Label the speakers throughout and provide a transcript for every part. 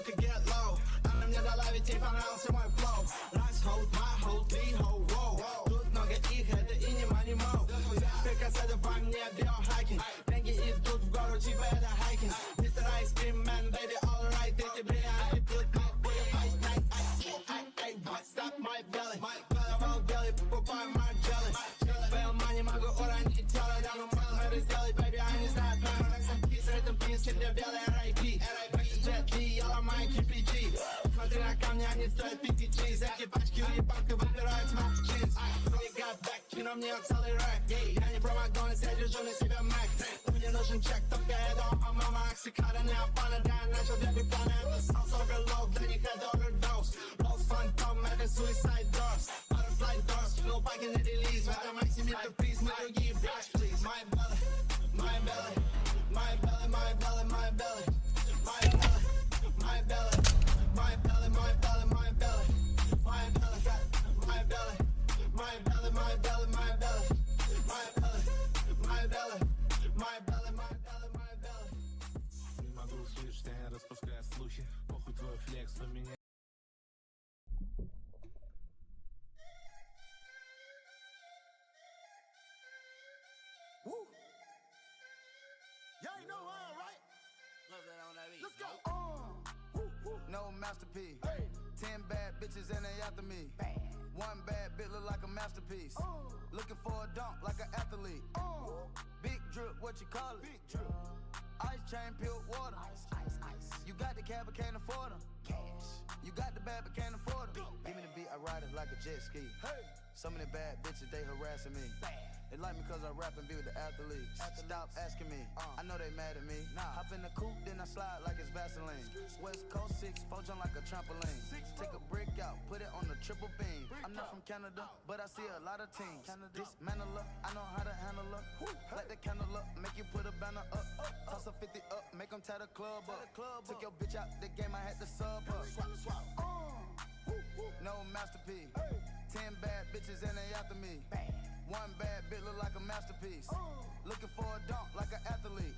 Speaker 1: could get low. I'm your life, it's balance my flow. Last hold, my hold, three hold, whoa. Тут много их, это и не money mo. Прикасаться по мне биохакинг. Деньги идут в гору, типа это хайкинг. Mr. Ice Cream Man, baby, alright. Эти бриллианты пьют my way. What's up, my belly? Головал белый, покупаю my jelly. Fail money, могу уронить тело. Да, ну можем это сделать, baby, I не знаю. С этим пинс, для белой R.I.P. Jet Li, я ломаю KPG. Смотри на камни, они стоят 50 За эти пачки уебанка выпирают смак джинс. We got back, кино мне целый рэк. Я не про Макдональдс, я держу на себя Mac. Мне нужен чек, только это а мама оксикара не опана. Да, я начал для бигплана, это sounds overload. Для них это overdose. Lost Phantom, это suicide doors. Butterfly doors, no паки на релиз. В этом максиме тупиз, мы другие bitch, please. My belly, my belly, my belly, my belly, my belly. My belly, my belly, my belly, my belly, my belly, my belly, my belly, my belly, my belly, my belly, my belly, my belly, my belly, my belly, my belly.
Speaker 2: Не могу услышать, я распускаю слухи. Похуй твой флекс, у меня.
Speaker 3: Woo. Y'all ain't know how, right? Let's go. No masterpiece. Hey. 10 bad bitches and they after me. Bad. One bad bitch look like a masterpiece. Looking for a dunk like an athlete. Big drip, what you call it? Big drip. Ice chain, peeled water. Ice, ice, ice. You got the cab, but can't afford them. Cash. You got the bad, but can't afford them. Give me the beat, I ride it like a jet ski. Hey. Some of the bad bitches, they harassing me. Bad. They like me cause I rap and be with the athletes. Stop asking me, I know they mad at me. Hop in the coupe, then I slide like it's Vaseline. West Coast 6, jump like a trampoline. Take a brick out, put it on the triple beam. I'm not from Canada, but I see a lot of teams. Dismantle her, I know how to handle her. Light the candle up, make you put a banner up. Toss a 50 up, make them tie the club up. Took your bitch out the game, I had to sub her. No masterpiece. 10 bad bitches and they after me. One bad bitch look like a masterpiece. Looking for a dunk like an athlete.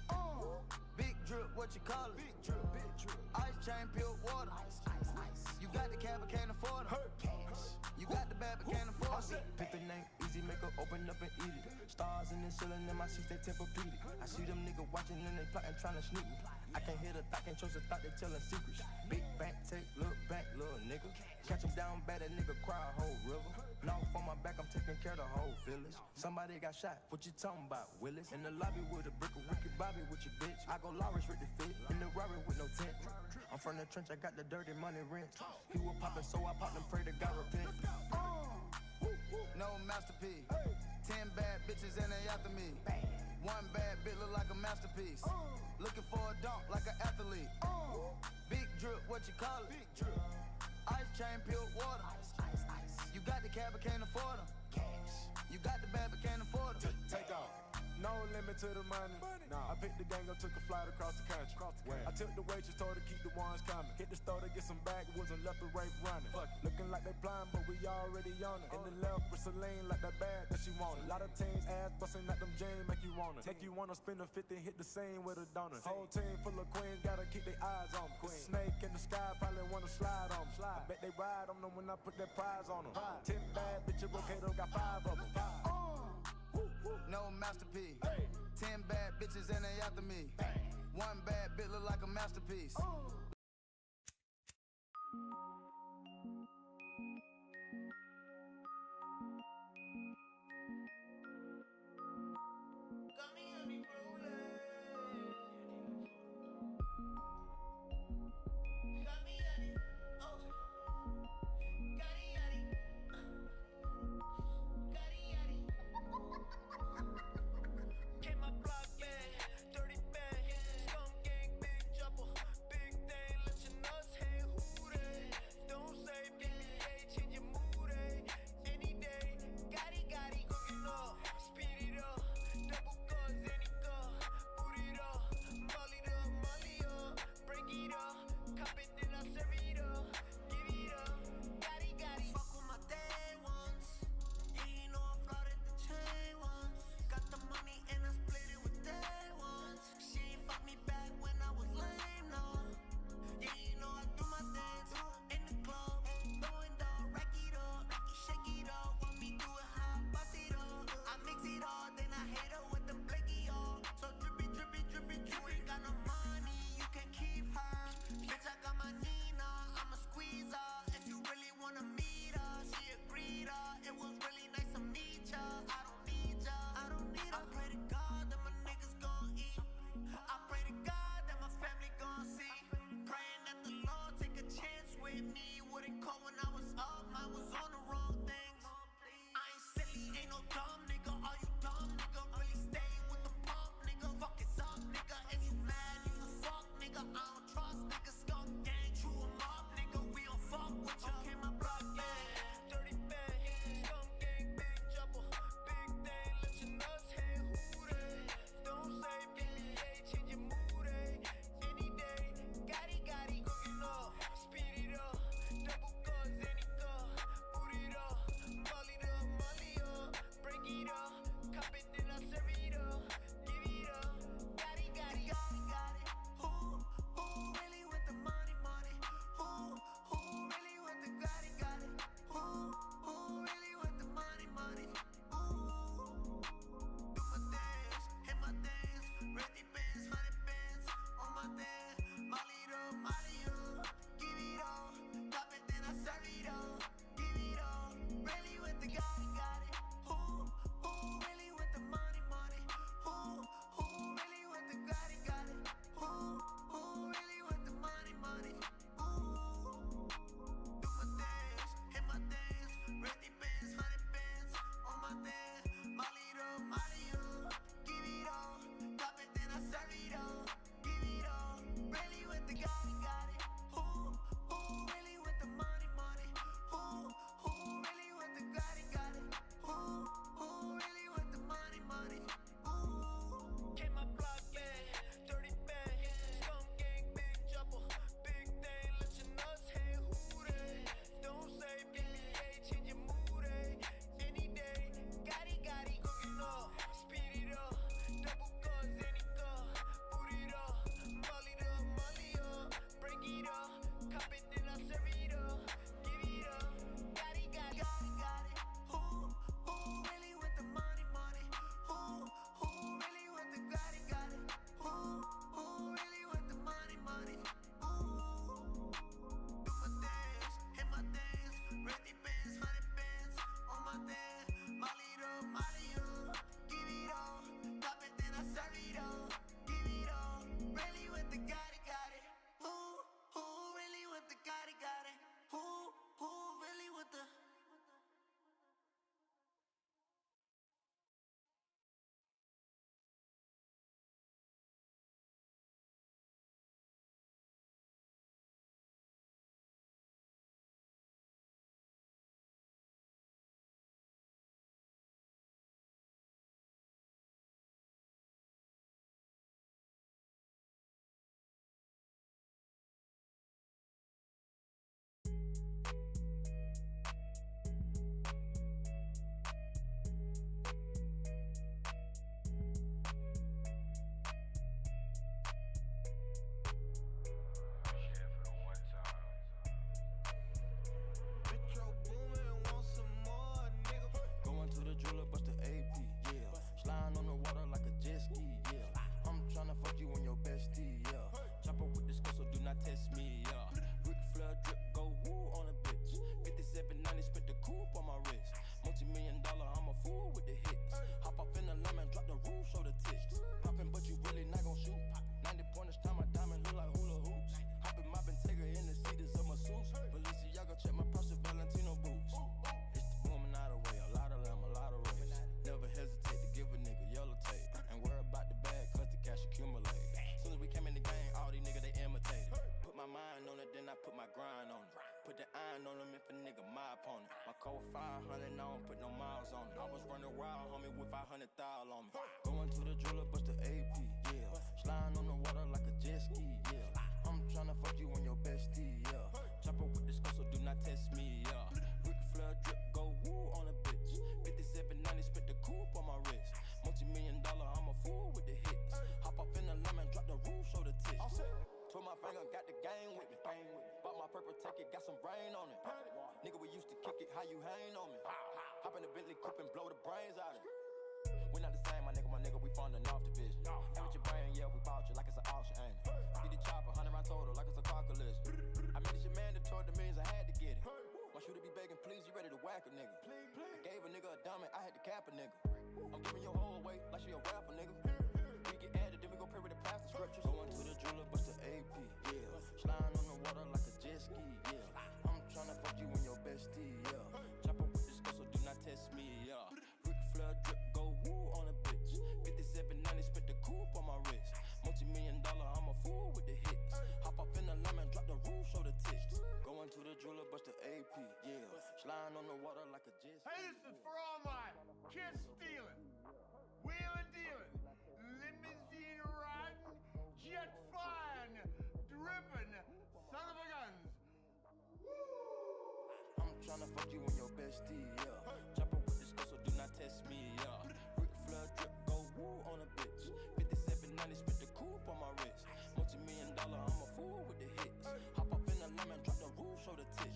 Speaker 3: Big drip, what you call it? Big drip, big drip. Ice chain, peeled water. Ice, ice, ice. You got the cab, but can't afford it. Cash. You got the bad, but can't afford it.
Speaker 4: Pick the name, easy, make her open up and eat it. Stars in the ceiling, in my seats, they Tempur-Pedic. I see them niggas watching and they plotting, trying to sneak me. I can't hear the thought, can't trust the thought, they telling secrets. Big bank, take, look back, little nigga. Catch him down bad, that nigga cry a whole river. Now on my back, I'm taking care of the whole village. Somebody got shot, what you talking about, Willis? In the lobby with a brick of Ricky Bobby with your bitch. I go Lawrence with the fit, in the Rari with no tent. I'm from the trench, I got the dirty money rent. He was poppin', so I popped and pray to God repent.
Speaker 3: No masterpiece. 10 bad bitches and they after me. One bad bitch look like a masterpiece. Looking for a dunk like an athlete. Big drip, what you call it? Big drip. Ice chain, peeled water. Ice, ice, ice. You got the cab, but can't afford them. Cash. You got the bad, but can't afford them.
Speaker 5: Take off. No limit to the money. Nah. I picked the gang up, took a flight across the country. I took the waitress, told her keep the ones coming. Hit the store to get some backwoods and left the rape running. Looking like they blind, but we already on it. In the left with Celine, like that bag that she wanted. A lot of teams ass busting like them jeans, make you wanna spend a 50, hit the scene with a donut. Whole team full of queens, gotta keep their eyes on them. Snake in the sky, probably wanna slide on them. I bet they ride on them when I put that prize on them. 10 bad bitches, Rokato got 5 of them.
Speaker 3: No masterpiece. 10 bad bitches and they after me. One bad bitch look like a masterpiece.
Speaker 6: Came my block, yeah, dirty bang, skunk gang, big jumper, big thing.
Speaker 4: Put the iron on him if a nigga my opponent. My code 500, I don't put no miles on it. I was running wild, homie, with 500,000 on me. Going to the jeweler, bust the AP, yeah. Sliding on the water like a jet ski, yeah. I'm tryna fuck you and your bestie, yeah. Chopper with the skull, so do not test me, yeah. Ric Flair drip, go woo on a bitch. 5790, spit the coupe on my wrist. Multi-million-dollar, I'm a fool with the hits. Hop up in the lemon, drop the roof, show the tits. Twirl my finger, got the game with me. Bought my purple ticket, got some brain on it. Nigga, we used to kick it, how you hang on me? Hop in the Bentley coupe and blow the brains out of it. We not the same, my nigga, we funding off the vision. Give it your brain, yeah, we bought you like it's an auction, ain't it? Get the chopper, 100 round total, like it's a car collision. I made this your mandatory, the means I had to get it. Want you to be begging, please, you ready to whack a nigga. I gave a nigga a diamond, I had to cap a nigga. I'm giving your whole away like she a rapper, nigga. We get added, then we go pray with the pastor scriptures. Going to the jeweler, bust the AP, yeah. Sliding on the water like a jet ski, yeah. I'm tryna fuck you and your bestie, yeah. Chopper with the skull, so do not test me, yeah. Ric Flair drip, go woo on a bitch. 5790, spit the coupe on my wrist. Multi-million-dollar, I'm a fool with the hits. Hop up in the lemon, drop the roof, show the tits. Going to the jeweler, bust the AP, yeah. Sliding on the water like a jet ski.
Speaker 6: Hey, this is for all my kids stealing, wheeling dealing, limousine riding, jet flying, dripping, son of a guns.
Speaker 4: I'm tryna fuck you and your bestie, yeah. Chopper with the skull, so do not test me, yeah. Ric Flair drip, go woo on a bitch. 5790, spit the coupe on my wrist. Multi-million-dollar, I'm a fool with the hits. Hop up in the lemon, drop the roof, show the tits.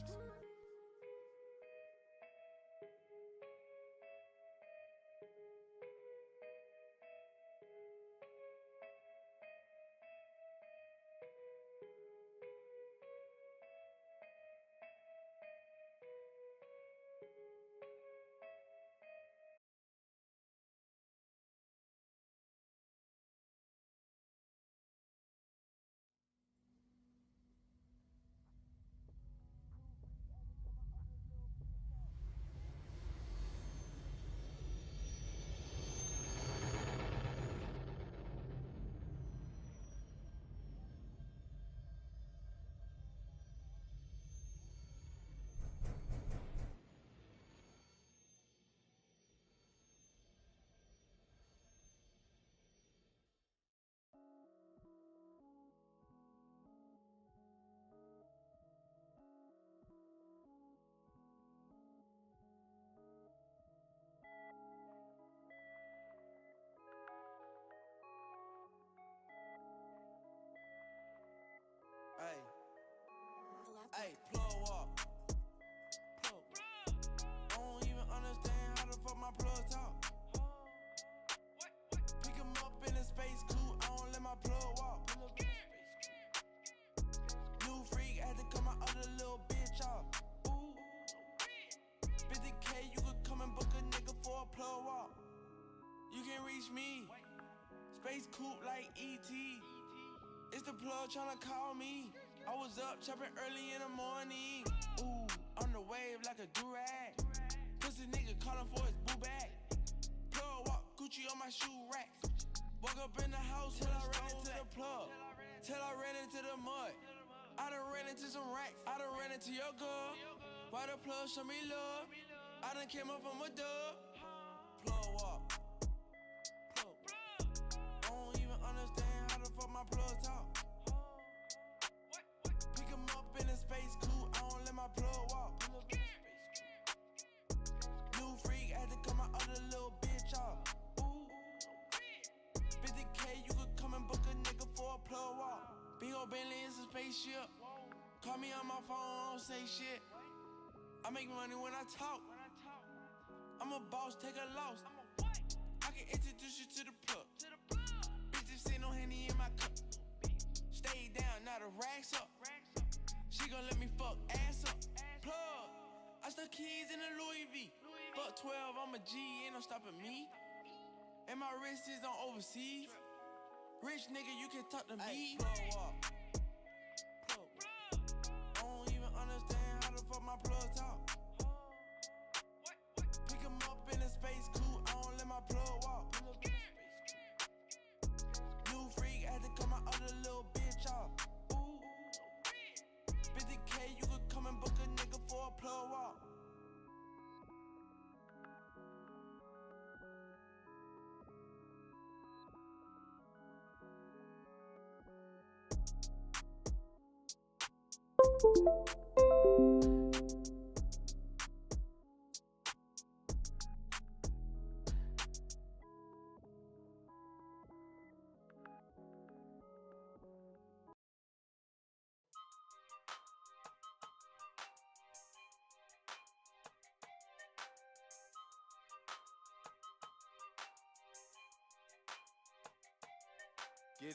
Speaker 7: Hey, plug walk. I don't even understand how the fuck my plug talk. Pick him up in a space coupe, I don't let my plug walk. New freak, had to cut my other little bitch off. Ooh, 50K, you could come and book a nigga for a plug walk. You can reach me, space coupe like E.T. It's the plug tryna call me. I was up chopping early in the morning. Ooh, on the wave like a durag. Pussy nigga calling for his boo bag. Plug walk, Gucci on my shoe racks. Woke up in the house till I ran into the plug. Till I ran into the mud. I done ran into some racks. I done ran into your girl. Why the plug show me love? I done came up from a dub. Plug walk. Plug. I don't even understand how the fuck my plug talk. Pick him up in a space coupe, I don't let my plug walk. New freak, had to cut my other little bitch off. Ooh, 50K, you could come and book a nigga for a plug walk. Big ol' Bentley is a spaceship. Call me on my phone, I don't say shit. I make money when I talk. I'm a boss, take a loss. I can introduce you to the plug. Bitches say no Henny in my cup. Stay down, now the racks up. She gon' let me fuck ass up. Plug, I stuck keys in a Louis V. Fuck 12, I'm a G, ain't no stopping me. And my wrist is on overseas. Rich nigga, you can talk to me. Plug walk. Plug. I don't even understand how the fuck my plug talk. Pick him up in a space coupe, I don't let my plug walk. New freak, had to cut my other little bitch off. Ooh, 50K, you could come and book a
Speaker 8: Get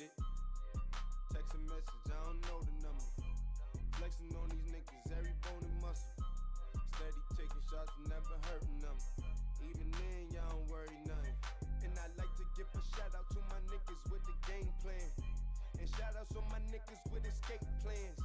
Speaker 8: it? Text a message, I don't know the number. Flexing on these niggas, every bone and muscle. Steady taking shots, never hurting them. Even then, y'all don't worry nothing. And I like to give a shout out to my niggas with the game plan. And shout outs on my niggas with escape plans.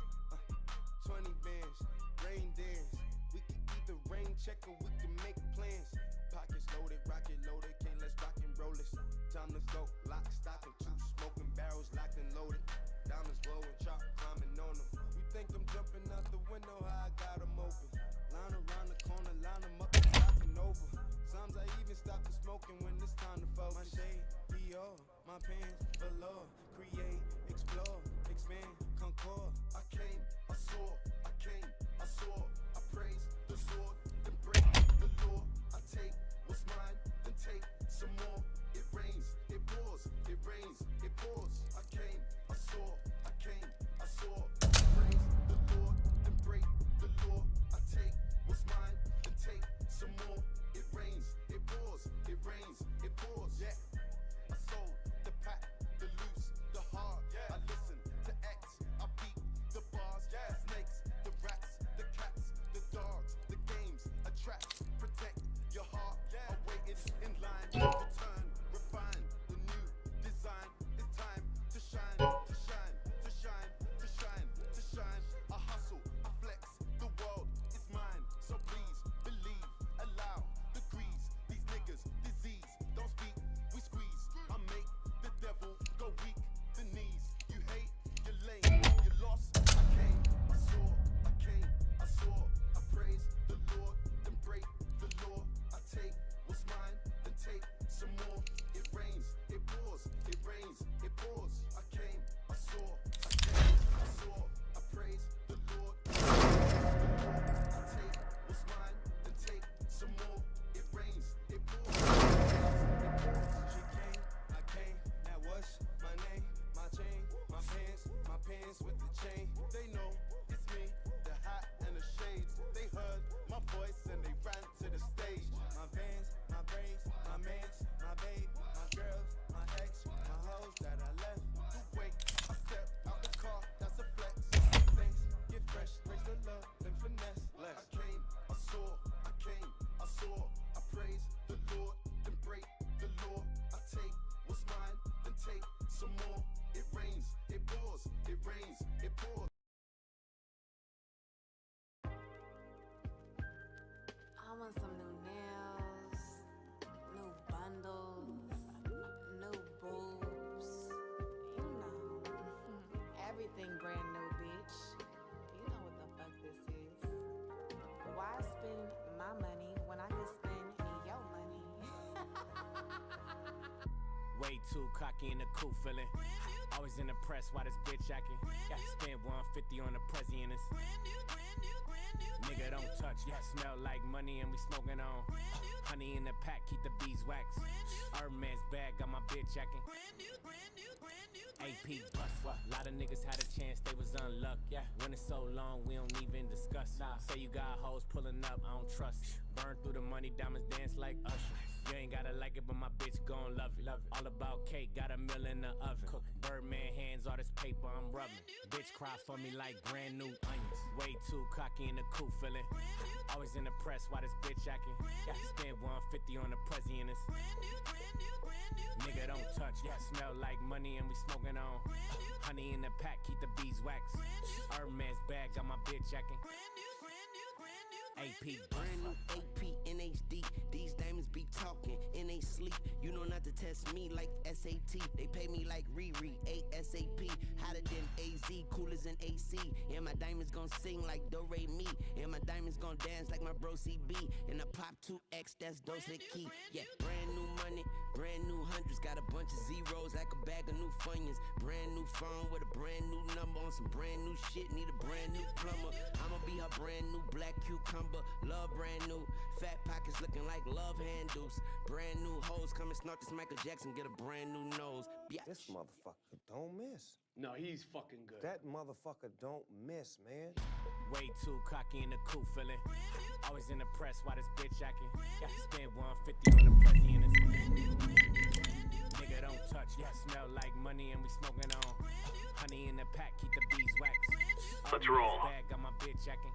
Speaker 8: 20 bands, rain dance. We can either rain check or we can make plans. Pockets loaded, rocket loaded, okay, let's rock and roll this. Time to go, lock, stock, and two smoking barrels locked and loaded. Diamonds glowing, chop, climbing on them. You think I'm jumping out the window, how I got them open. Line around the corner, line them up and knocking over. Sometimes I even stop the smoking when it's time to focus. My shade, Dior, my pants, velour. Create, explore, expand, concord. I came, I saw, I came, I saw. I praise the Lord, then break the law. I take what's mine, then take some more. It rains, it pours, it rains, it pours. I came, I saw, I came, I saw. I praise the Lord, then break the law. I take what's mine, then take some more. It rains, it pours, it rains, it pours. Yeah, I sold the pack, the loose, the hard. Yeah, I listen to X, I beat the bars. Yeah, the snakes, the rats, the cats, the dogs, the games, attract, protect your heart. Yeah, I waited in line to turn, refine the new design. It's time to shine, to shine, to shine, to shine, to shine. I hustle, I flex, the world is mine. So please believe, allow the grease. These niggas, disease, don't speak, we squeeze. I make the devil go weak, the knees. You hate, you're lame, you lost. I came, I saw, I came, I saw. I praise the Lord, then break the law. I take what's mine, then take some more. It rains, it pours, it rains, it pours. I came, I saw, I came, I saw. I praise the Lord. I take what's mine, then take some more. It rains, it pours, it pours. She came, I came. Now what's my name? My chain, my pants with the chain. They know it's me, the hat and the shades. They heard my voice and they ran to the stage. My vans, my braids, my mans, my babe, my girls, my ex, my hoes that I left. You wait, I step out the car, that's a flex. Things get fresh, praise the love, then finesse. I came, I saw, I came, I saw. I praise the Lord, then break the law. I take what's mine, then take some more. It rains, it pours, it rains, it pours.
Speaker 9: I want some new nails, new bundles, new boobs. You know, everything brand new, bitch. You know what the fuck this is. Why spend my money when I can spend your money?
Speaker 10: Way too cocky in the cool feeling. Always in the press, why this bitch acting? Got to spend 150 on the Prezi and it's nigga don't touch, yeah, smell like money and we smoking on honey in the pack, keep the beeswax. Hermes bag, got my bitch acting AP bust, a lot of niggas had a chance, they was unlucky. Yeah, when it's so long, we don't even discuss. Say you got hoes pulling up, I don't trust. Burn through the money, diamonds dance like Usher. You ain't gotta like it, but my bitch gon' love it. All about cake, got a meal in the oven. Birdman hands, all this paper I'm rubbing. Bitch cry for me like brand new onions. Way too cocky in the cool feeling. Always in the press, why this bitch acting? Got to spend 150 on the Prezi and it's nigga don't touch, yeah, smell like money and we smoking on honey in the pack, keep the beeswax. Hermes bag, got my bitch acting AP
Speaker 11: Brand new AP in HD. These diamonds be talking in they sleep. You know not to test me like SAT. They pay me like Riri, ASAP. Hotter than AZ, coolers than AC. And my diamonds gon' sing like Do Re Mi. And my diamonds gon' dance like my bro CB. And I pop 2X, that's Dose Key. Yeah, brand new money, brand new hundreds. Got a bunch of zeros like a bag of new Funyuns. Brand new phone with a brand new number on some brand new shit. Need a brand new plumber. I'ma be her brand new black cucumber. Love brand new. Fat pockets looking like love handles. Brand new hoes come and snort this Michael Jackson. Get a brand new nose. Biatch.
Speaker 12: This motherfucker don't miss.
Speaker 13: No, he's fucking good.
Speaker 12: That motherfucker don't miss, man.
Speaker 10: Way too cocky in the cool feeling. Always in the press while this bitch acting. Got to spend 150 on the pussy in his nigga don't touch. Yeah, smell like money and we smoking on. Honey in the pack, keep the beeswax.
Speaker 14: Let's roll.
Speaker 10: Bag, got my bitch acting.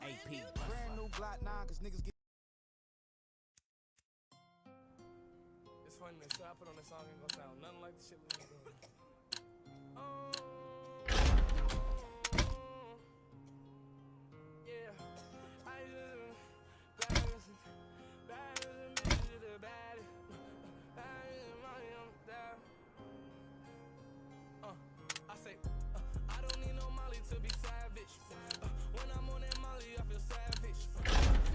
Speaker 10: AP.
Speaker 3: Brand new Glock 9, cause niggas get.
Speaker 4: It's funny, the shit I put on this song ain't gonna sound nothing like the shit we been doing. Yeah, I just bad as a bitch to the baddest. Bad as money on the dial. I say, I don't need no Molly to be savage. When I'm on that Molly, I feel savage.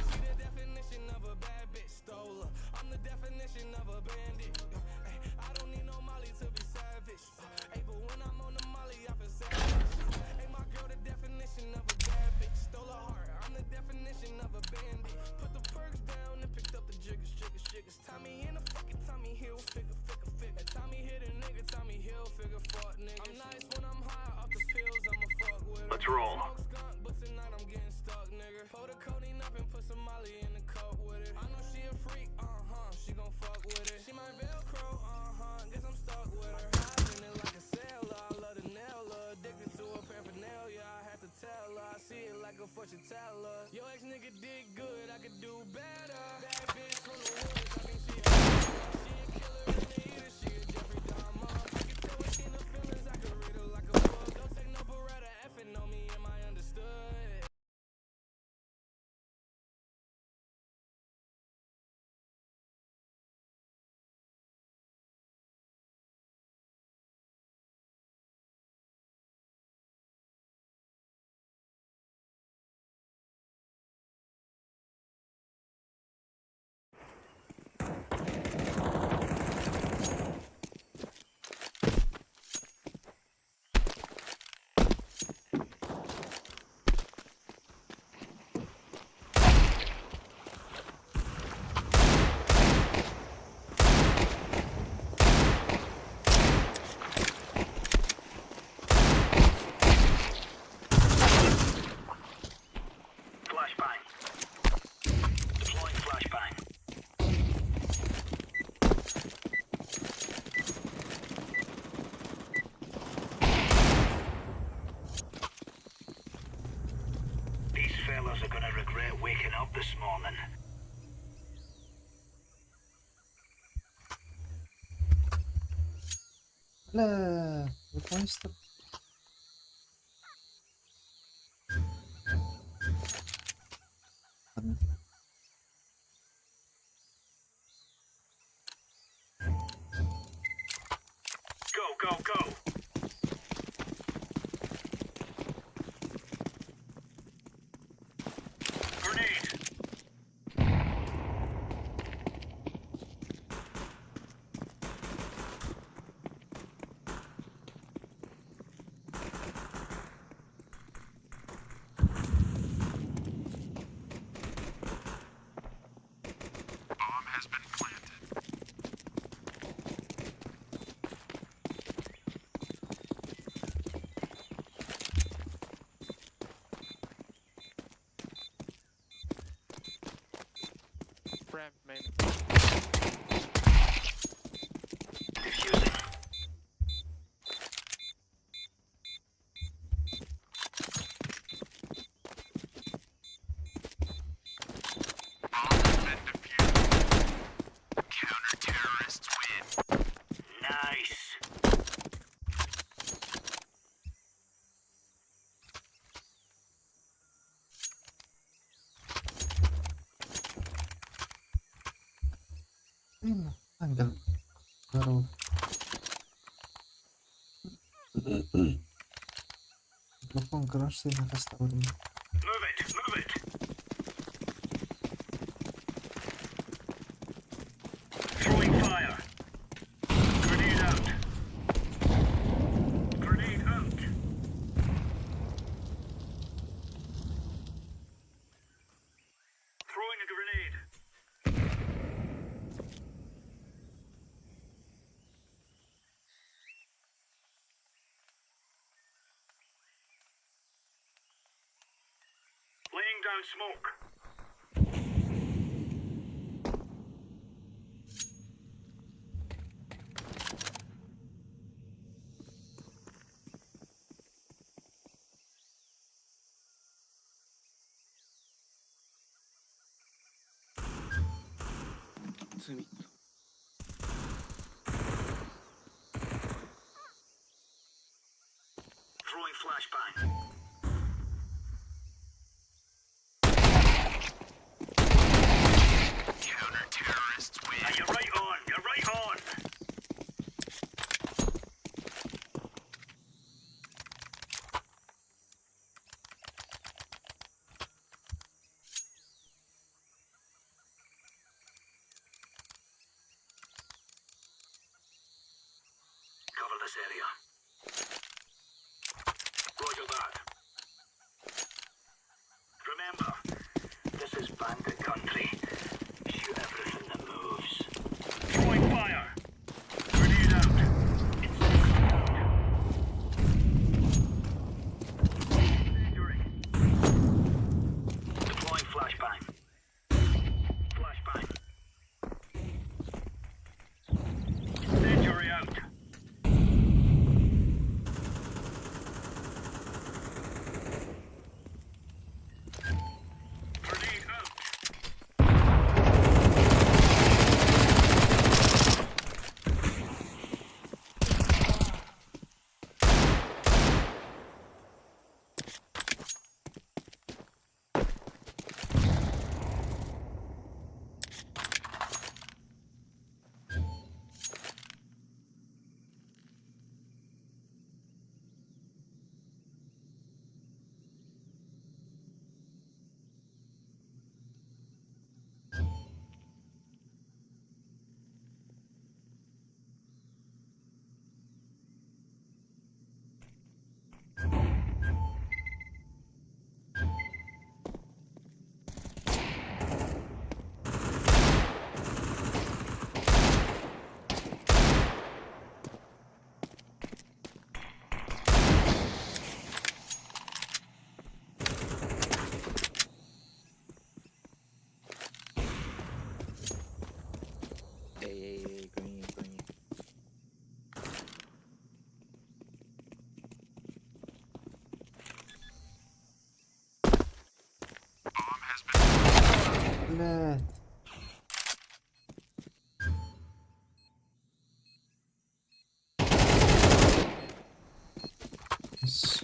Speaker 4: She the definition of a bad bitch, stole her. I'm the definition of a bandit. I don't need no Molly to be savage. But when I'm on the Molly, I feel savage. My girl, the definition of a bad bitch, stole her heart. I'm the definition of a bandit. Put the perks down and picked up the jiggers. Tommy in the fucking Tommy Hill, figure. Tommy hit a nigga, Tommy Hill, figure fuck nigga. I'm nice when I'm high off the pills, I'ma fuck with her.
Speaker 14: Let's roll.
Speaker 4: Smoke skunk, but tonight I'm getting stuck, nigga. Pour the codeine up and put some Molly in the cup with it. I know she a freak, she gon' fuck with it. She my Velcro, guess I'm stuck with her. Driving it like a sailor, I love the nail her. Addicted to her paraphernalia, I had to tell her. I see it like a fortune teller. Yo ex nigga did good, I could do better. Bad bitch from the woods, I think she a killer in the eater, she a Jeffrey Dahmer. I can tell her in her feelings, I can read her like a book. Don't take no Beretta, effing on me, am I understood?
Speaker 14: Fellas are gonna regret waking up this morning.
Speaker 15: Bля, наконец-то. Ладно.
Speaker 14: Go.
Speaker 15: Mikrofon grasz sobie na restauracji.
Speaker 14: Move it, move it. Throwing fire. Grenade out. Grenade out. Throwing a grenade. Laying down smoke. Throwing flashbang. Counter-terrorists win. You're right on, you're right on. Cover this area. Roger that. Remember, this is bandit country. Shoot everything that moves. Throwing fire. Grenade out. Incendiary. Deploying flashbang. Flashbang. Incendiary out. Grenade out.
Speaker 13: Hey, green.
Speaker 15: لا بس.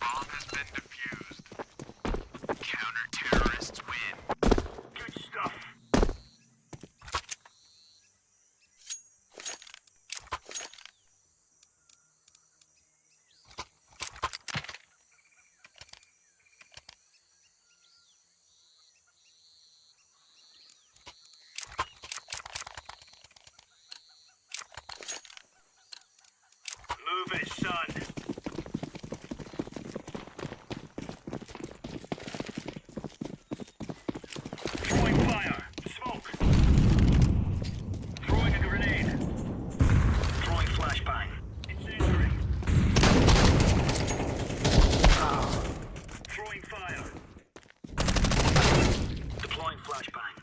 Speaker 14: Bomb has been defused. Counter-terrorists win. Good stuff. Move it, son. Throwing fire. Smoke. Throwing a grenade. Throwing flashbang. Incendiary. Throwing fire. Deploying flashbang.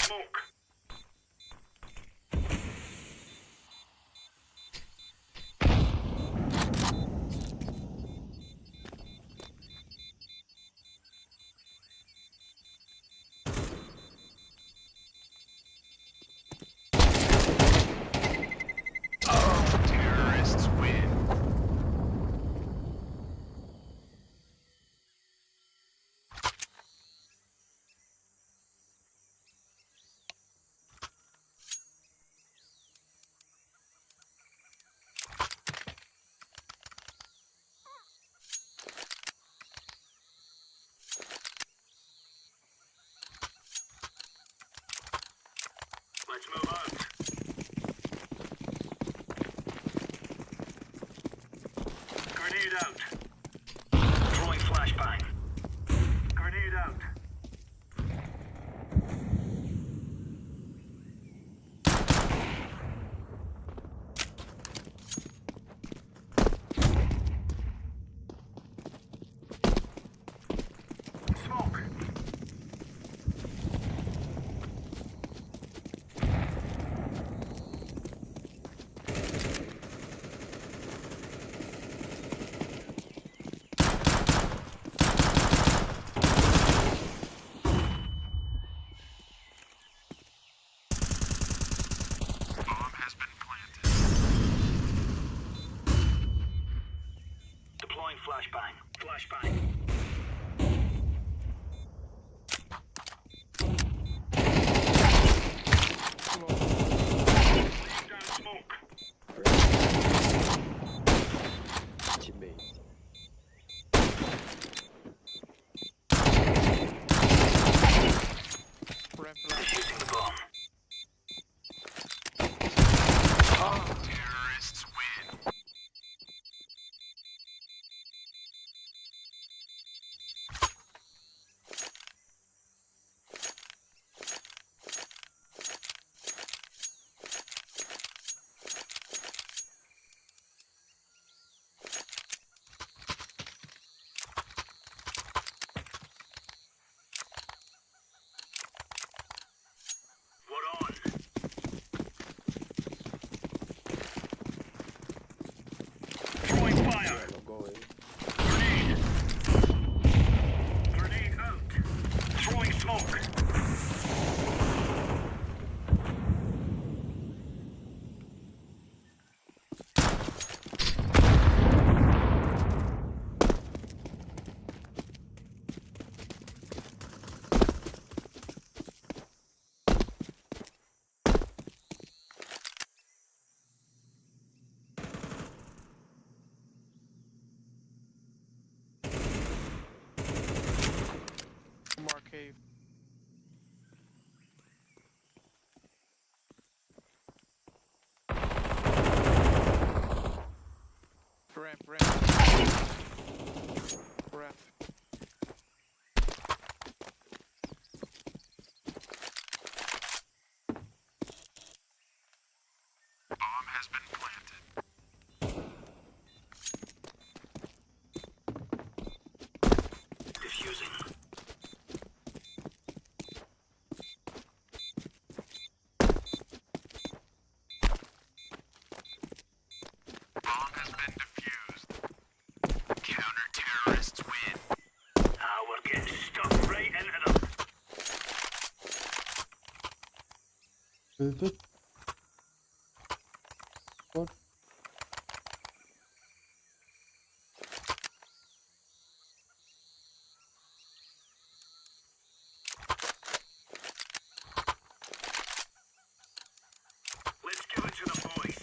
Speaker 14: Smoke.
Speaker 2: Terrorists win.
Speaker 14: Let's move on. Grenade out. Throwing flashbang. Grenade out. Smoke. Deploying flashbang. Flashbang.
Speaker 13: cave. Ramp.
Speaker 14: Bomb has been planted. Diffusing. Bomb has been defused. Counter-terrorists win. We're getting stuck right into them.
Speaker 15: Öldü. Gol.
Speaker 14: Let's give it to the boys.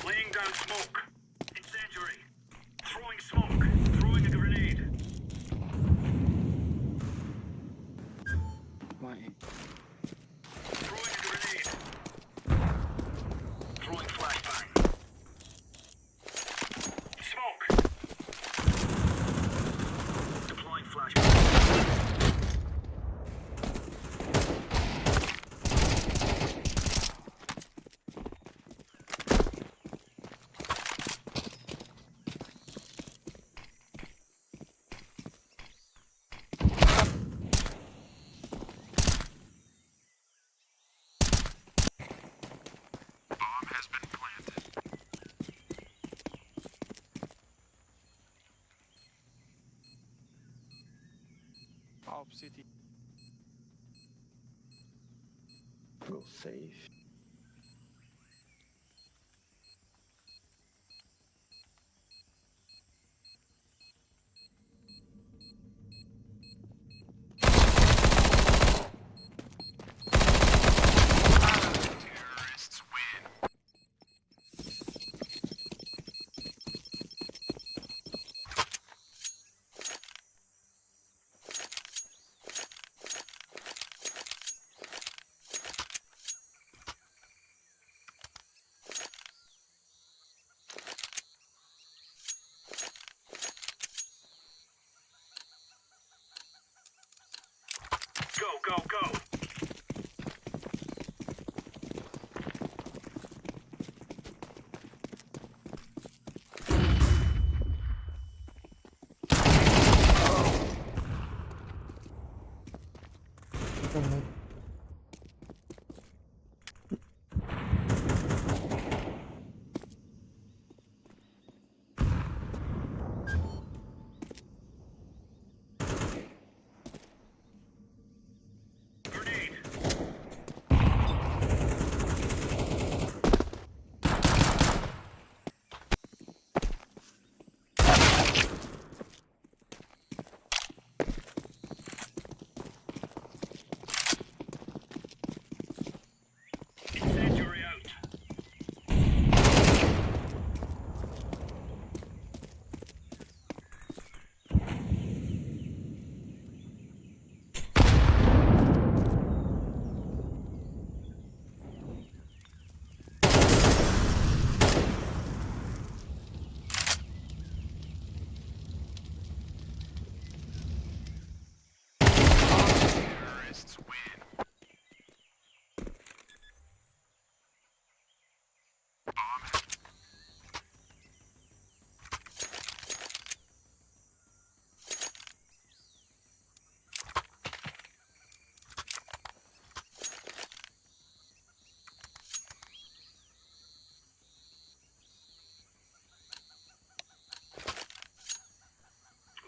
Speaker 14: Laying down smoke. Incendiary. Throwing smoke. Throwing a grenade. Throwing a grenade. Throwing flashbang. Smoke. Deploying flashbang. Bomb has been planted.
Speaker 13: Alp City.
Speaker 4: Go safe.
Speaker 14: Terrorists win. Go.
Speaker 15: Tamam.
Speaker 14: Grenade. Incendiary out. Terrorists win. Bomb has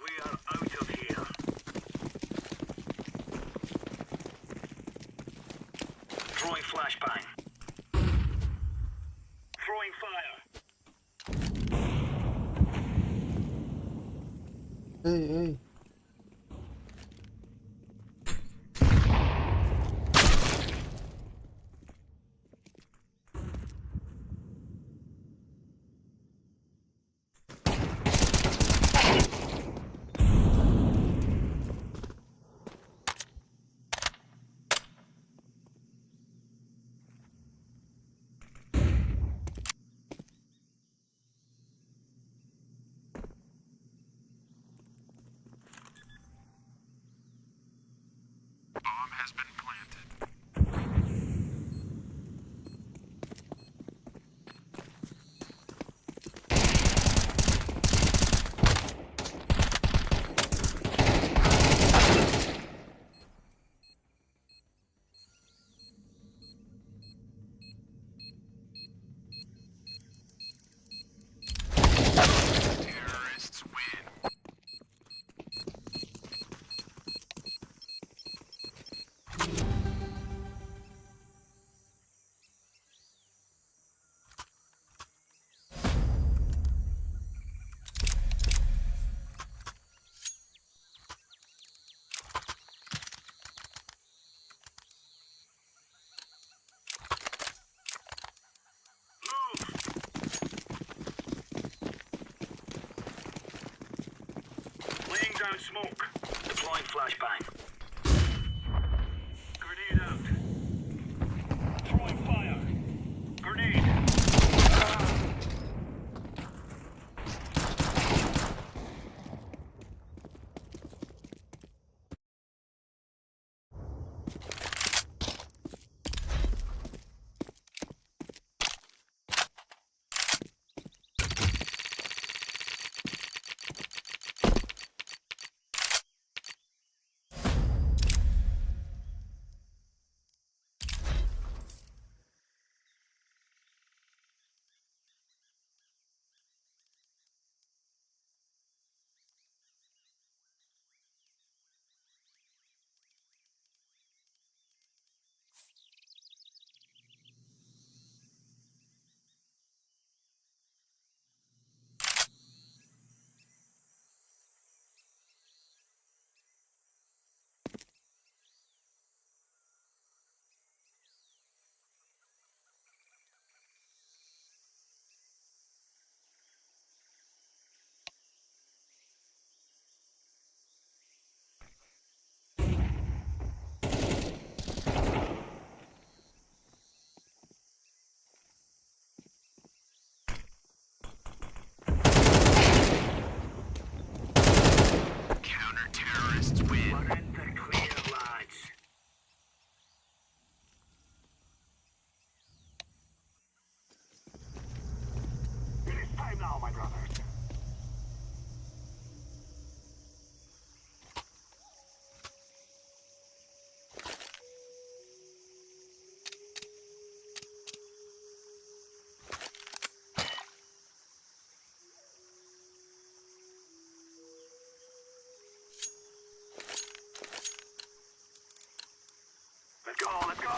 Speaker 14: We are out of here. Throwing flashbang. Throwing fire.
Speaker 15: Hey.
Speaker 14: out smoke. Deploying flashbang. Grenade out. Throwing fire. Grenade. Counter-terrorists win. Surrender clear, lads. It is time now, my brothers. Let's go, let's go!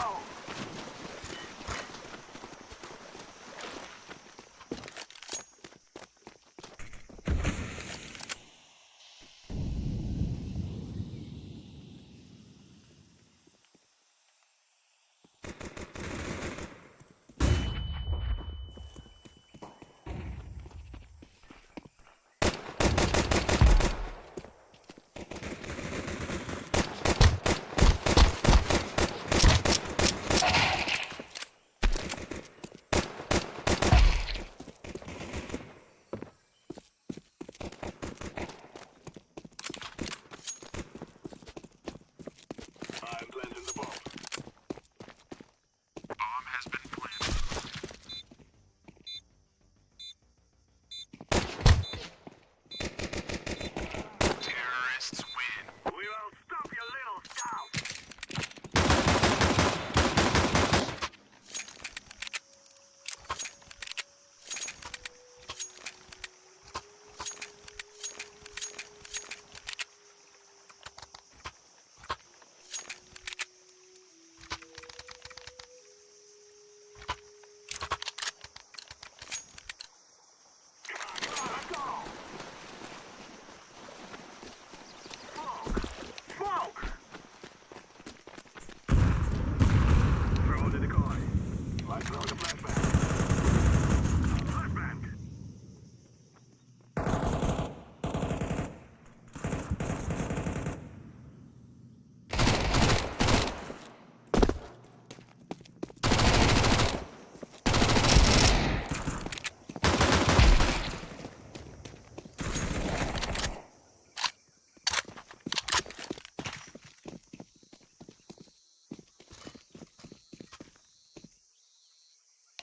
Speaker 14: I'm planting the bomb. Bomb has been planted. Terrorists win. We will stop your little scout.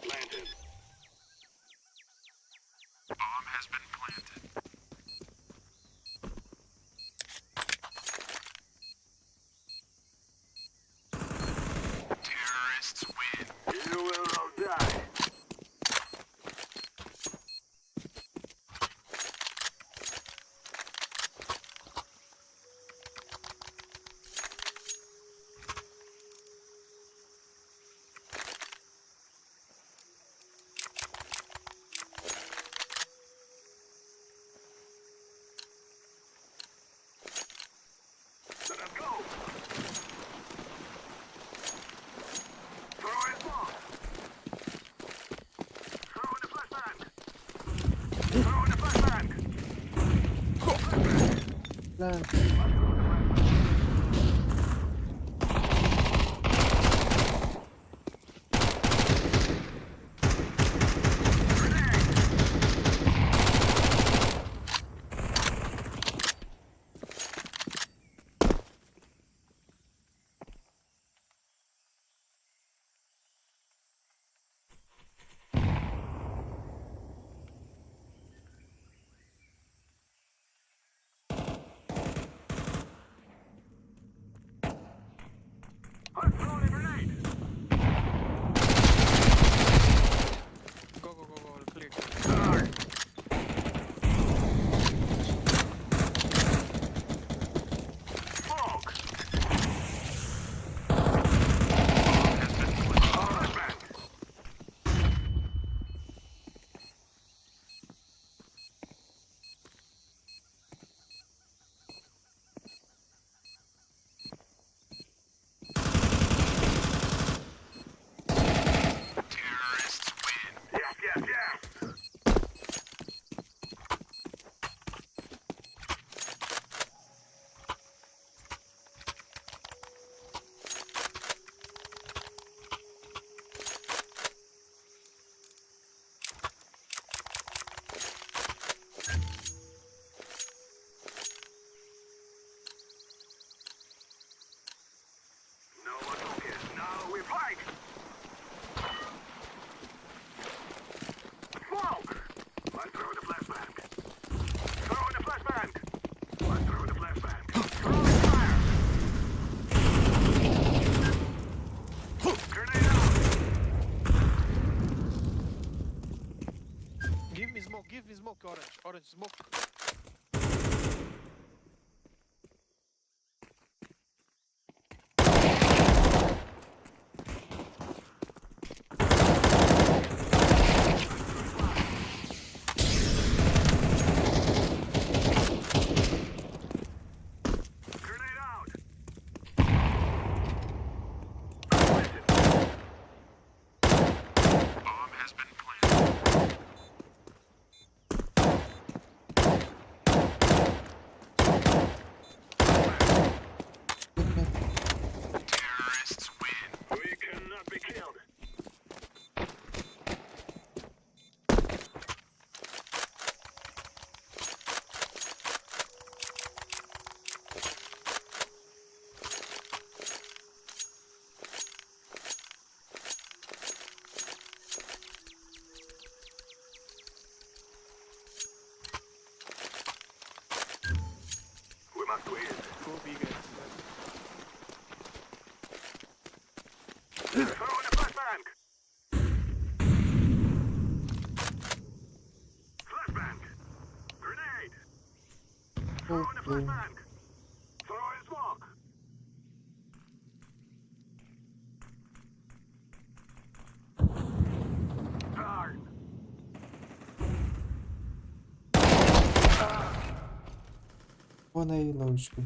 Speaker 14: Planted. Bomb has been planted. Terrorists win. You will all die.
Speaker 15: plant.
Speaker 13: Go, clear. Give me smoke, orange smoke. Go B, guys.
Speaker 15: Okay. One A low HP.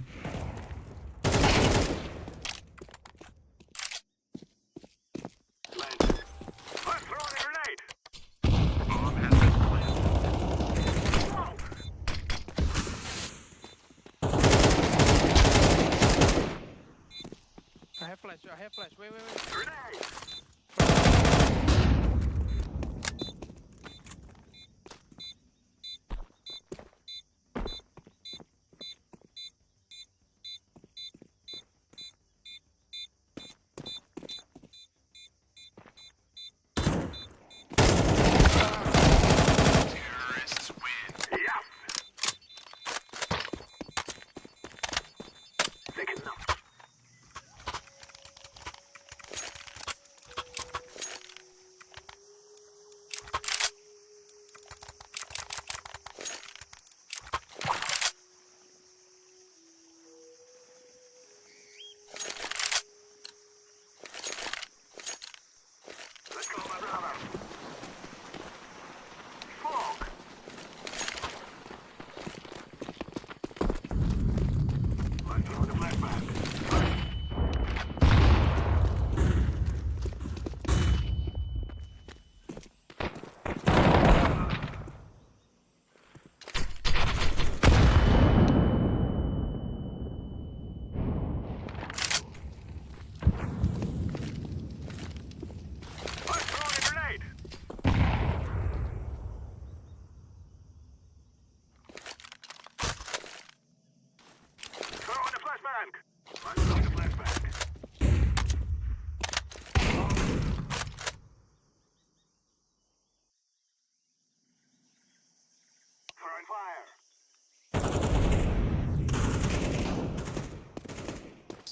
Speaker 13: I have flash. Wait.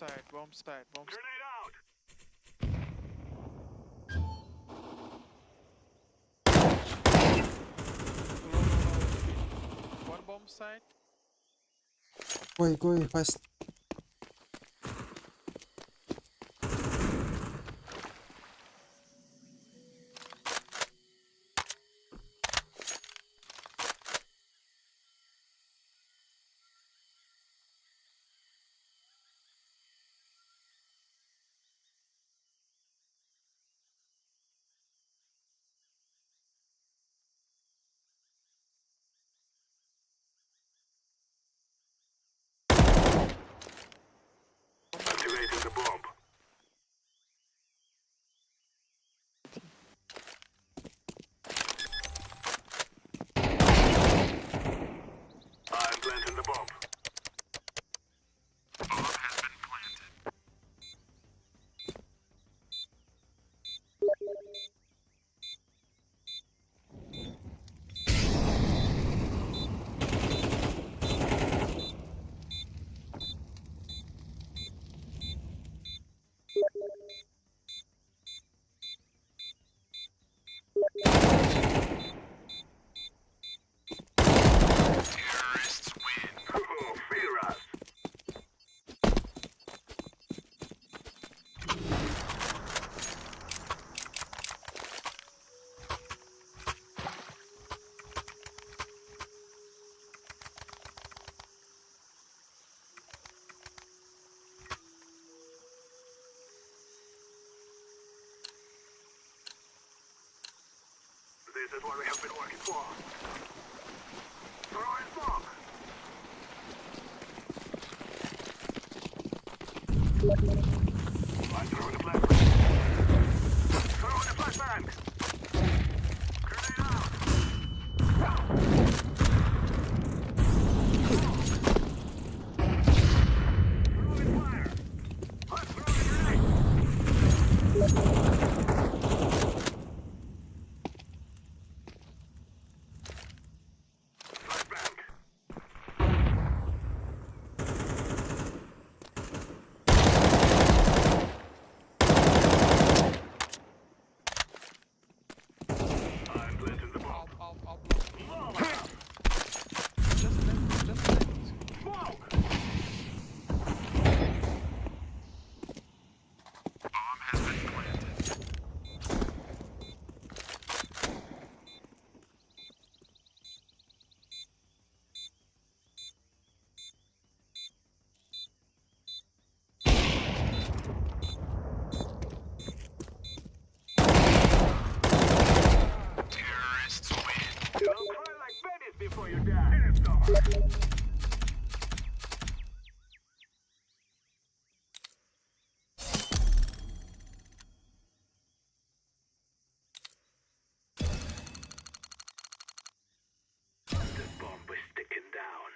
Speaker 13: side, bomb side, bomb side.
Speaker 14: Grenade out.
Speaker 13: One bomb side.
Speaker 15: Go fast.
Speaker 14: Activating the bomb. I'm planting the bomb. Bomb has been planted. Terrorists win. Oh, fear us. This is what we have been working for. Throw in smoke. I'm throwing a flashbang. Throwing a flashbang. Grenade out. Throwing fire. I'm throwing a grenade. I'm planting the bomb.
Speaker 13: I'll block. Just let.
Speaker 14: Smoke! Bomb has been planted. Terrorists win. Don't cry like babies before you die. Hit it, dog. The bomb is sticking down.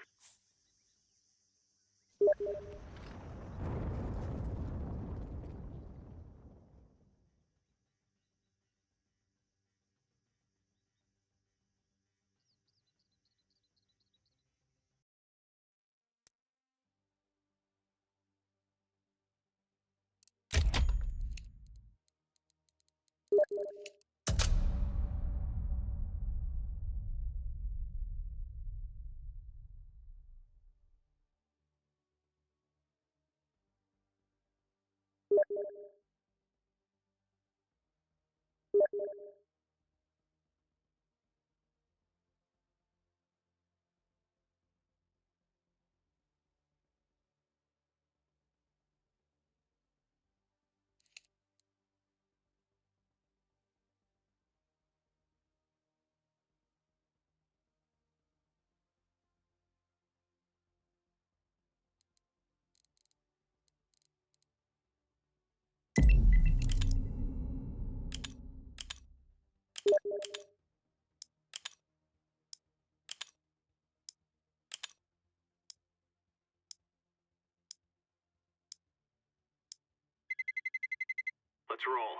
Speaker 14: Let's roll.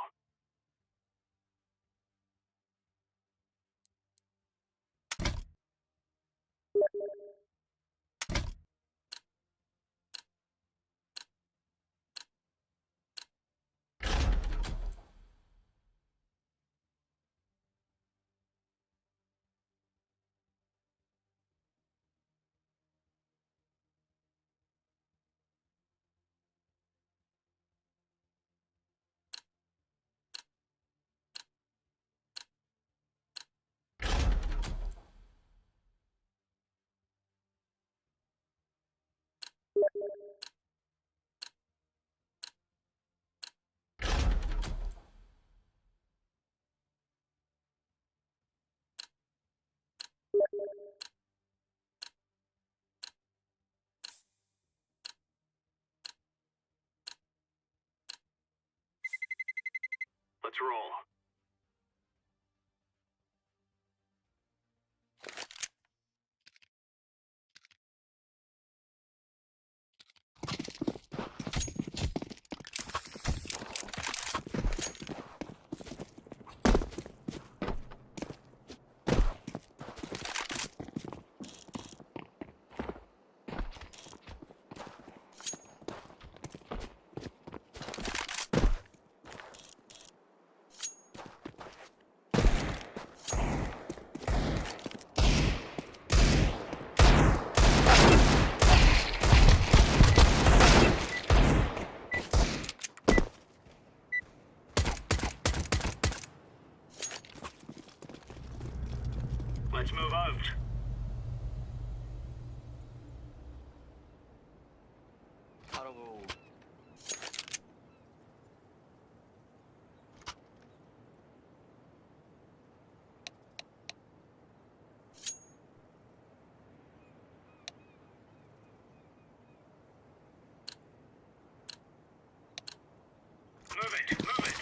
Speaker 14: Let's roll. Let's move out.
Speaker 16: 바로
Speaker 14: Move it, move it.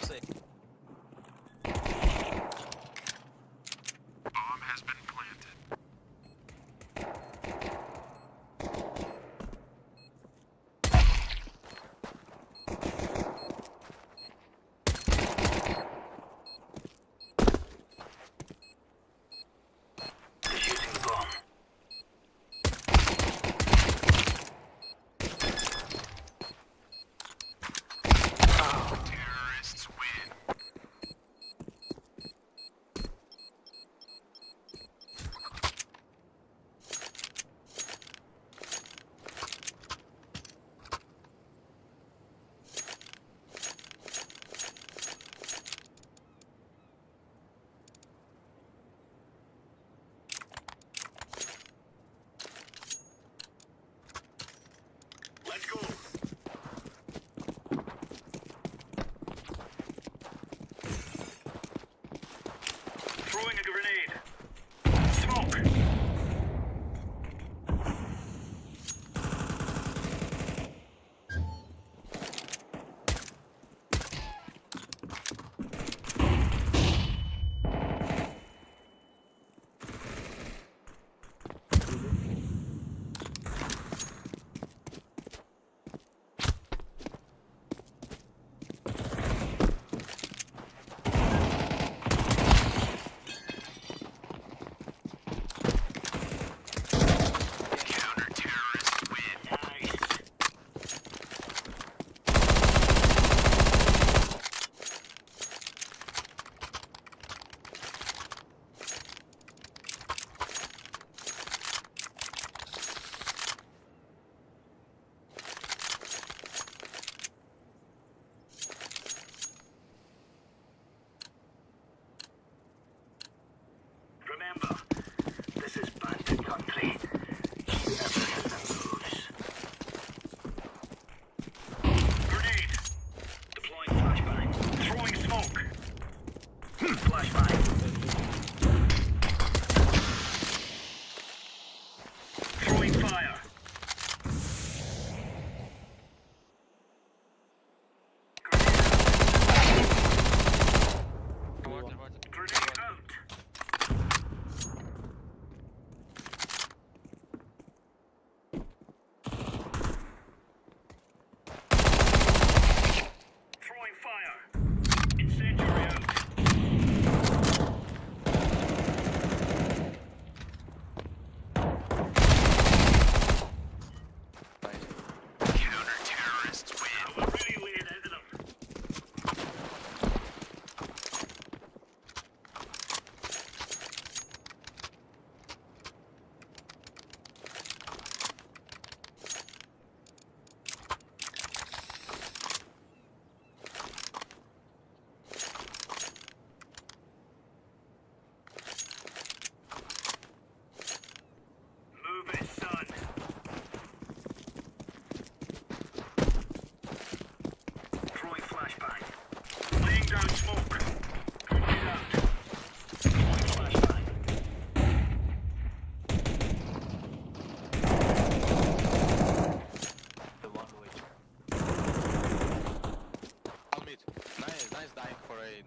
Speaker 16: Save.
Speaker 14: Bomb has been planted. Defusing the bomb. Terrorists win. Let's go. Throwing a grenade. Smoke. Counter-terrorists win. Nice. Remember, this is bandit country. Everything that moves. Grenade. Deploying flashbang. Throwing smoke. Flashbang. Throwing fire. Grenade out. Throwing fire. Incendiary out.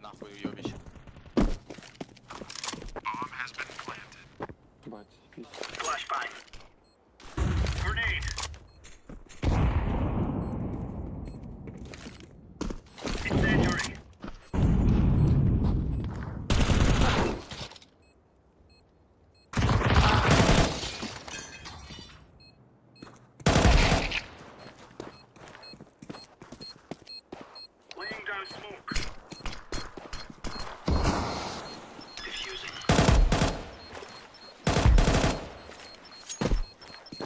Speaker 17: нахуй уебище.
Speaker 18: Бать, пись.
Speaker 14: Flashbang. Grenade. Incendiary. Laying down smoke. Diffusing.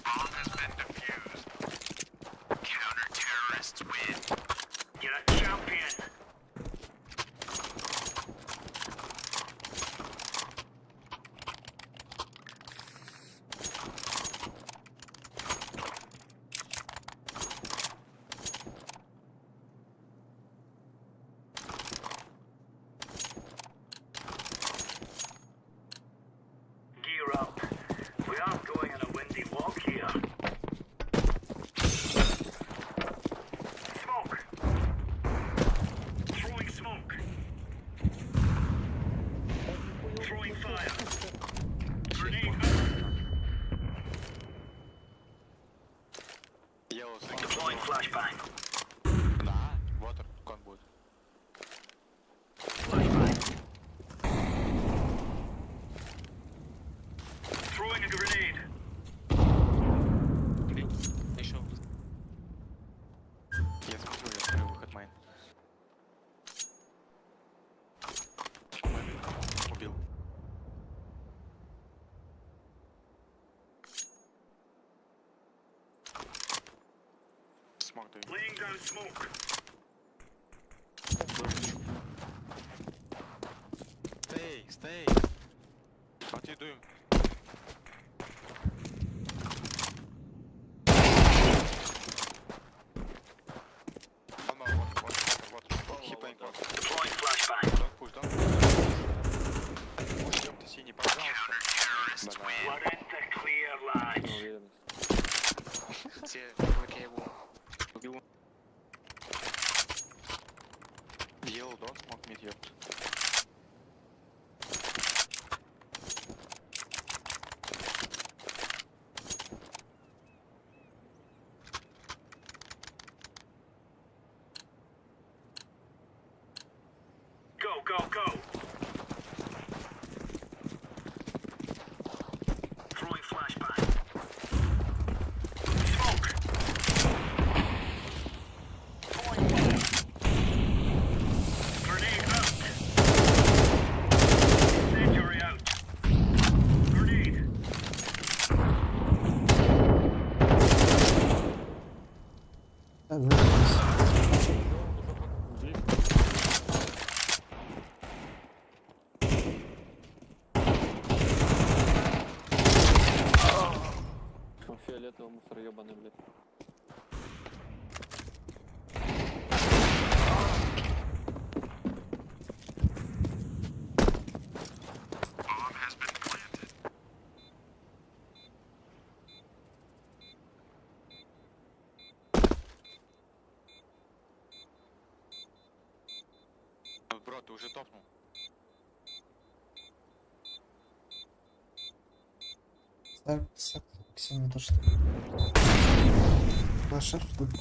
Speaker 19: Bomb has been defused. Counter-terrorists win.
Speaker 14: You're a champion. Gear up. We are going on a windy walk here. Smoke. Throwing smoke. Throwing fire. Grenade out. Deploying flashbang.
Speaker 17: Да, вот кон будет.
Speaker 14: Flashbang. Throwing a grenade.
Speaker 17: Еще. Я смотрю выход майн. Убил. Смог даю.
Speaker 14: Laying down smoke.
Speaker 17: Stay. What are you doing? Oh no, what? He playing what?
Speaker 14: Deploying flashbang.
Speaker 17: Don't push. Пусть ёпта синий, пожалуйста.
Speaker 14: We're in the clear, lads.
Speaker 17: Те, как я его убил. Yellow, don't smoke mid, ёпта.
Speaker 14: Go. Throwing flashbang. Smoke. Throwing fire. Grenade out. Incendiary out. Grenade.
Speaker 15: Так, запись.
Speaker 18: Фиолетовый мусор ебаный, блядь.
Speaker 19: Bomb has been planted.
Speaker 17: Бро, ты уже топнул.
Speaker 15: Так, Максим, то что? Флешер, что ли?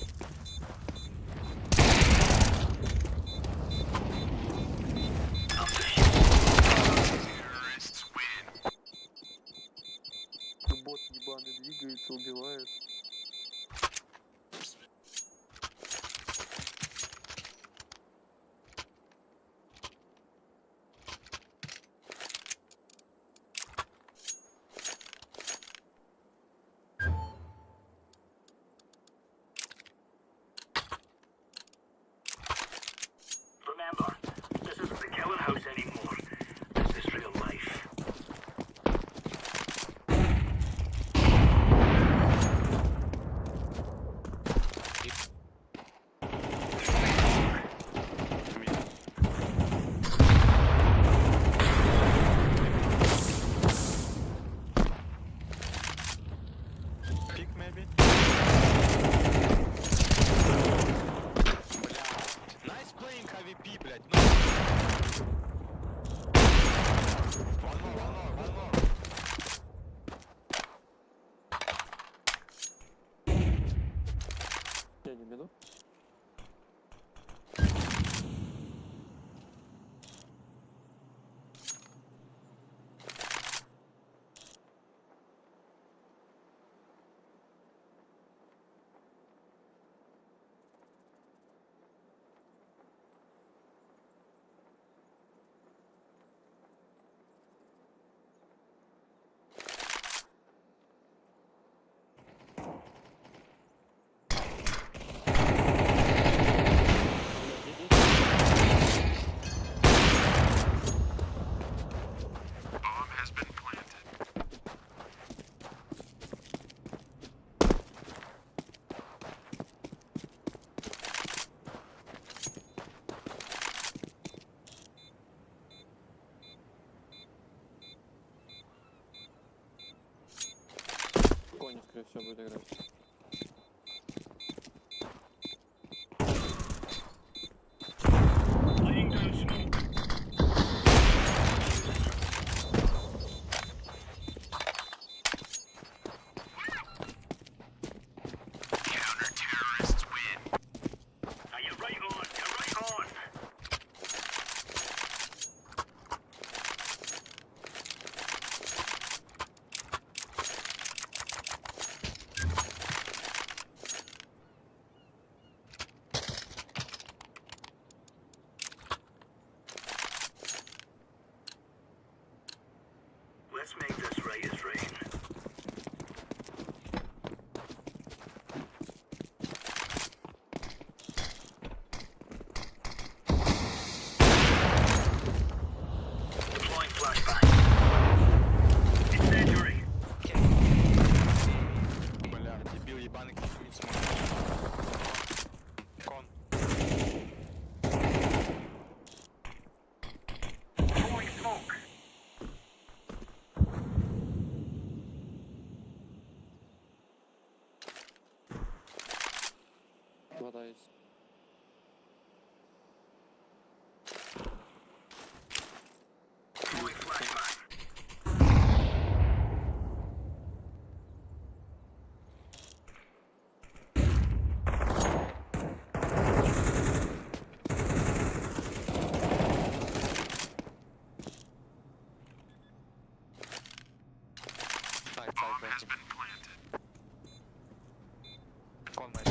Speaker 19: Terrorists win.
Speaker 18: Бот ебаный двигается, убивает. Если все будет играть.
Speaker 14: Laying down smoke.
Speaker 19: Counter-terrorists win.
Speaker 14: Are you right on? You're right on. Let's make this right as rain. Deploying flashbang. Incendiary.
Speaker 17: Бля, дебил ебаный, как не смотрит. Кон.
Speaker 14: Throwing smoke.
Speaker 18: Вода есть.
Speaker 14: Throwing flashbang.
Speaker 19: Bomb has been planted.
Speaker 17: Кон, мать.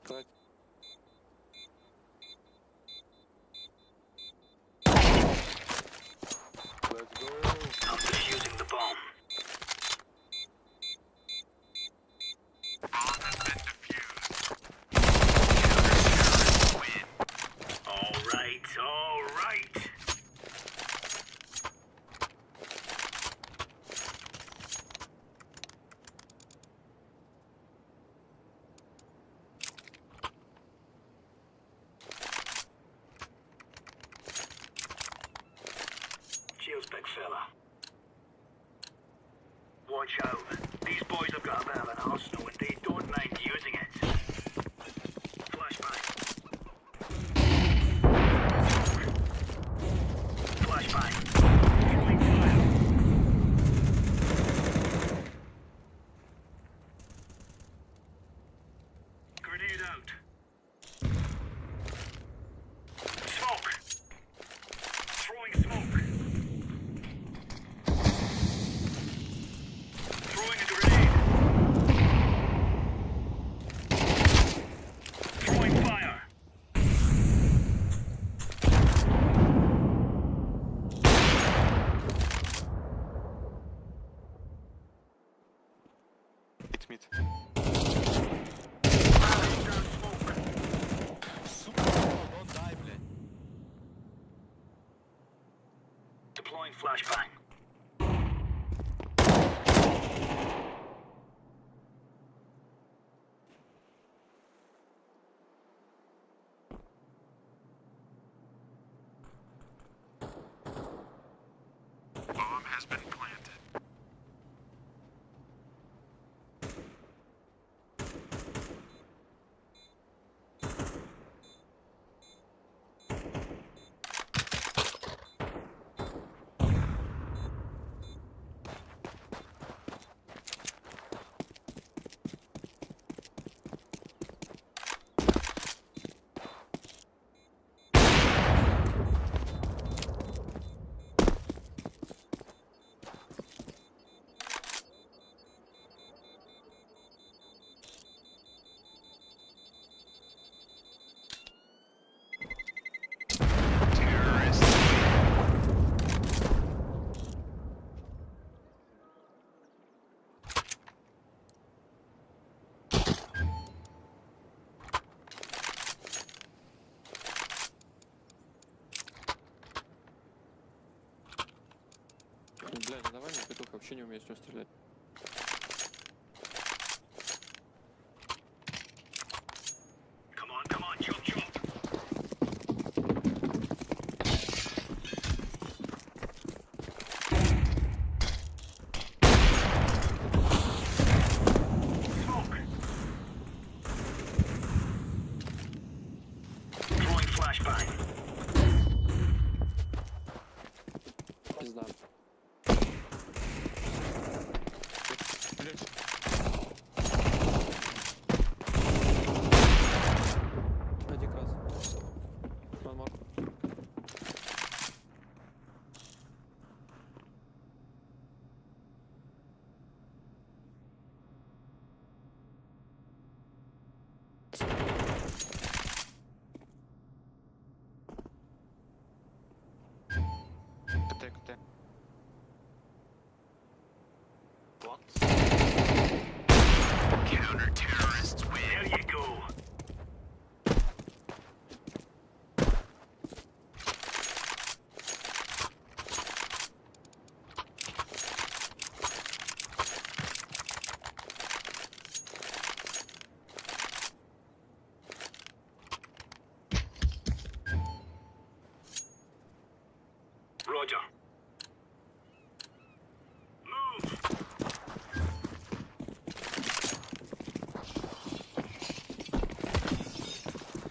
Speaker 18: Давайте.
Speaker 17: Let's go.
Speaker 14: I'm defusing the bomb.
Speaker 19: Bomb has been defused. Counter-terrorists win.
Speaker 14: All right, all right. Cheers, big fella. Watch out. These boys have got a bit of an arsenal and they don't mind using it. Flashbang. Flashbang. Throwing fire. Grenade out. Smoke. Throwing smoke. Throwing a grenade. Throwing fire.
Speaker 17: It's mid.
Speaker 14: Laying down smoke.
Speaker 17: Сука, don't die, блядь.
Speaker 14: Deploying flashbang.
Speaker 19: Bomb has been planted.
Speaker 18: Блядь, давай мне петух, вообще не умею с него стрелять.
Speaker 14: Come on, chop chop.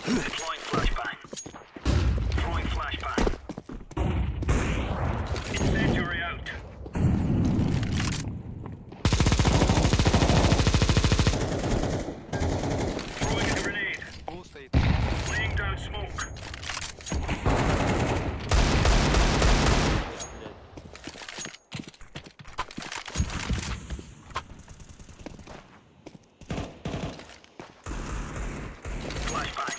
Speaker 14: Deploying flashbang. Throwing flashbang. Incendiary out. Throwing a grenade. Laying down smoke. Flashbang.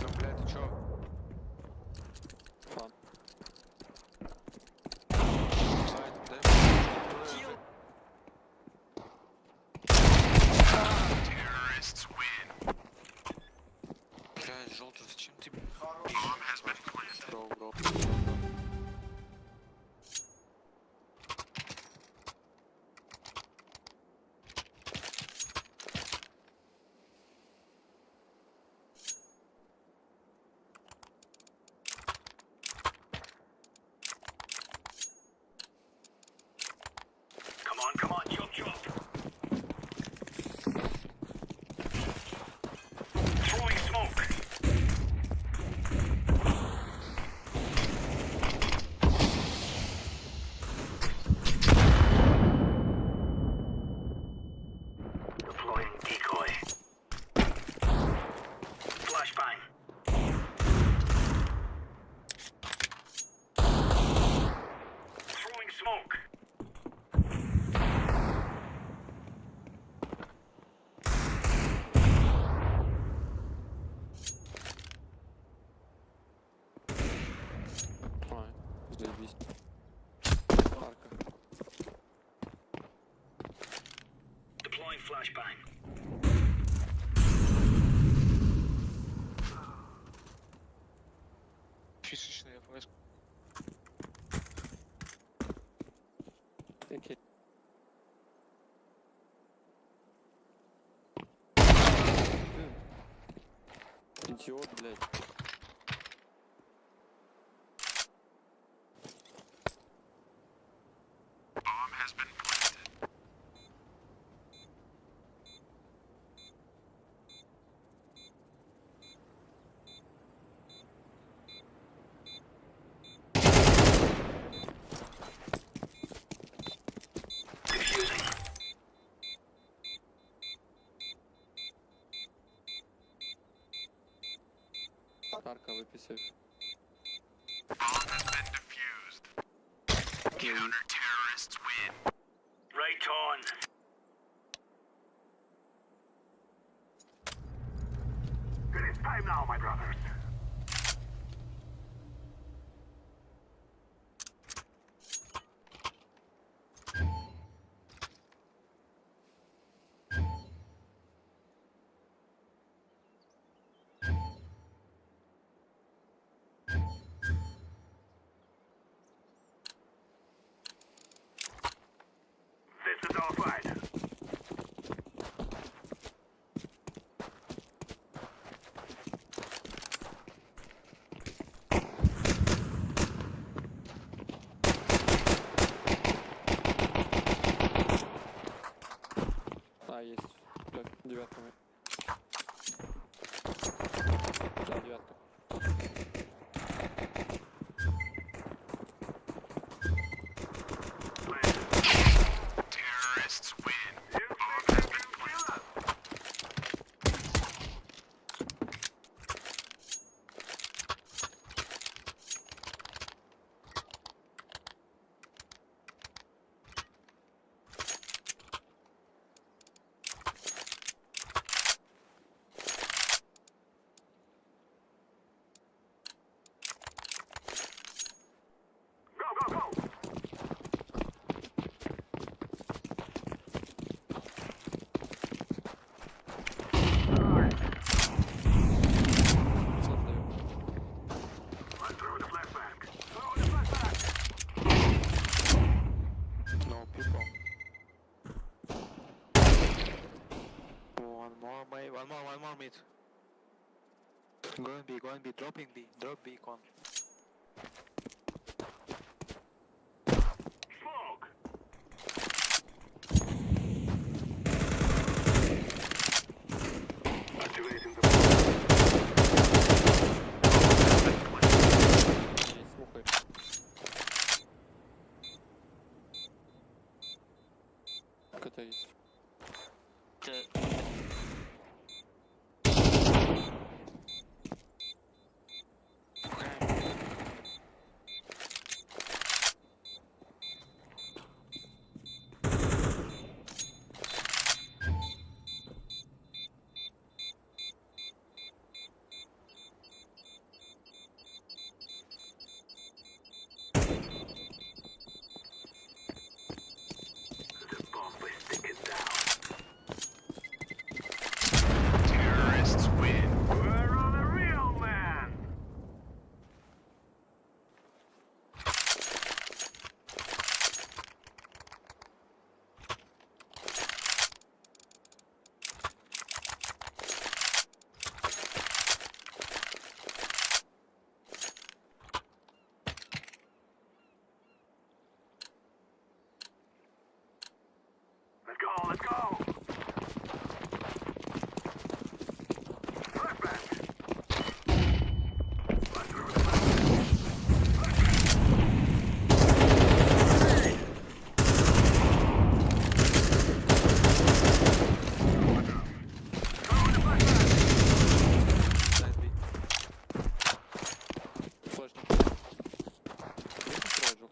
Speaker 17: Ну, блядь, ты чё?
Speaker 18: Фан.
Speaker 17: Сайт, да?
Speaker 19: Terrorists win.
Speaker 17: Блядь, желтый, зачем ты?
Speaker 19: Bomb has been planted.
Speaker 18: Бро.
Speaker 14: Come on, chop chop. Throwing smoke. Deploying decoy. Flashbang. Throwing smoke.
Speaker 18: Ай, заебись. Арка.
Speaker 14: Deploying flashbang.
Speaker 17: Фишечный ФС.
Speaker 18: Окей. Идиот, блядь.
Speaker 19: Bomb has been planted.
Speaker 14: Defusing.
Speaker 18: Арка выписывай.
Speaker 19: Bomb has been defused. Counter-terrorists win.
Speaker 14: Right on. It is time now, my brothers. This is our fight.
Speaker 18: А, есть. Так, девятками. Да, девятка.
Speaker 19: Terrorists win.
Speaker 16: one more mid. Go and B, dropping B, drop B, con.
Speaker 14: Smoke. Activating the
Speaker 18: Слухай. КТ есть.
Speaker 19: Terrorists win.
Speaker 14: We're on a real man. Let's go, let's go.
Speaker 18: Флеш не встроил жёг.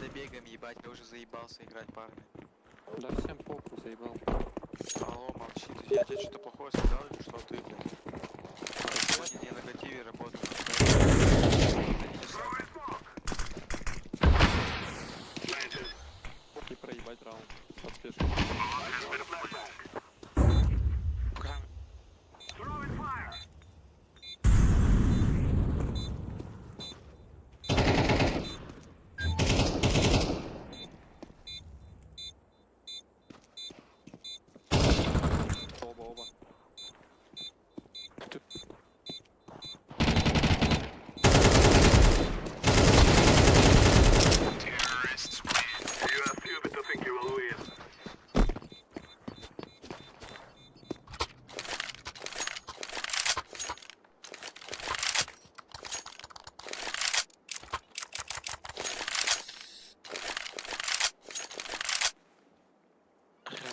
Speaker 16: Добегаем, ебать, я уже заебался играть, парни.
Speaker 18: Да всем похуй, заебал.
Speaker 16: Алло, молчи, я тебе что-то плохое сказал или что ты, блядь? Сегодня не на негативе работаю.
Speaker 18: И проебать раунд. Подспешно. Оба.
Speaker 19: Terrorists win.
Speaker 14: You are stupid to think you will win.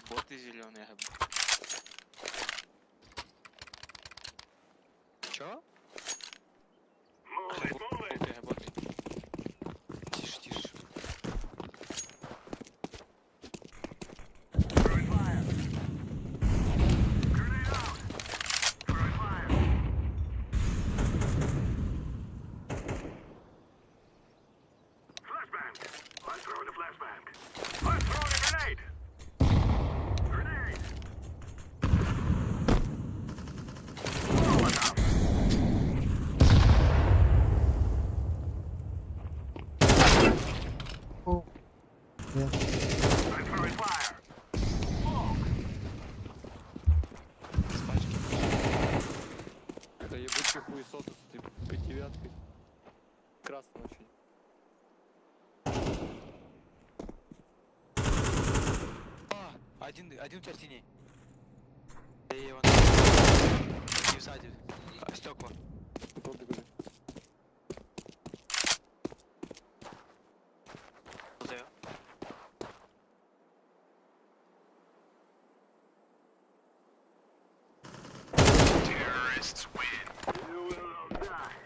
Speaker 16: Боты зеленые. Чё? Боты. Тише, тише.
Speaker 14: Flashbang. Let's throw the flashbang. Let's throw the grenade. Grenade. Molotov.
Speaker 15: О. Нет.
Speaker 14: I'm throwing fire. Smoke.
Speaker 18: Это ебучий хуесос с этой девяткой. Красно очень.
Speaker 16: Один у тебя в тени. Я его не всадил. Стекла.
Speaker 18: Побегали.
Speaker 16: Заю.
Speaker 19: Terrorists win.
Speaker 14: You will die.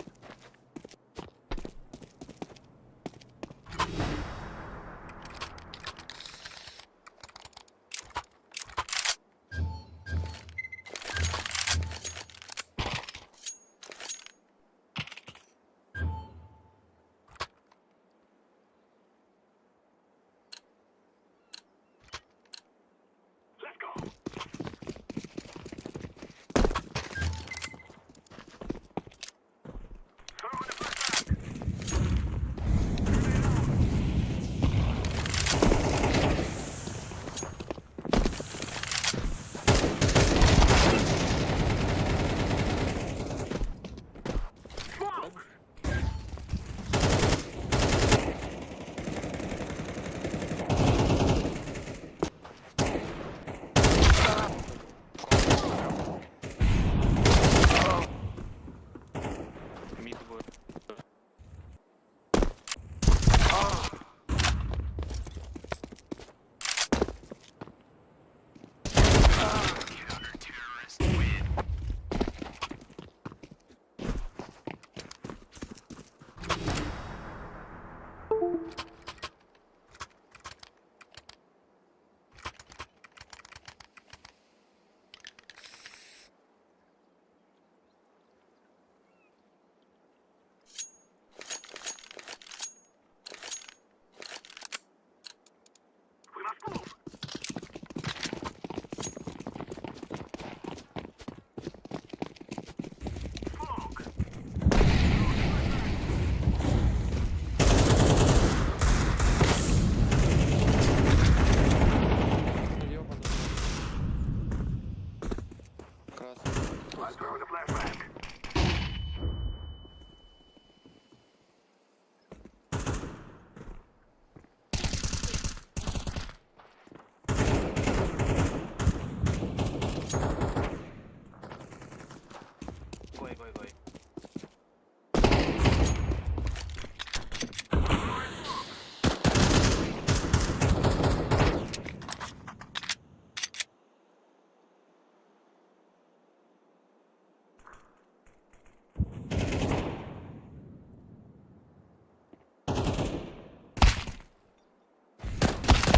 Speaker 14: I'm throwing a flashbang.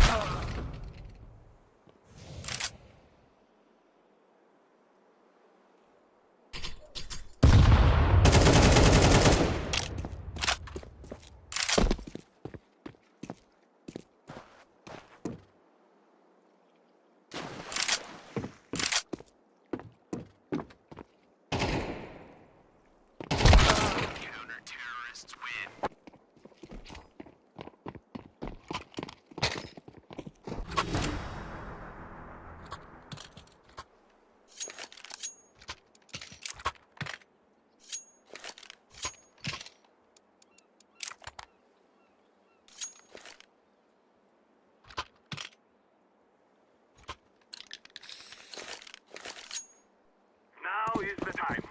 Speaker 16: Go.
Speaker 19: Counter-terrorists win.
Speaker 14: Now is the time.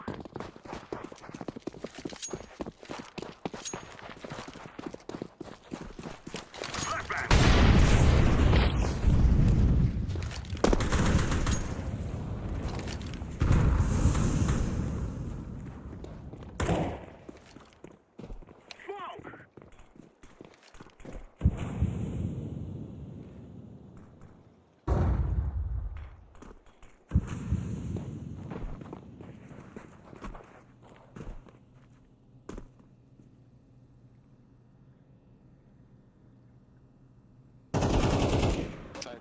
Speaker 18: Side.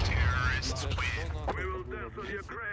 Speaker 19: Terrorists win.
Speaker 14: We will dazzle your graves.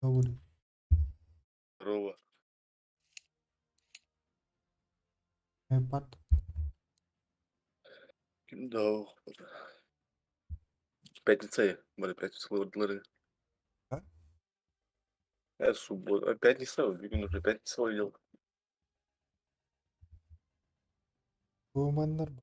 Speaker 15: Doğru.
Speaker 20: Здорово.
Speaker 15: Hepat.
Speaker 20: Kimde Пятница я. Были пятница выбрали.
Speaker 15: А?
Speaker 20: Суббота. Пятница, бugün уже пятница uyuyalım.
Speaker 15: Romanlar mı?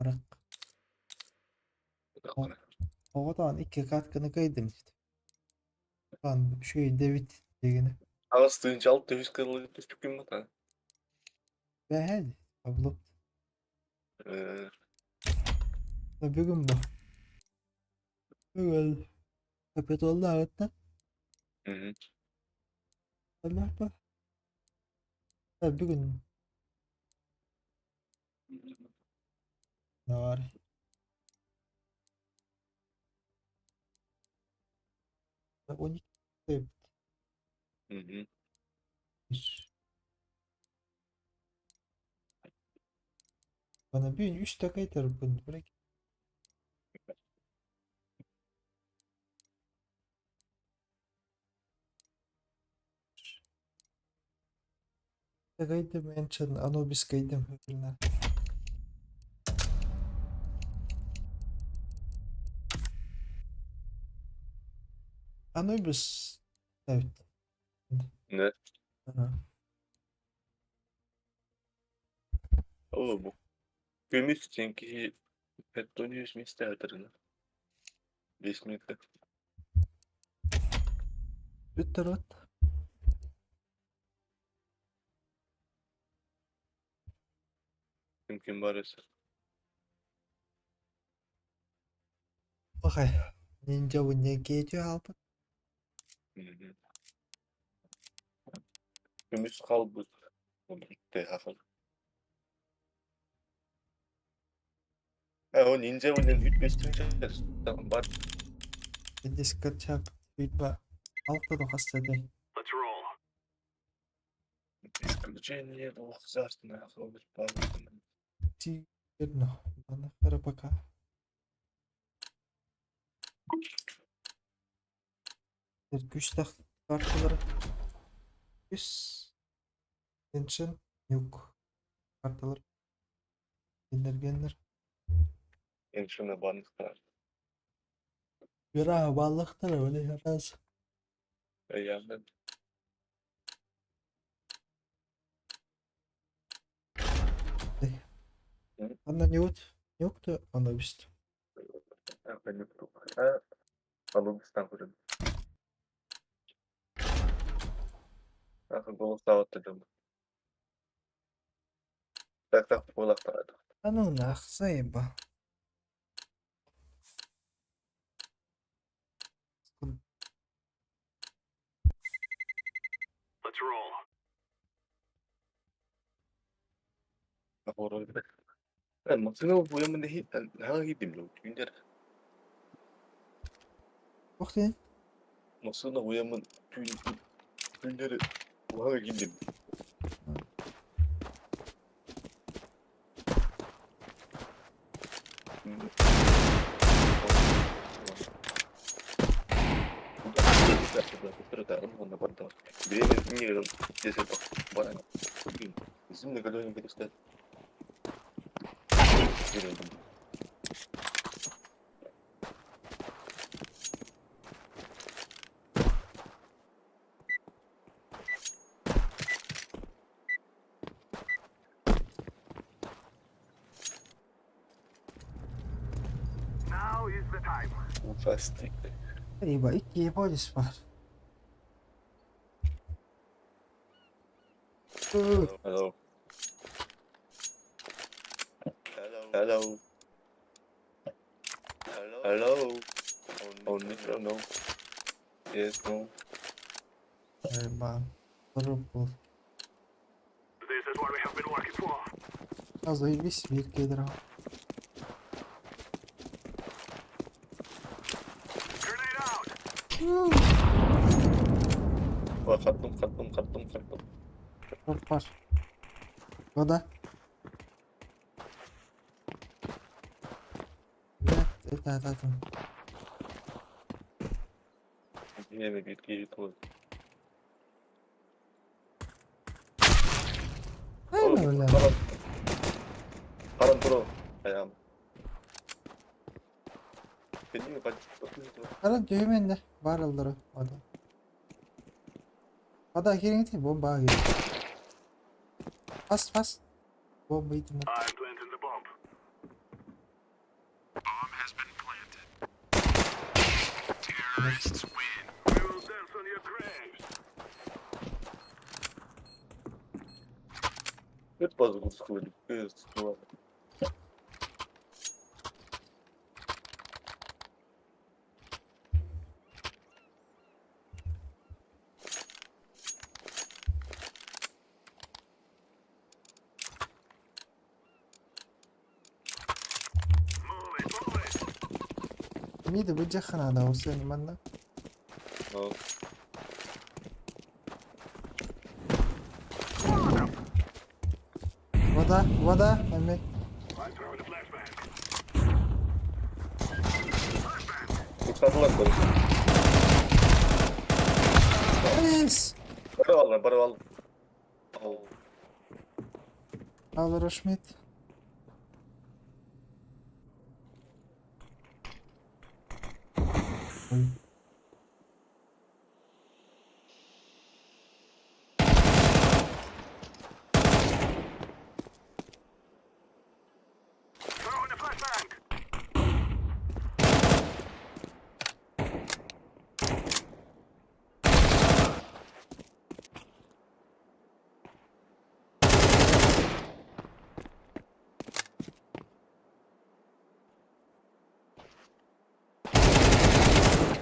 Speaker 15: Bırak. Oğlan 2 katkını kaydım işte. Lan şu David degini.
Speaker 20: Ağustos'un alt döviz kralı çok gün mü?
Speaker 15: Ve hadi. Abla.
Speaker 20: Eee,
Speaker 15: Bugün bu. Bugün. Kapet oldu hatta.
Speaker 20: hı.
Speaker 15: Allah bak. Ha bugün. Ne var? Ha, 12 David.
Speaker 20: Hı.
Speaker 15: Bana bir 3 dakika yeter bunu bırak. Kaydım en çın Anubis kaydım hırına. Anubis. Evet.
Speaker 20: Ne?
Speaker 15: Aha.
Speaker 20: Bu. Gümüş çünkü Petonius misterdir. Bismillah.
Speaker 15: Bitter.
Speaker 20: Kim varsa.
Speaker 15: Okay. Ninja punya gece apa?
Speaker 20: Hı. Gümüş kalbı. O gitti hafif. O ninja oyunun hütbesini tamam var.
Speaker 15: Discord chat. Feedback. Altta da hastane.
Speaker 14: Let's roll.
Speaker 20: Исключение двух царственных слов.
Speaker 15: Тигерно. Bana kara baka. Güç kartları. Güç. Tension. Yok. Kartlar. Genler.
Speaker 20: En şuna bandıklar.
Speaker 15: Bir balıklar öyle yaraz.
Speaker 20: Yani
Speaker 15: Она не вот. Yoktu Anubis.
Speaker 20: ben yoktum. Anadolu'dan kurun. Gol sağlattım. Tak bolak parada.
Speaker 15: Ну нах, заеба.
Speaker 14: Let's roll.
Speaker 20: Maksudnya boyamın da hiç hangi dimlo günder.
Speaker 15: Bakın.
Speaker 20: Maksudnya boyamın günderi hangi dim. Время не если барана. Зимний голодный перестать.
Speaker 14: Now is the time.
Speaker 20: Fantastic.
Speaker 15: Galiba 2 polis var.
Speaker 20: Hello. Hello. Hello. Oh no. Yes, no.
Speaker 15: Galiba. Purple.
Speaker 14: This is what we have been working for.
Speaker 15: Заебись, bir кедра.
Speaker 14: Grenade out.
Speaker 20: Kattım.
Speaker 15: Çok var. O da. ататын.
Speaker 20: Yine git koy.
Speaker 15: Öyle.
Speaker 20: Karan pro. Ayağım. Benim kaç
Speaker 15: Karan düğümende var öldürü. O da girin değil bomba gir. Bas. Bomba itin.
Speaker 14: I'm planting the bomb.
Speaker 19: Bomb has been planted. Terrorists win.
Speaker 14: We will dance on your graves.
Speaker 20: Hep bazı sıkıldı. Sıkıldı.
Speaker 15: ميدو بتجخن هذا وصلني منا. وضع أمي. Nice.
Speaker 20: Барвал.
Speaker 15: هذا رشميت.
Speaker 14: Throwing a flashbang.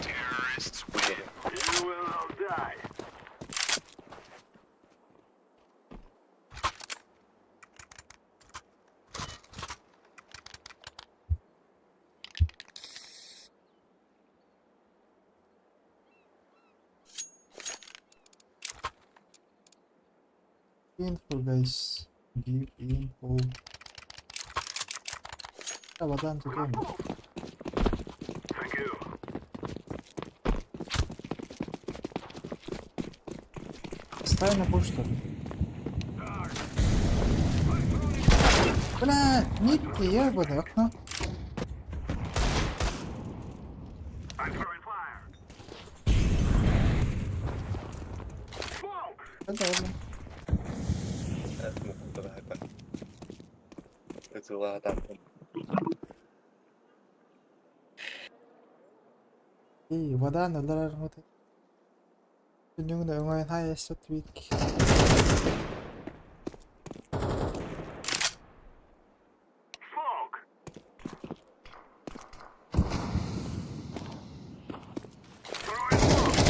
Speaker 19: Terrorists win.
Speaker 14: You will all die.
Speaker 15: Info guys. Give info. Abadan tutuyorum.
Speaker 14: Thank you.
Speaker 15: Ставь boş tabii. Бля, нитки, ебаный, окно.
Speaker 14: I'm throwing fire. Smoke.
Speaker 15: Это ладно.
Speaker 20: Это ладно.
Speaker 15: И вода надо работать. Сегодня онлайн highest week.
Speaker 14: Smoke. Throwing smoke.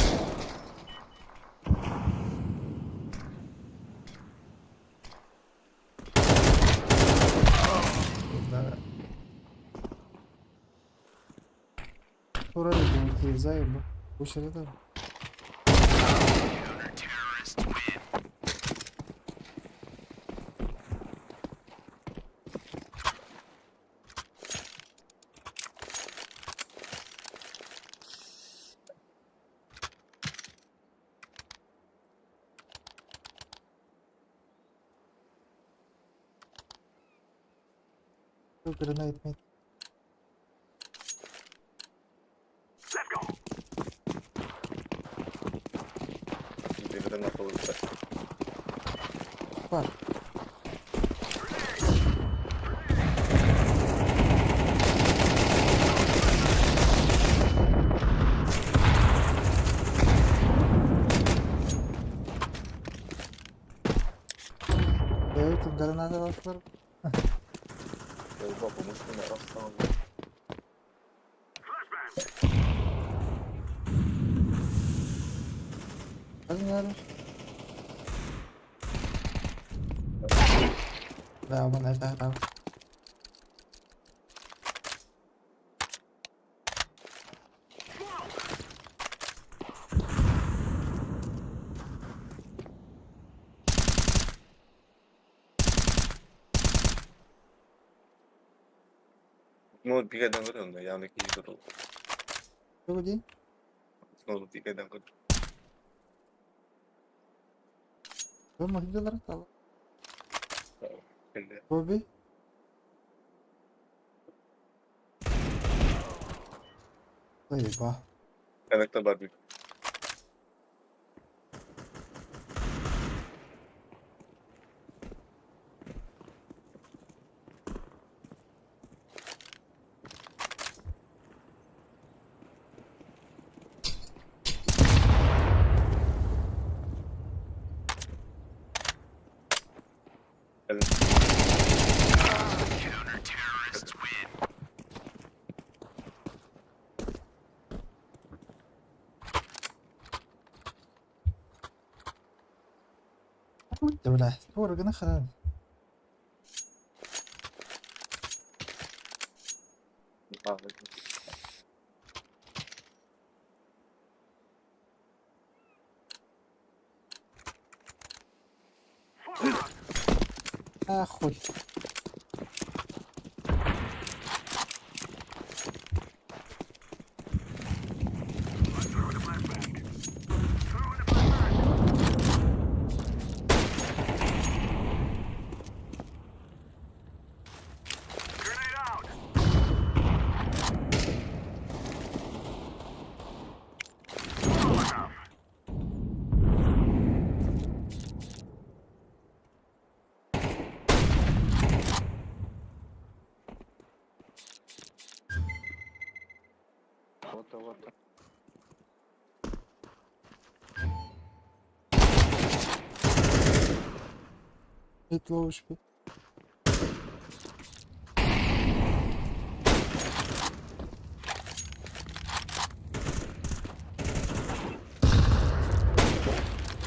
Speaker 15: Да. Ура, идем, заебу. Пусть это.
Speaker 19: Terrorists win.
Speaker 15: Grenade mate.
Speaker 14: Let's go.
Speaker 20: Где на полу.
Speaker 15: Пар. Evet, granada var.
Speaker 20: Баба, мужчина расстал.
Speaker 15: Погнали. Да, вон это.
Speaker 20: Ну, Snow bigaydan kırıyorum da yanındaki iyi kırıldı.
Speaker 15: Yok değil.
Speaker 20: Snow bigaydan kırıldı.
Speaker 15: Ben makine olarak da al.
Speaker 20: Şimdi
Speaker 15: Bobby. Eyvah.
Speaker 20: kaynakta var bir.
Speaker 19: Counter-terrorists win.
Speaker 15: ولا ورقنا خلال اخوي
Speaker 18: Вот.
Speaker 15: يطلعوش بي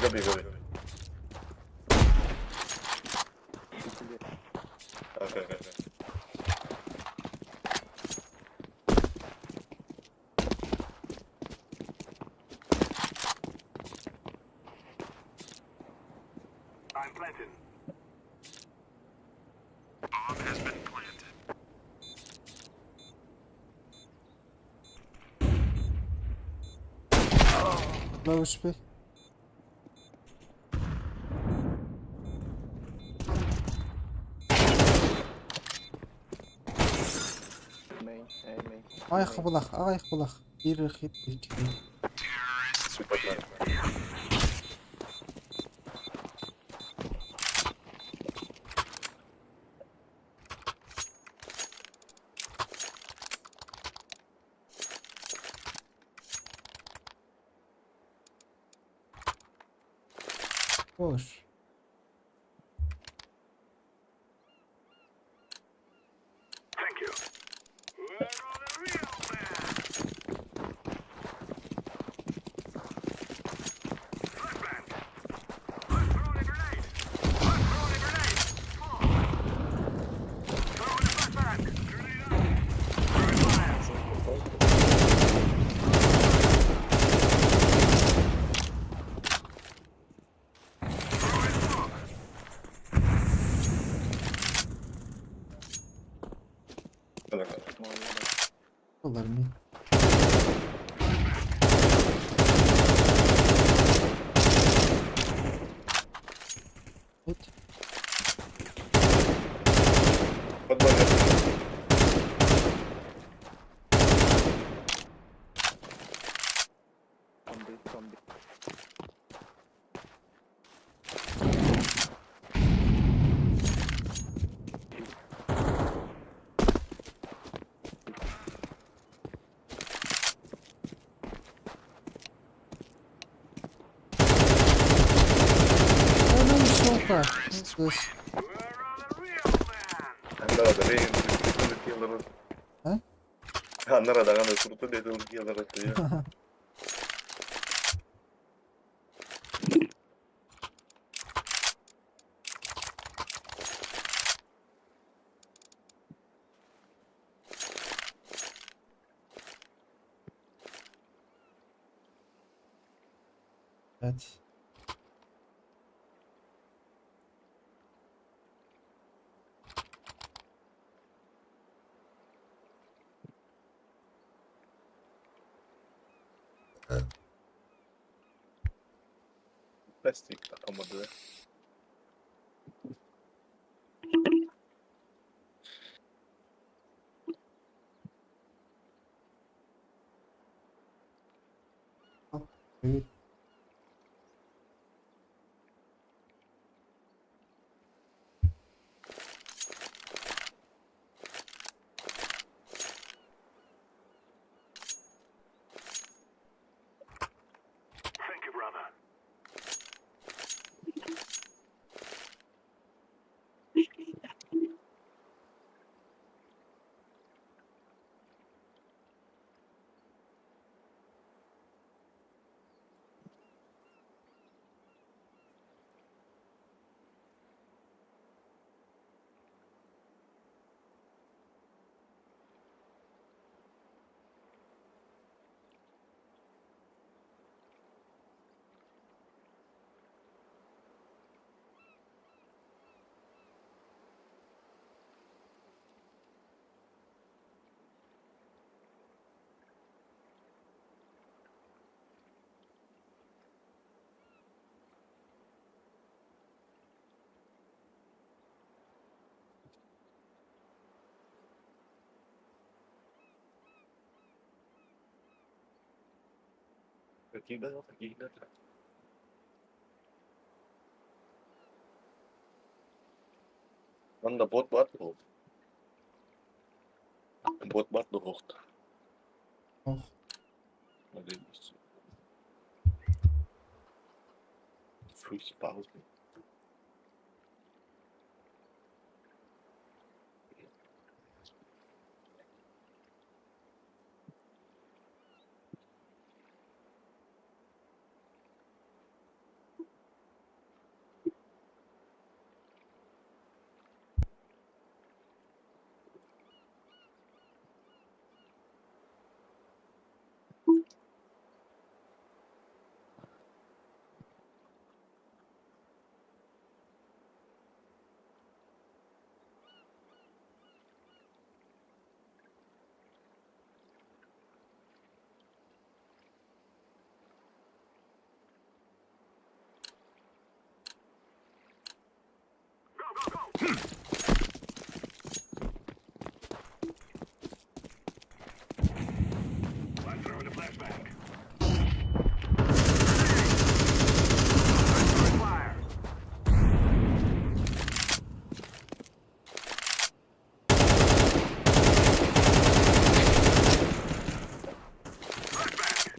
Speaker 20: Gabi. Okay.
Speaker 14: I'm planted.
Speaker 19: Bomb has been planted.
Speaker 15: يطلعوش بي
Speaker 18: Main, main.
Speaker 15: Ay xıbılaq. Bir xit iki.
Speaker 19: Terrorists win.
Speaker 15: Boş.
Speaker 14: Thank you. Where are the real men? Flashbang. I'm throwing a grenade. Throwing a flashbang. Grenade out. Throwing fire. Throwing smoke.
Speaker 15: Olur mu? Evet.
Speaker 18: From the
Speaker 15: Hemen sopa. Dur.
Speaker 20: Andare da lei allora.
Speaker 15: Eh?
Speaker 20: Andare da quando tutto le devo chiedere io.
Speaker 15: Evet.
Speaker 20: Plastik takamadı.
Speaker 15: Evet.
Speaker 14: Thank you, brother.
Speaker 20: Какие да, какие да. Anda bot var mı? Bot var mı hocht?
Speaker 15: Oh.
Speaker 20: Hadi. Free Pause.
Speaker 14: I'm throwing a flashback. Fire.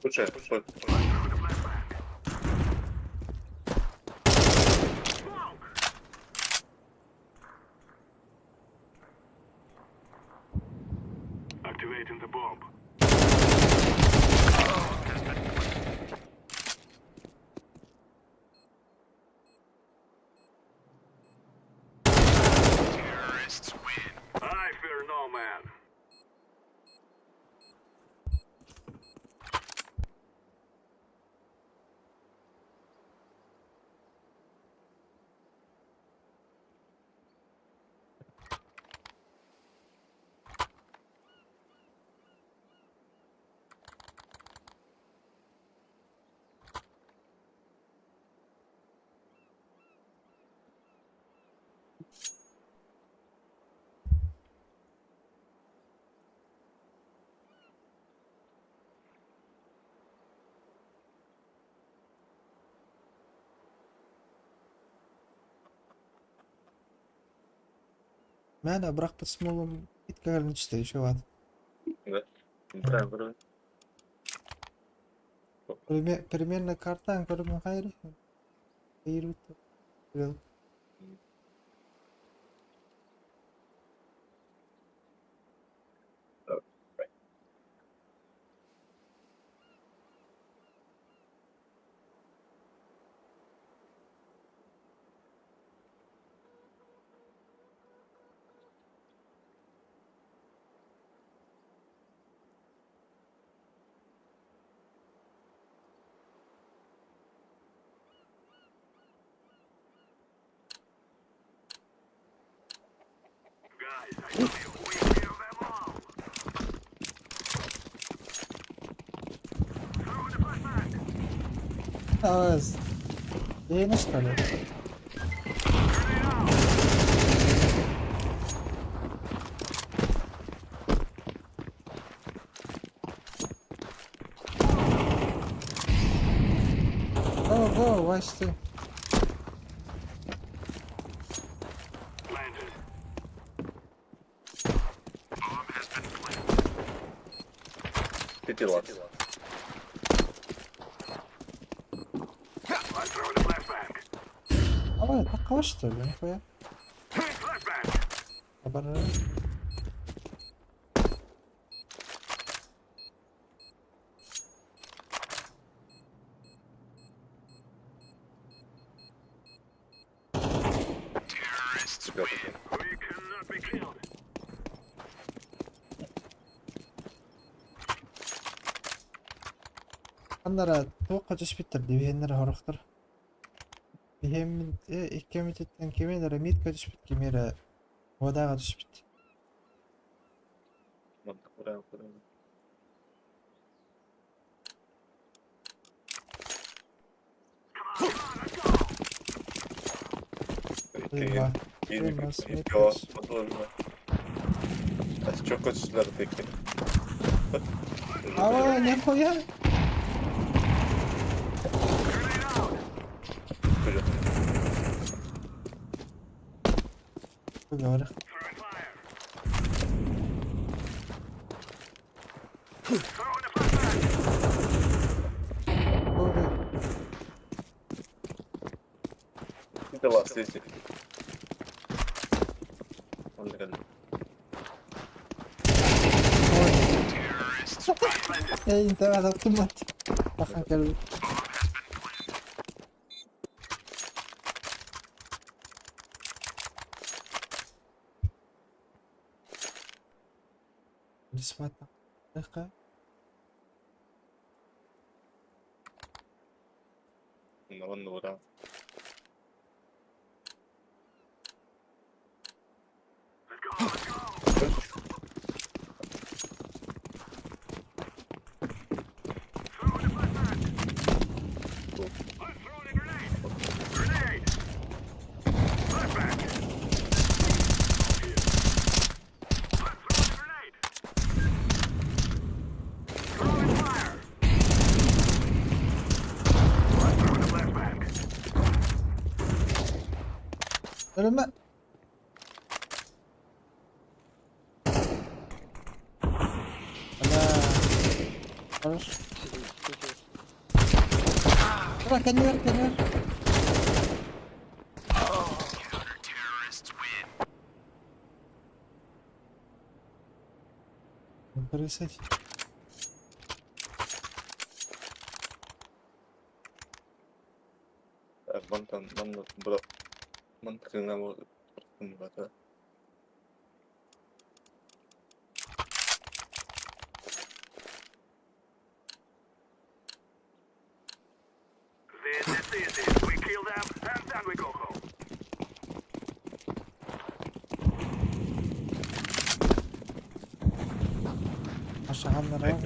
Speaker 20: Слушай,
Speaker 14: Activating the bomb.
Speaker 19: Terrorists win.
Speaker 14: I fear no man.
Speaker 15: Mana бірақ по смолам итка количество еще вот.
Speaker 20: Да. Правильно.
Speaker 15: Примерно картан көрген хайры. Хайры.
Speaker 14: Guys, I know you we kill them all. Throwing a flashback.
Speaker 15: Evet. Yayını çıkarıyor. Go, watch the.
Speaker 20: City last.
Speaker 15: Ale tak kosztuje, dziękuję. Dobra.
Speaker 19: Terrorists win. We cannot be killed.
Speaker 15: Аннара тооккаж биттер дивеннер хорохтор. Биhem ikkemititten kimenere mitkaj bit kimere вadaga bit.
Speaker 20: Buraya.
Speaker 15: Eyvah.
Speaker 20: Çok kötüler peki.
Speaker 15: Aa ne koyar? Dobra.
Speaker 20: City last, city. Only gun.
Speaker 15: انت قاعد اوتومات دخل كلب سمعت دقيقة
Speaker 20: Nora.
Speaker 15: Ölme. Harus. Coba kenyur.
Speaker 19: Terrorists win.
Speaker 15: Пересадь.
Speaker 20: Mantıklı ne bu? Burada.
Speaker 19: This is it. We kill them and then we go home.
Speaker 15: Aşağılara var.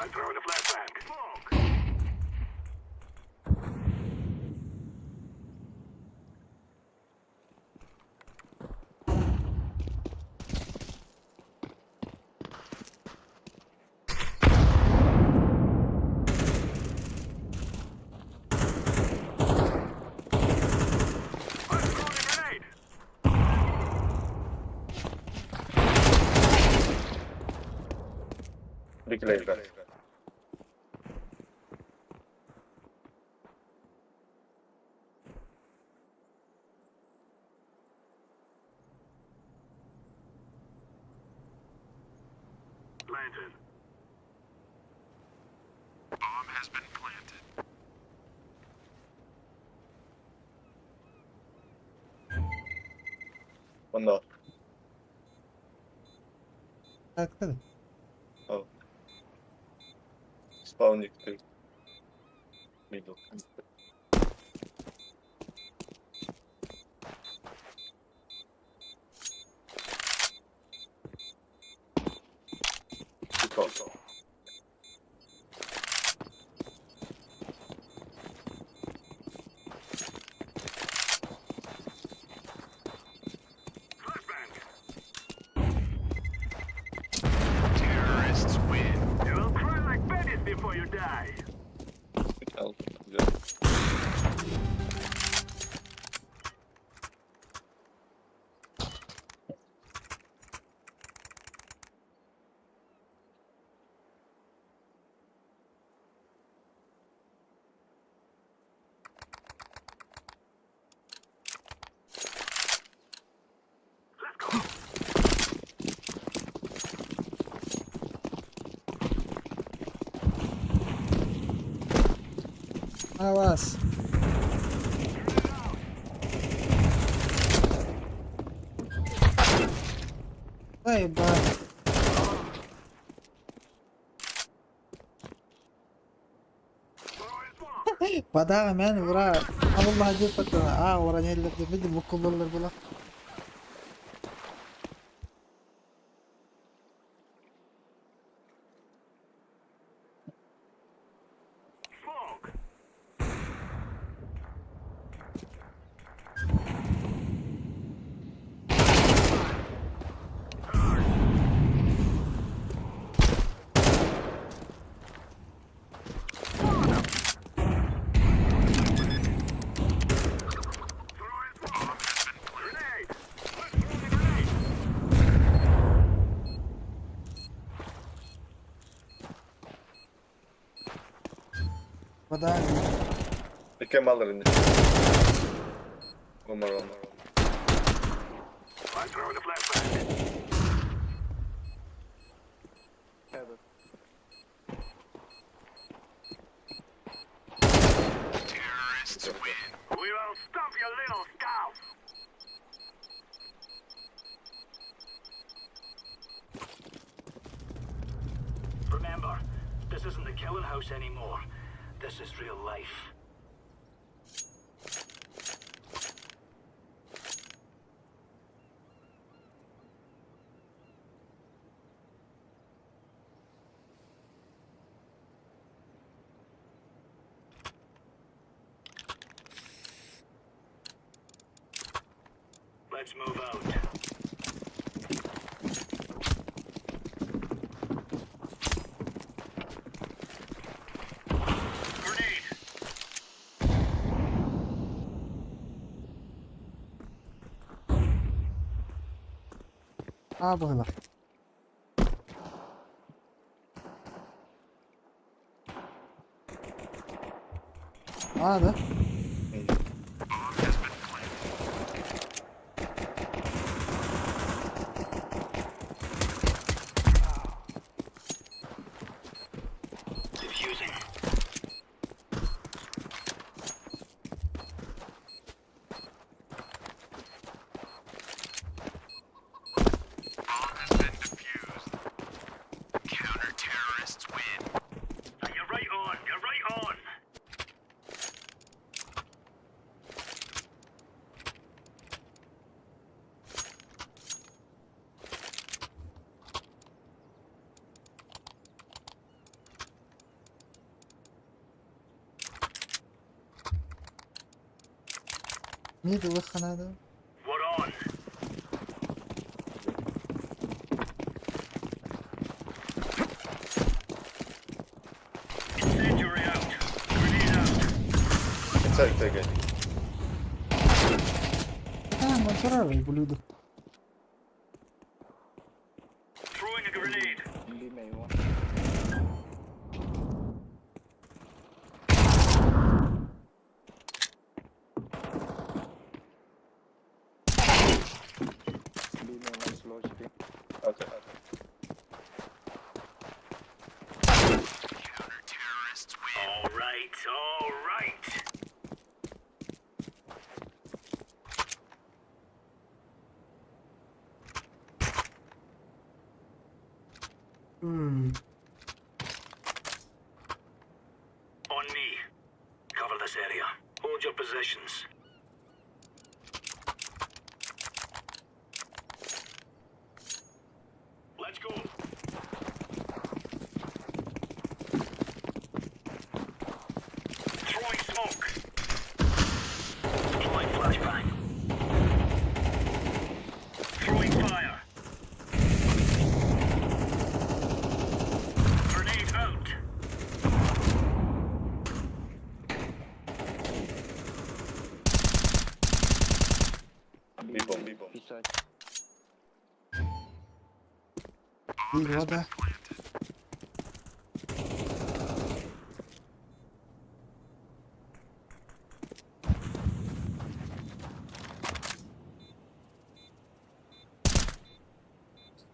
Speaker 19: I'm throwing a flashbang. Smoke.
Speaker 20: Declare that.
Speaker 19: Planted. Bomb has been planted.
Speaker 20: One more.
Speaker 15: Hadi.
Speaker 20: Oh. Spawn yıktı. Middle. Default.
Speaker 14: Terrorists win. You will cry like babies before you die.
Speaker 20: Aldım. Güzel.
Speaker 15: Avaz. Vay be. Padahal men ura Allah aja patna orangnya lebih di bukul bola. Padahal
Speaker 20: İki mallar indi. Omar.
Speaker 14: I throw the flashback. Terrorists win. We will stop your little scout. Remember, this isn't the killing house anymore. This is real life. Let's move out.
Speaker 15: Bagla. Hadi.
Speaker 14: Diffusing. Counter-terrorists win. You're right on. You're right on.
Speaker 15: Neydi o kanada?
Speaker 14: What on? Incendiary out. Grenade out.
Speaker 20: Inside again.
Speaker 15: Naturale, boludo.
Speaker 14: Throwing a grenade.
Speaker 20: Okay.
Speaker 14: Counter-terrorists win. All right. All right. your positions. Let's go. Throwing smoke. Deploying flashbang. Throwing fire. Grenade out.
Speaker 20: B-bomb.
Speaker 15: İyi вода.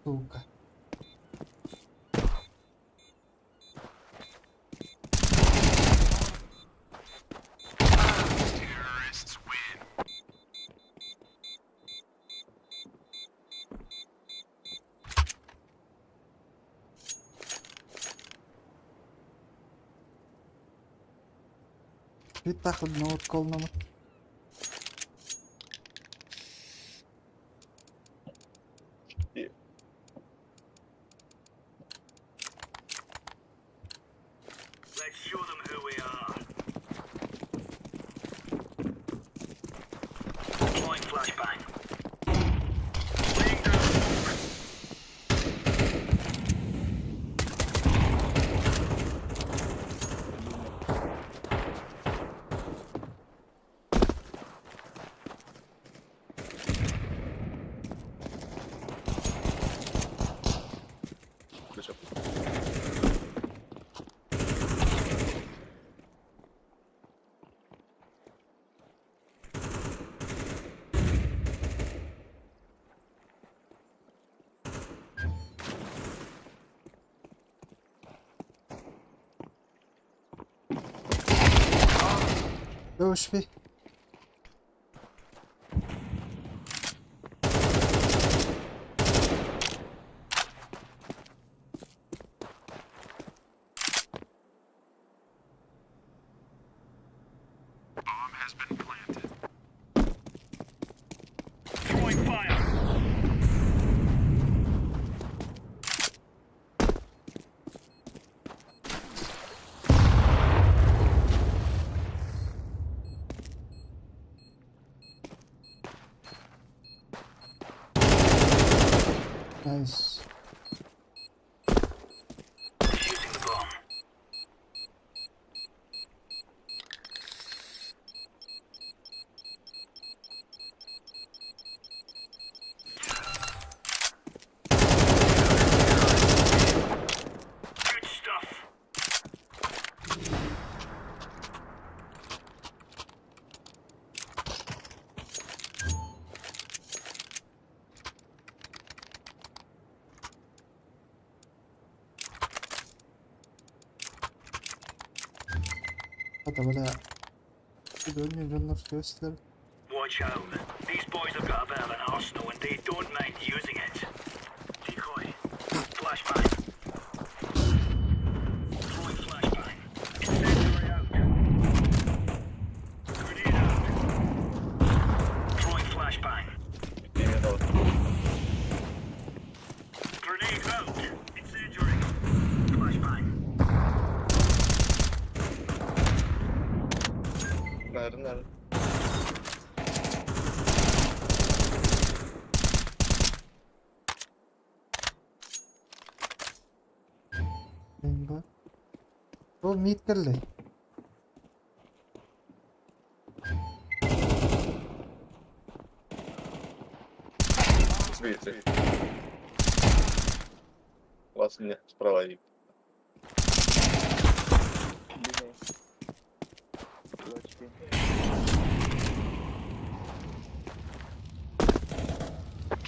Speaker 15: Сука.
Speaker 14: Terrorists win.
Speaker 15: Відтахли на отколному.
Speaker 14: Let's show them who we are. Deploying flashbang. Laying down smoke.
Speaker 15: Dövüş bir.
Speaker 14: Bomb has been planted. Throwing fire.
Speaker 15: Nice.
Speaker 14: Shooting the bomb. Good stuff.
Speaker 15: Hadi böyle. Bir de ölmeyin canlar göster.
Speaker 14: Watch out. These boys have got a bit of an arsenal and they don't mind using it. Decoy. Flashbang. Throwing flashbang. Incendiary out. Grenade out. Throwing flashbang. Grenade out. Incendiary. Flashbang.
Speaker 20: Nerede?
Speaker 15: Bingo. O mid कर ले.
Speaker 20: Звідси. Власне, справа їх.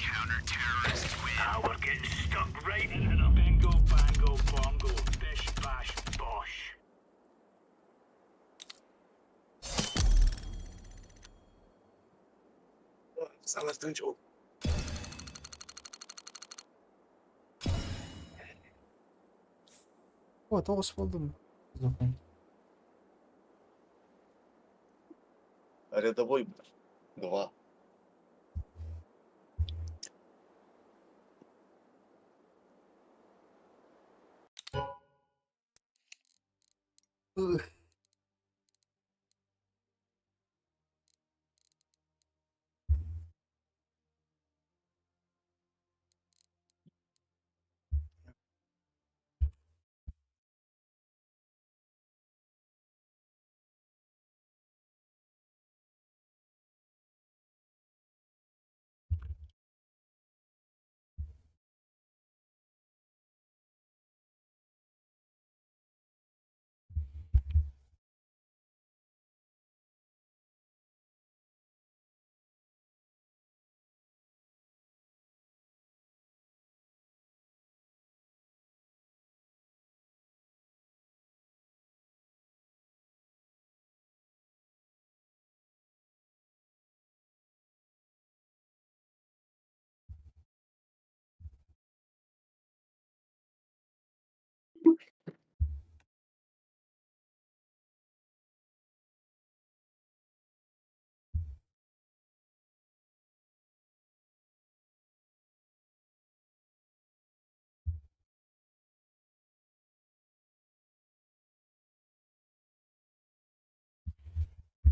Speaker 14: Counter-terrorists win. Ah, we're getting stuck right in a bingo, bango, bongo, bish, bash, bosh.
Speaker 20: Саме стрічок.
Speaker 15: O 9 buldum. Bakın.
Speaker 20: рядовой 2.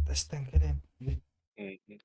Speaker 15: Testten كلام.
Speaker 20: Мгм.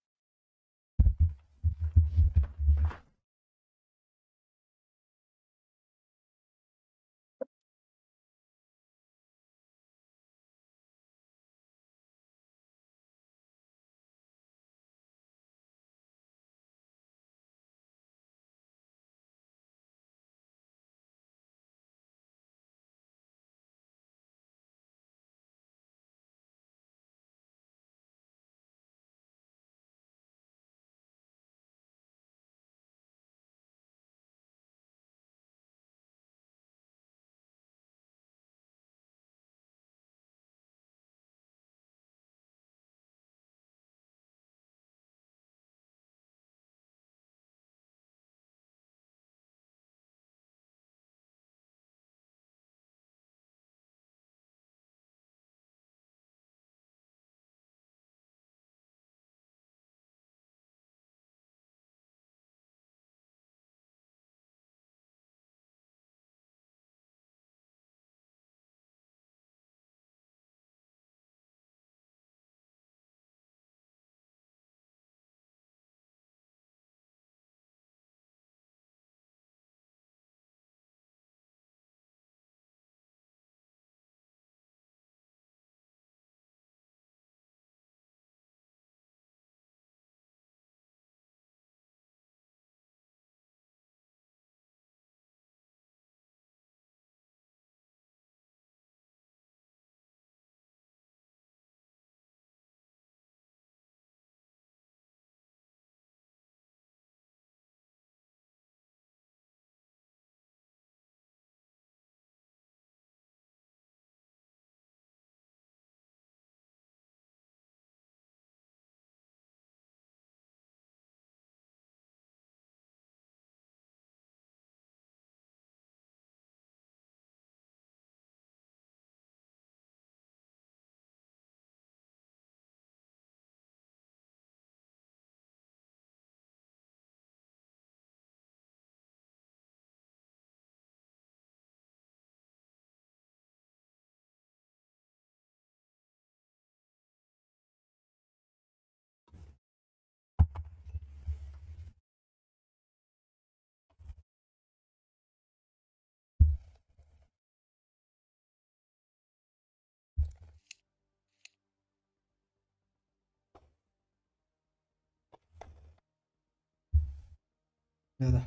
Speaker 15: جدع.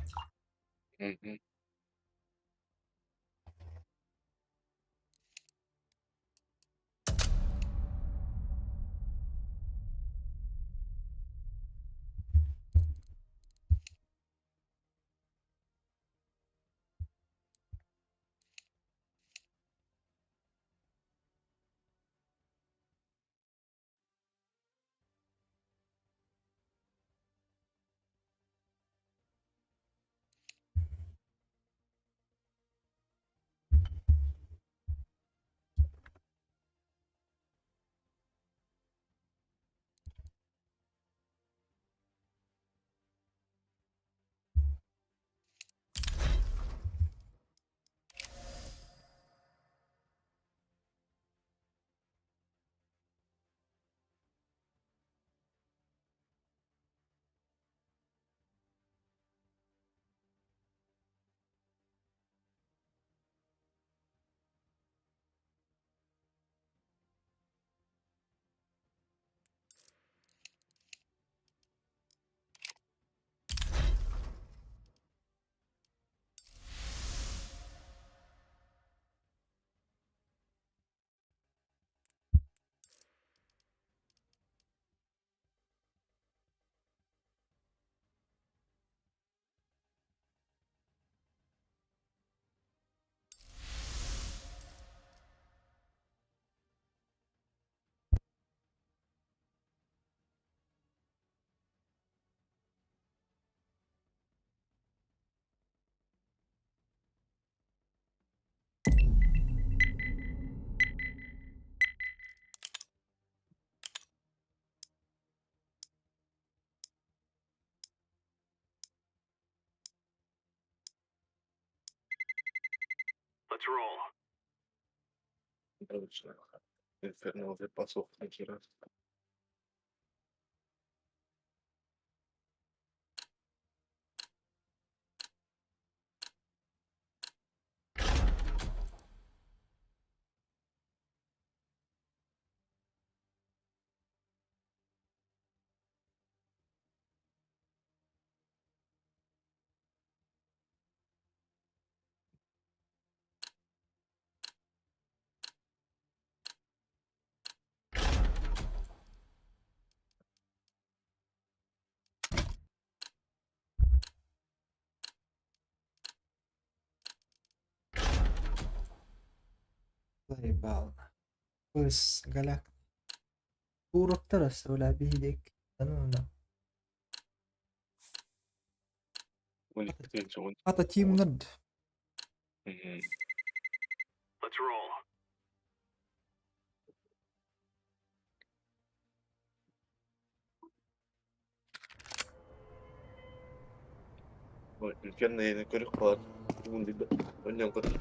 Speaker 20: Мгм.
Speaker 14: Let's roll.
Speaker 20: Inferno вже пасов такий раз.
Speaker 15: Заебал. Pues galak. Puro teras wala bihidik. Ano na. Ata team nad.
Speaker 14: Let's roll.
Speaker 20: Ülkenin yayını kırık var. Bunun gibi. Önce kadar.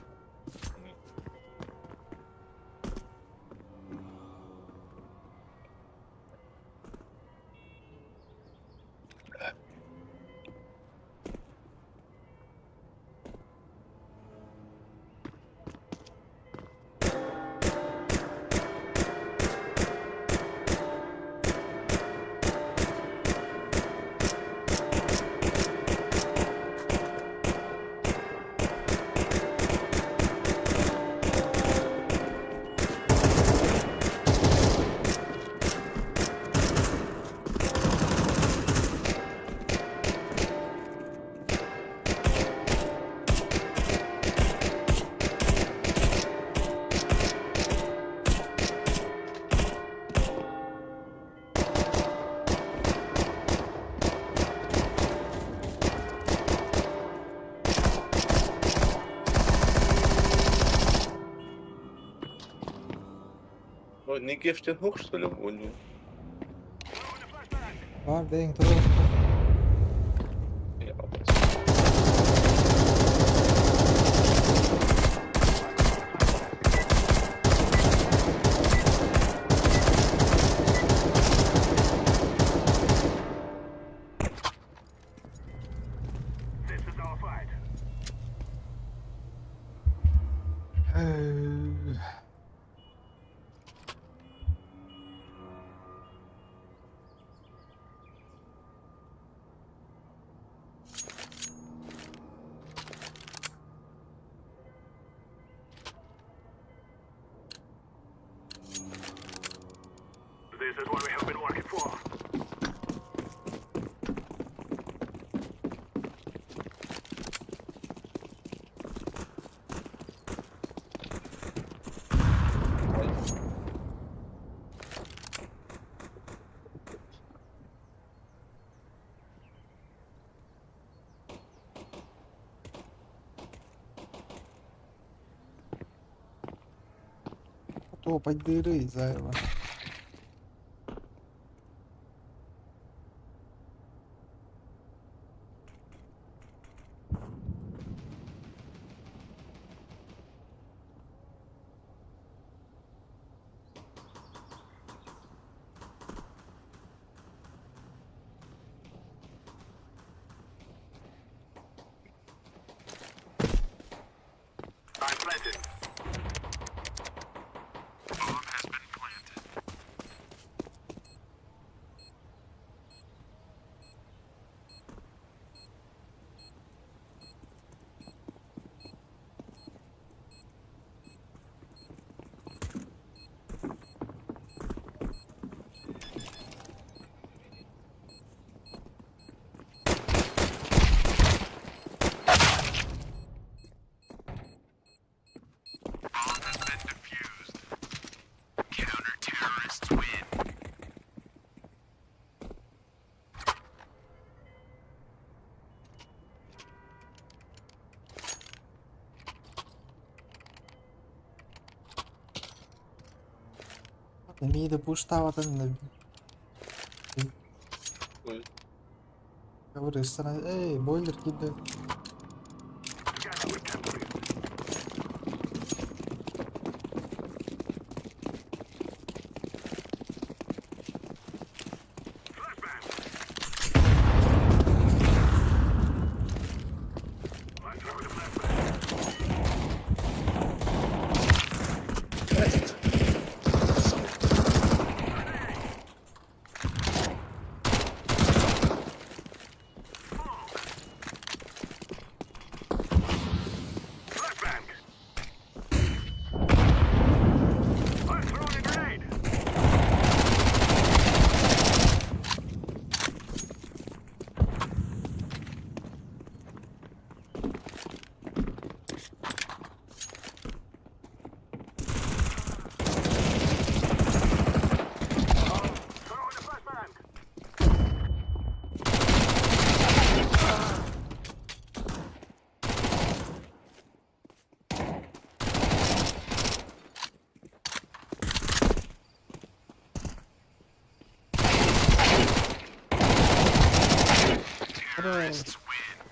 Speaker 20: Не гефтен hoch, что ли, вольно?
Speaker 15: Var dentro.
Speaker 14: This is our fight. This is what we have been working for.
Speaker 15: Топать дыры из-за этого.
Speaker 14: I'm planted. Bomb has been planted. Bomb has been defused. Counter-terrorists win.
Speaker 15: Mide puštava ten ne. Govori strana, boiler gidiyor.
Speaker 14: Together we can win.
Speaker 15: Troll.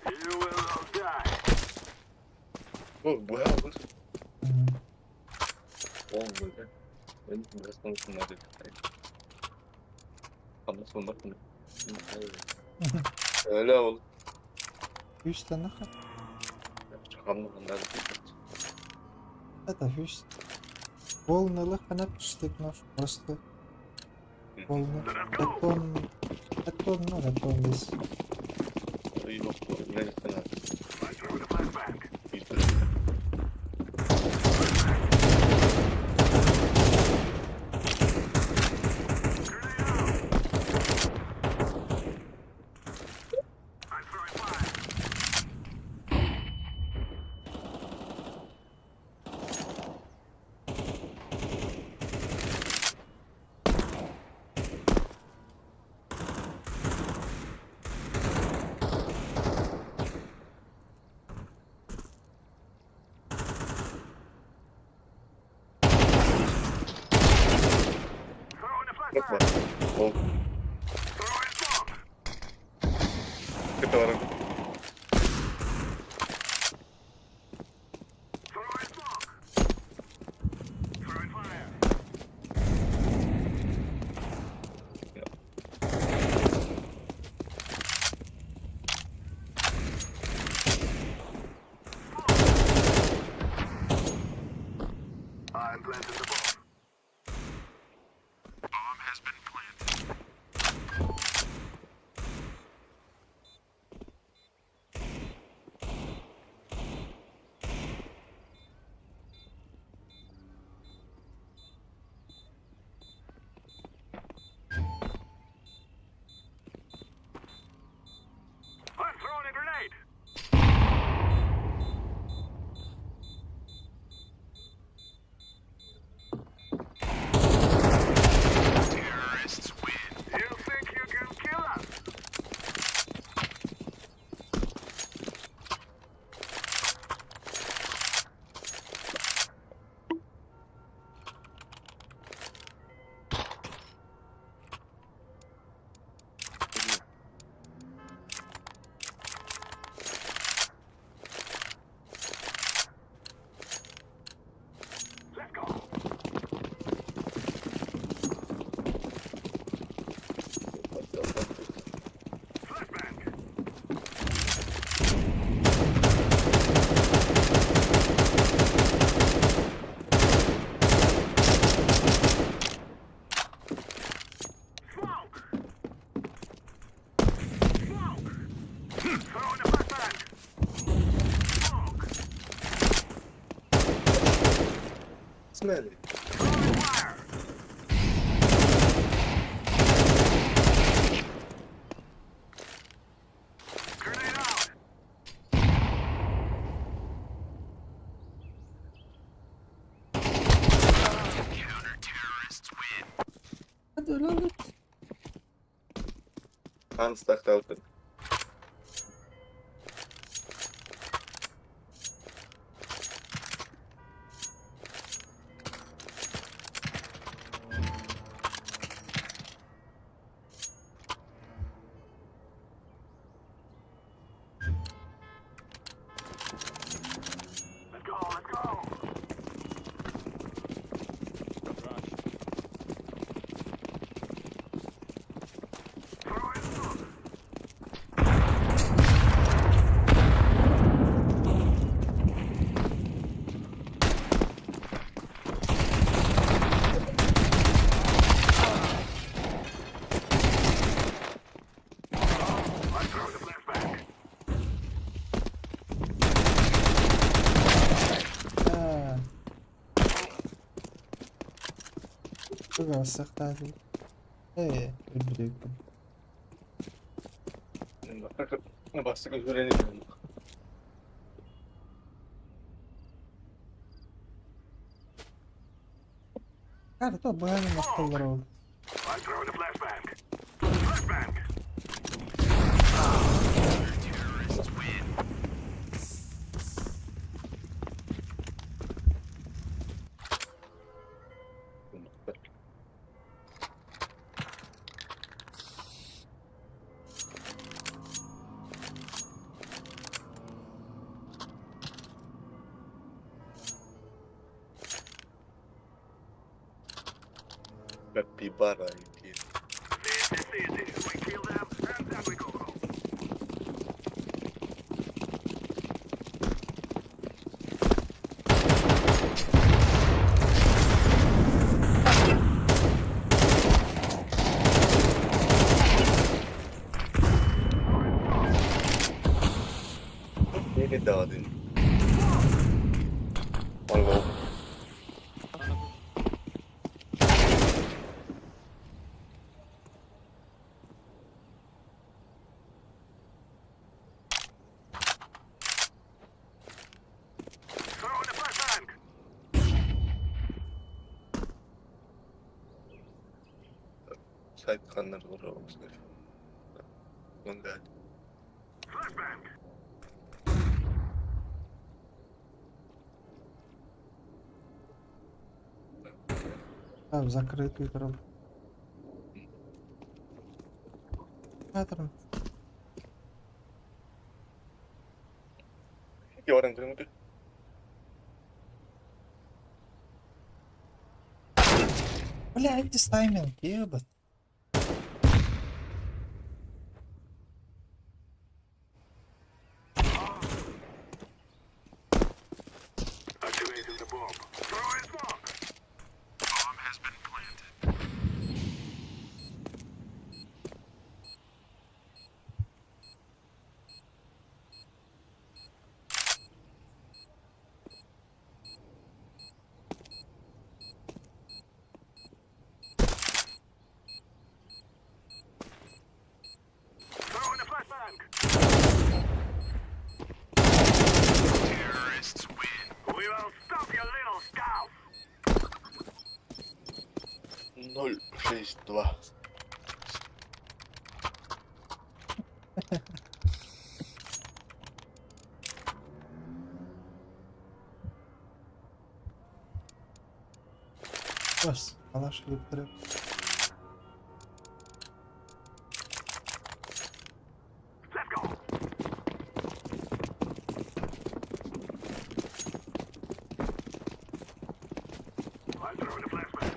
Speaker 14: You will all die.
Speaker 20: Oh, 뭐야, 이거? 뭐야? 왠지 무슨 말이 anlasın bakın. Öyle ol.
Speaker 15: 100 tane kal.
Speaker 20: Çıkamam ben.
Speaker 15: Это 100. Волны канат штык нож. Просто. Волны. Батон, ну, батон здесь.
Speaker 20: Yok, ne sana. Bakma. Ol. Kötü var.
Speaker 14: I planted the bomb. Bomb has been planted. I'm throwing a grenade. Terrorists win. You think you can kill us? Let's go.
Speaker 20: Smell it.
Speaker 15: Hadi lan.
Speaker 20: Unstuck out.
Speaker 14: Let's go, let's go.
Speaker 15: Ha. Çok asıktaydı. Öldürdüm.
Speaker 20: Ne bastık öğrenemiyorum.
Speaker 15: Cara, tô banho na colorou.
Speaker 14: I'm throwing a flashbang. Flashbang. Terrorists win.
Speaker 20: Capybara idiot.
Speaker 14: This is easy. We kill them, and then we go home.
Speaker 20: Beni dağıdın. Allah.
Speaker 14: Throw in the flashbang.
Speaker 20: Side kanlar olur olmuşlar. Lan gel.
Speaker 14: Flashbang.
Speaker 15: Так, закрытый дрон. Паттерн.
Speaker 20: İki orang kırmızı.
Speaker 15: Блядь, тайминг, ебать.
Speaker 14: Activating the bomb. Throw in smoke. Bomb has been planted. Throw in the flashbang. Terrorists win. We will stop your little scouts.
Speaker 20: 062.
Speaker 15: Bas, kalaş yukarı.
Speaker 14: Let's go. I'm throwing a flashbang.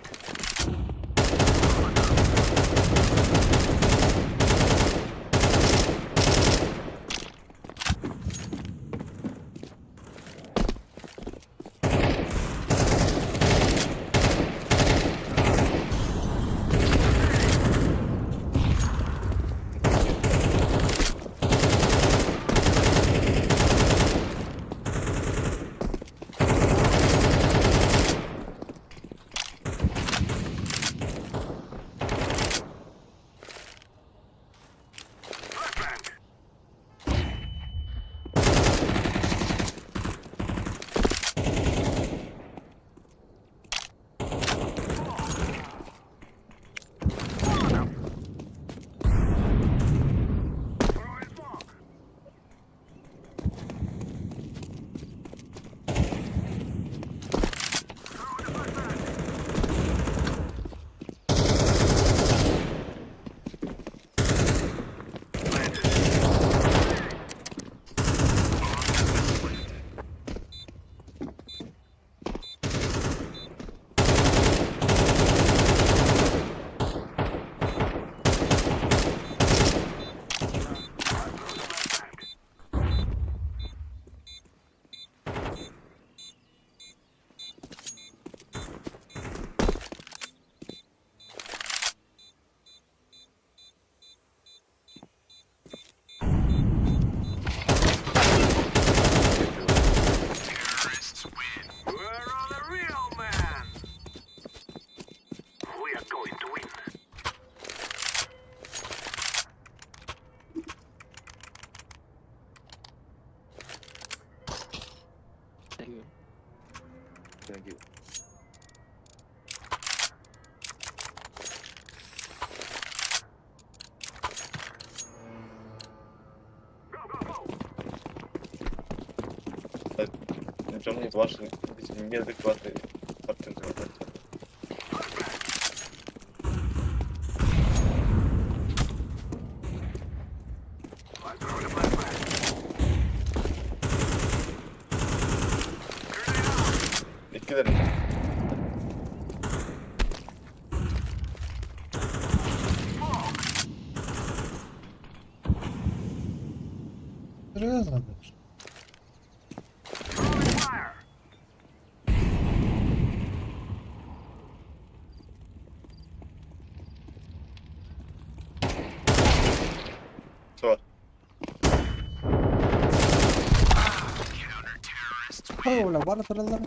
Speaker 14: Flashbang. Throw in smoke. Throw in the flashbang. Terrorists win. We're on a real man. We are going to win.
Speaker 18: Thank you.
Speaker 20: Thank you. Причем нет ваши неадекватные партнеры.
Speaker 14: I'm throwing a flashbang.
Speaker 20: İki derim.
Speaker 15: حول ولا قوة إلا بالله.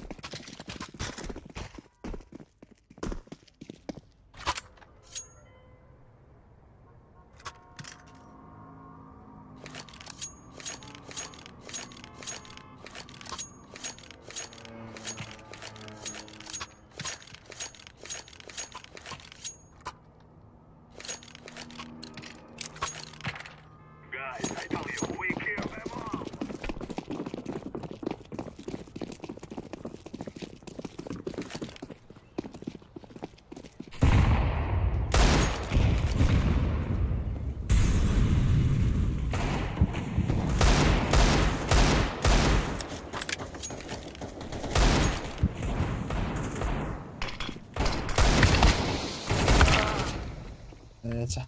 Speaker 14: Guys, I tell you, we kill them all.
Speaker 15: Evet.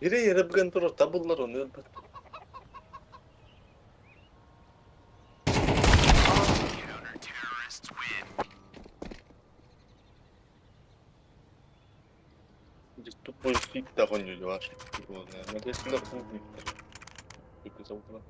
Speaker 20: Biri yere bukan terus tabullar onu. Тупой фиг догоню ваш. Надеюсь, на публику. Только за утро.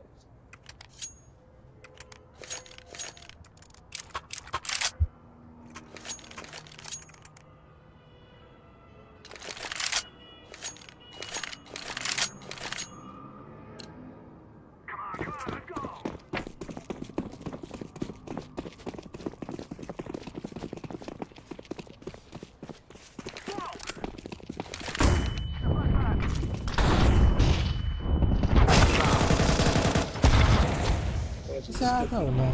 Speaker 15: ساعة ولا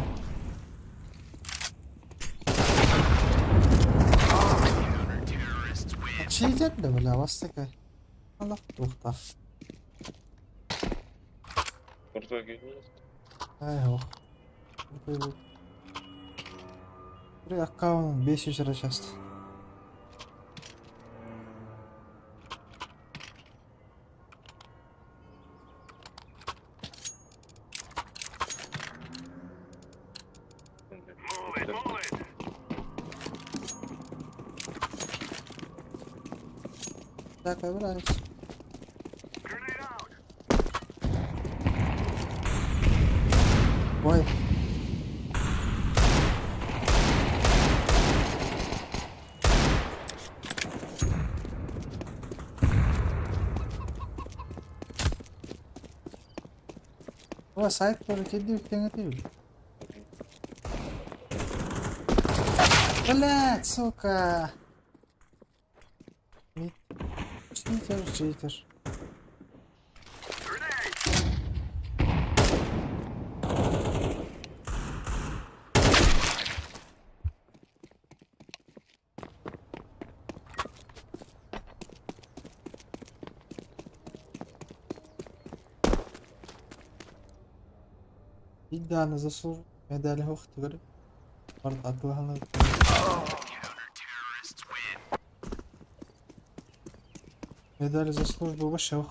Speaker 15: شي جد ولا وصك الله تخطف
Speaker 20: Burada geliyor.
Speaker 15: هو buraya akkavanın 500 lira şastı. Так, выбираюсь. Ой. هو سايد كده وكده Блять, сука. Читер. İddianı zasur medali hoxtu görüp. Barda akıllı. Медаль за службу вышел.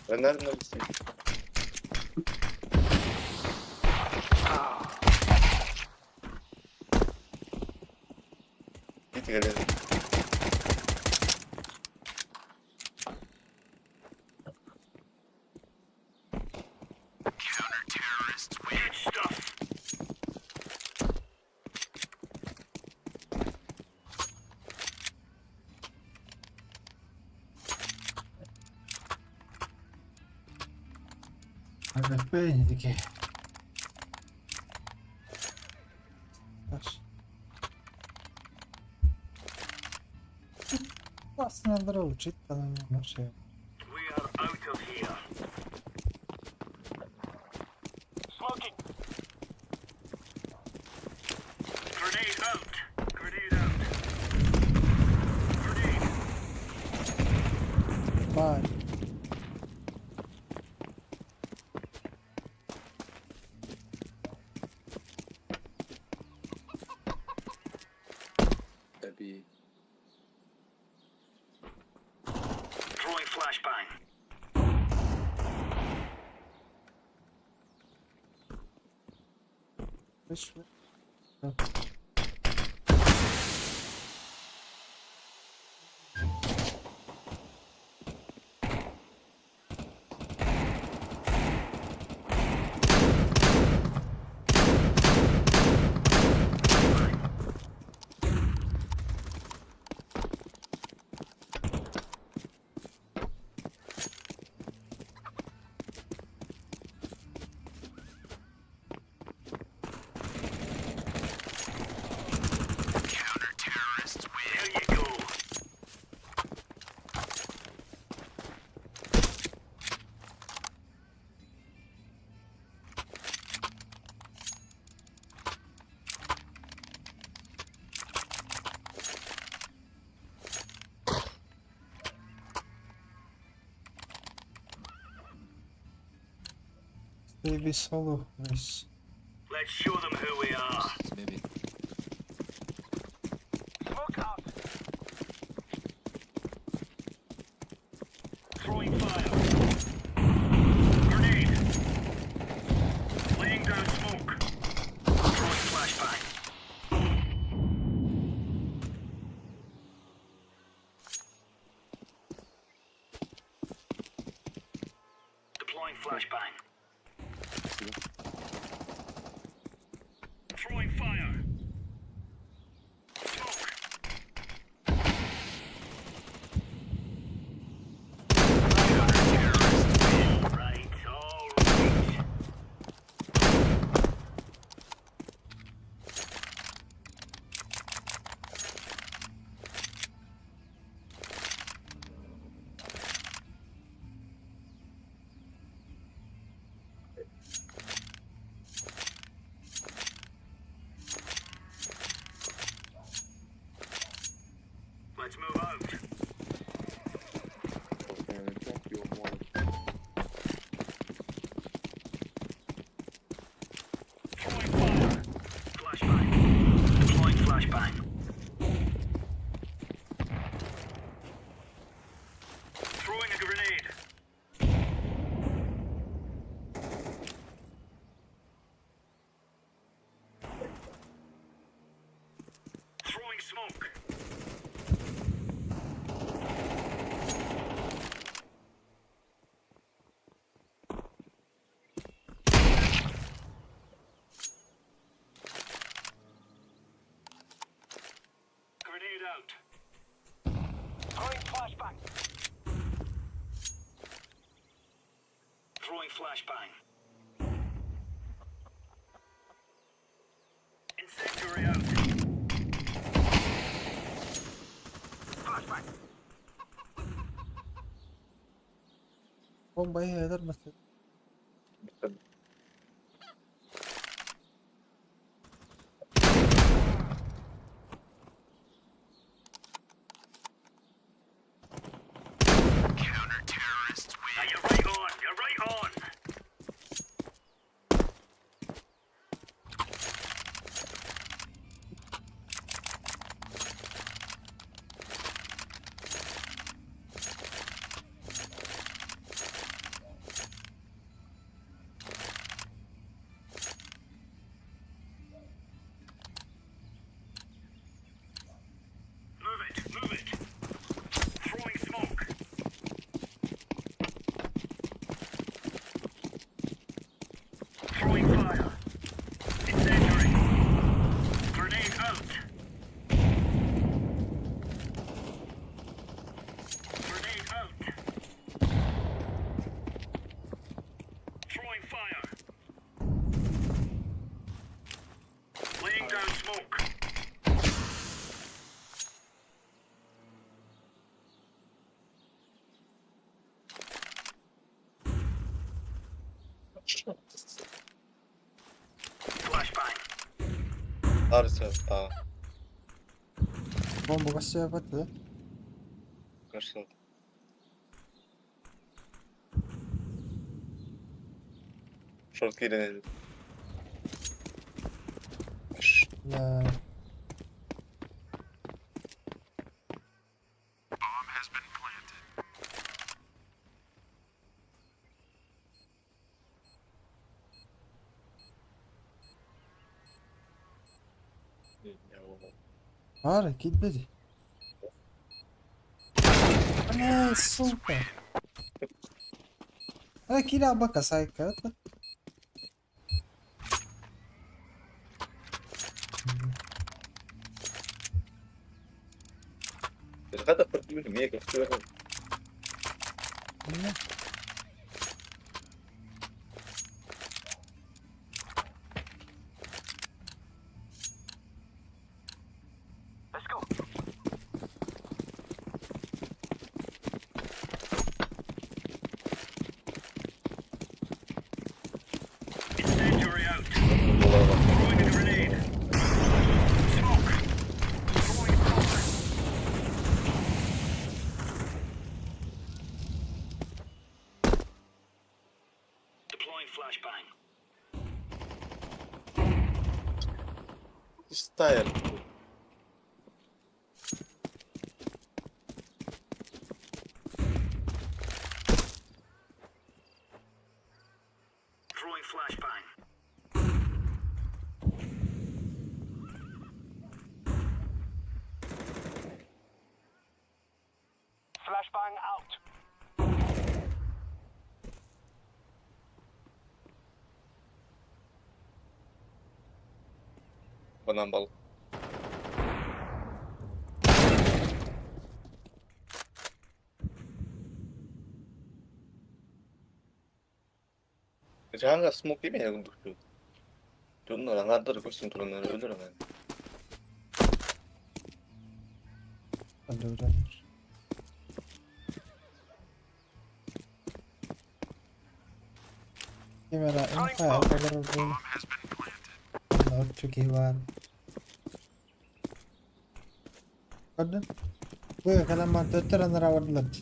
Speaker 20: Ben nereden gitsin? Git gelelim.
Speaker 14: Good stuff.
Speaker 15: Agak ini dikit. Власне, не беру вчити, але не ще.
Speaker 14: We are out of here. Smoking. Grenade out. Grenade out. Grenade.
Speaker 15: Бай.
Speaker 16: Tabii.
Speaker 14: Throwing flashbang.
Speaker 15: Wyszły.
Speaker 14: There you go.
Speaker 15: Baby solo. Nice.
Speaker 14: Let's show them who we are.
Speaker 16: Maybe.
Speaker 14: Smoke out. Throwing fire. Grenade. Laying down smoke. Throwing flashbang. Deploying flashbang. Throwing fire. Smoke. Right, all right. Let's move out. Throwing fire. Flashbang. Deploying flashbang. Throwing a grenade. Throwing smoke. Grenade out. Throwing flashbang. Throwing flashbang. Incendiary out. Flashbang.
Speaker 15: Bombayı eder misin?
Speaker 14: Now you're right on. You're right on. Flashbang.
Speaker 20: Arsa.
Speaker 15: Bomba kasih apa tuh?
Speaker 20: Кажется. Short kiri.
Speaker 15: Nah, Ora, que dele. É, super. Olha aqui na banca, sai, cara.
Speaker 20: هذا فرق منهم هيك بصير.
Speaker 14: Let's go. Incendiary out. Throwing a grenade. Smoke. Throwing fire. Deploying flashbang.
Speaker 20: Style.
Speaker 14: Throwing flashbang. Flashbang out.
Speaker 20: Banan bal. Jangan smoke ini ya untuk itu. Tuh orang ada terus untuk orang ada orang.
Speaker 15: Ada orang. Kamera info kalau belum. Not cukiwan. Ada. Gue kalau mantap terang rawat lagi.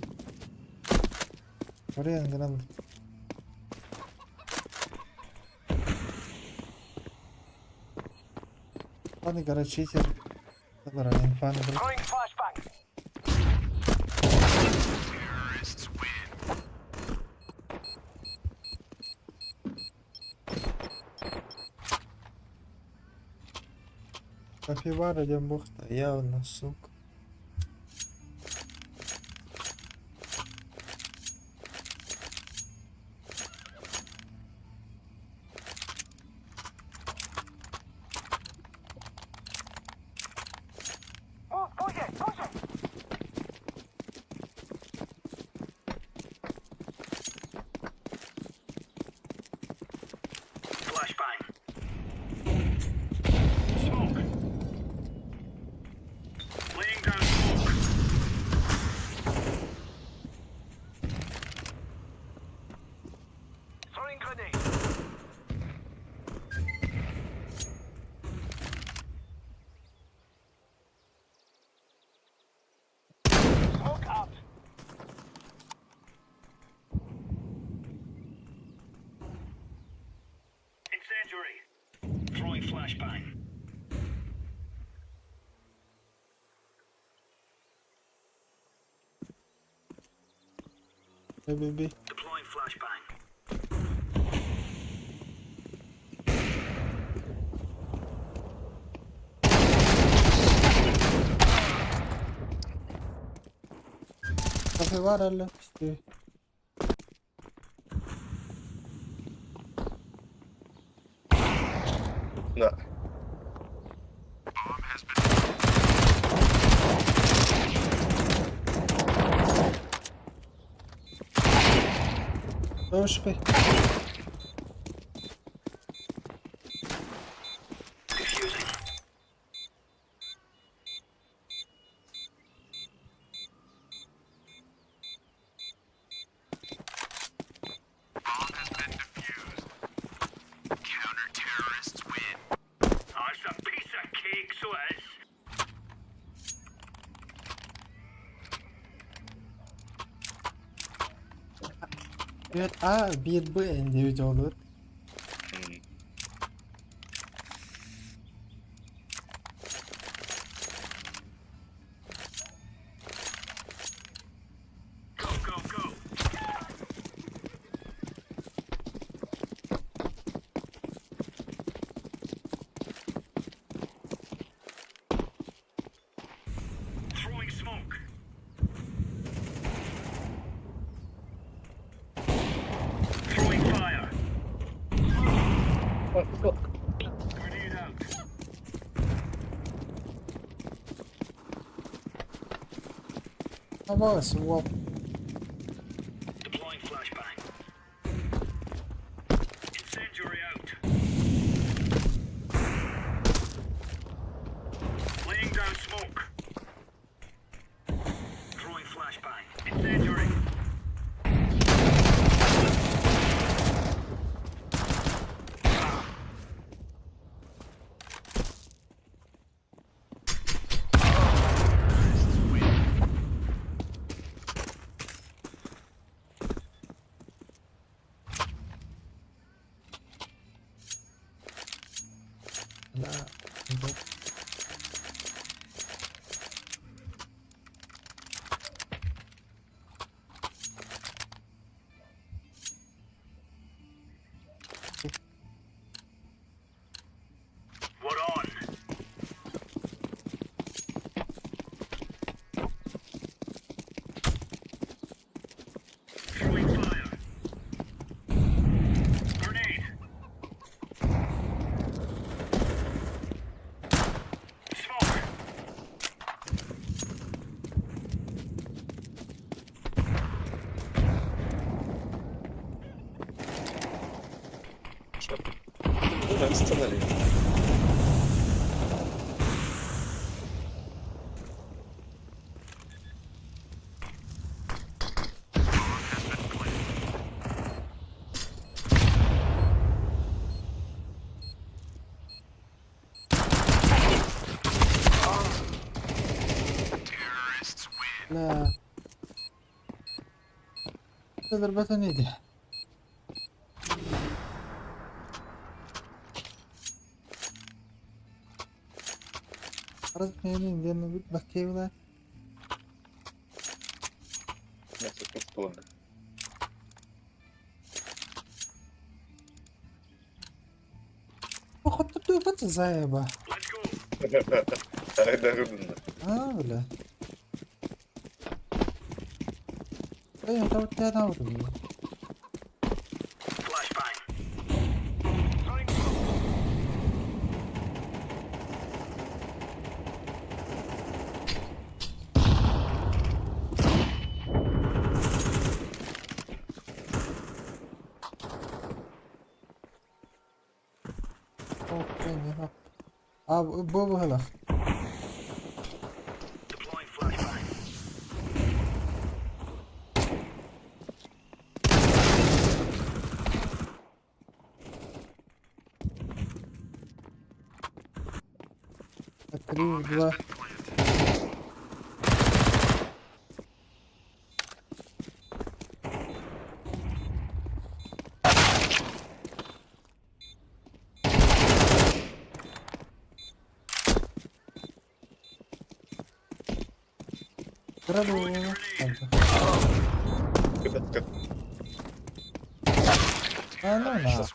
Speaker 15: Orang yang kenal. Pani gara cheater. Dobra, nie fan.
Speaker 14: Throwing flashbang.
Speaker 15: Capivara de morta, явно, сука.
Speaker 14: Flashbang. Smoke. Laying down smoke. Throwing grenade. Smoke out. Incendiary. Throwing flashbang.
Speaker 15: Hey, baby.
Speaker 14: Deploying flashbang.
Speaker 15: Capivara left.
Speaker 20: No.
Speaker 15: Vamos ver.
Speaker 14: Defusing.
Speaker 15: Evet, bir bu endivide olur.
Speaker 14: Go, go, go. Throwing smoke. Throwing fire. Grenade out.
Speaker 15: Ama swap.
Speaker 14: Deploying flashbang. Incendiary out. Laying down smoke. Throwing flashbang. Incendiary.
Speaker 15: Nah, untuk
Speaker 14: What on? Throwing fire. Grenade. Smoke.
Speaker 20: Ben scenarii.
Speaker 15: لا ضربة نيدي خرجت منين لأنه بتبكي ولا
Speaker 20: Nasıl tuttuğunu.
Speaker 15: أخذت دوبة زايبة
Speaker 20: Arada hırdın.
Speaker 15: ولا أيوة توت أنا أوري
Speaker 14: Flashbang.
Speaker 15: أوكي بوبو هلا
Speaker 14: Deploying flashbang.
Speaker 15: أكريم دوا ضربوا
Speaker 20: Kıt.
Speaker 15: أنا لا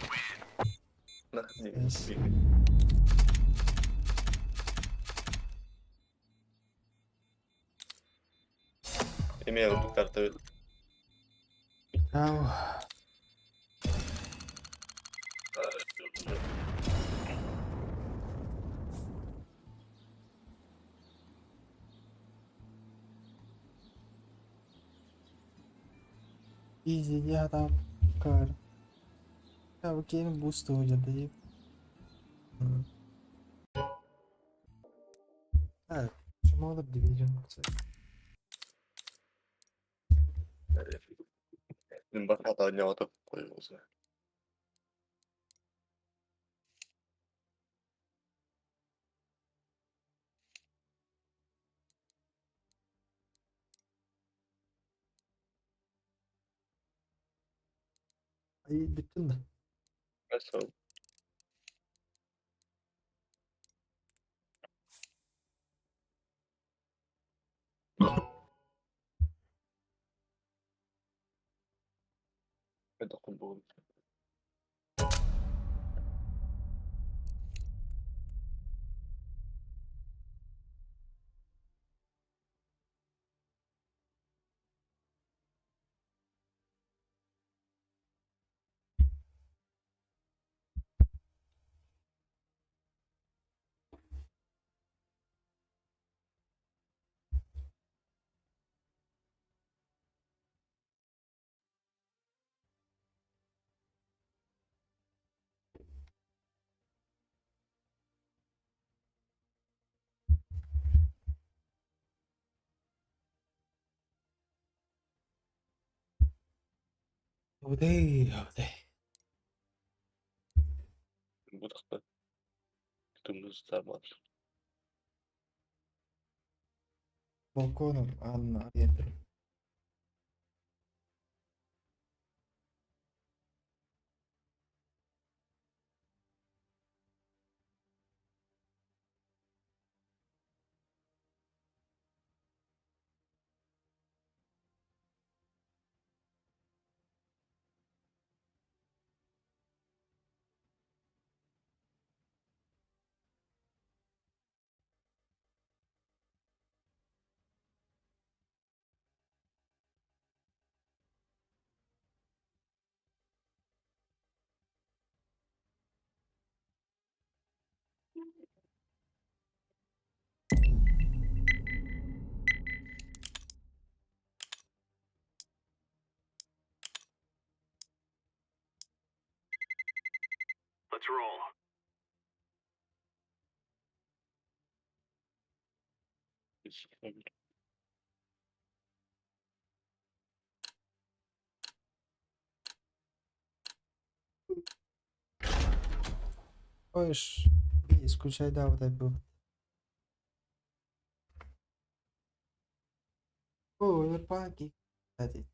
Speaker 20: Nah, değil. Имею в виду карту.
Speaker 15: أو easy या था कर अब game boost हो जाता है हाँ smaller division
Speaker 20: Benim bak hatanya atıp koyuyoruz.
Speaker 15: İyi bittin de.
Speaker 20: Nasıl? Hadi okul.
Speaker 15: Hadi.
Speaker 20: Bu da dümdüzler var.
Speaker 15: Balkonum anla yedim.
Speaker 14: Let's roll.
Speaker 15: Ось, скучай дав тебе. О, паки. Hadi.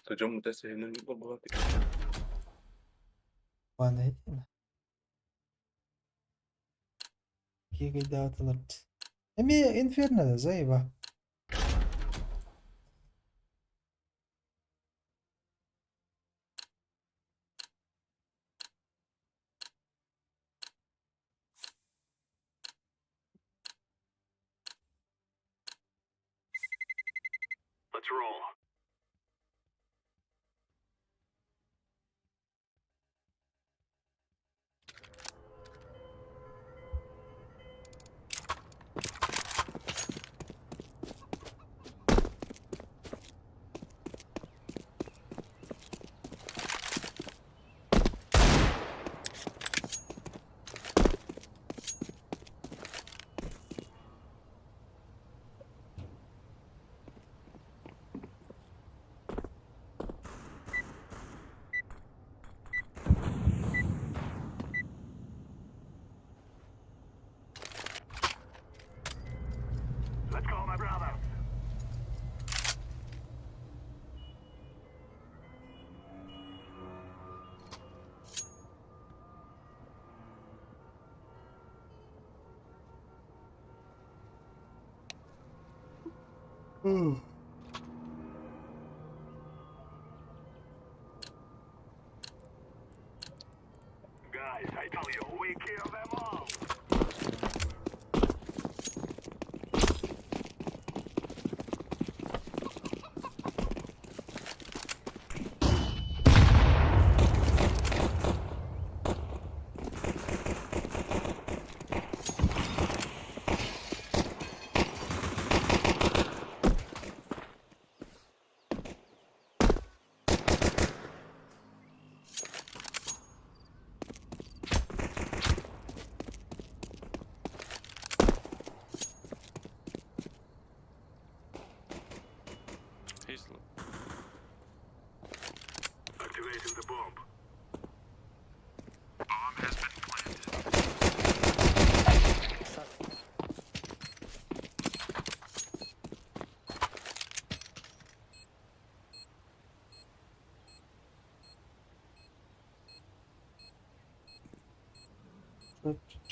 Speaker 20: Hocam bu da senin gibi bu.
Speaker 15: Bana değil mi? İki dağıtılır. Emi Infernal'da zayıfa.
Speaker 14: Let's roll. Let's go, my brother. Guys, I tell you, we kill them all.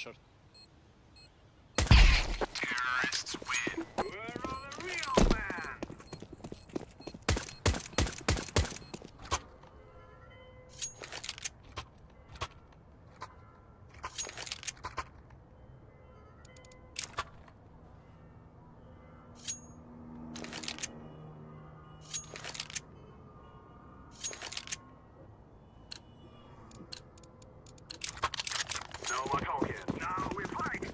Speaker 17: Short.
Speaker 14: Terrorists win. Where are the real men? No more talking. Now we fight.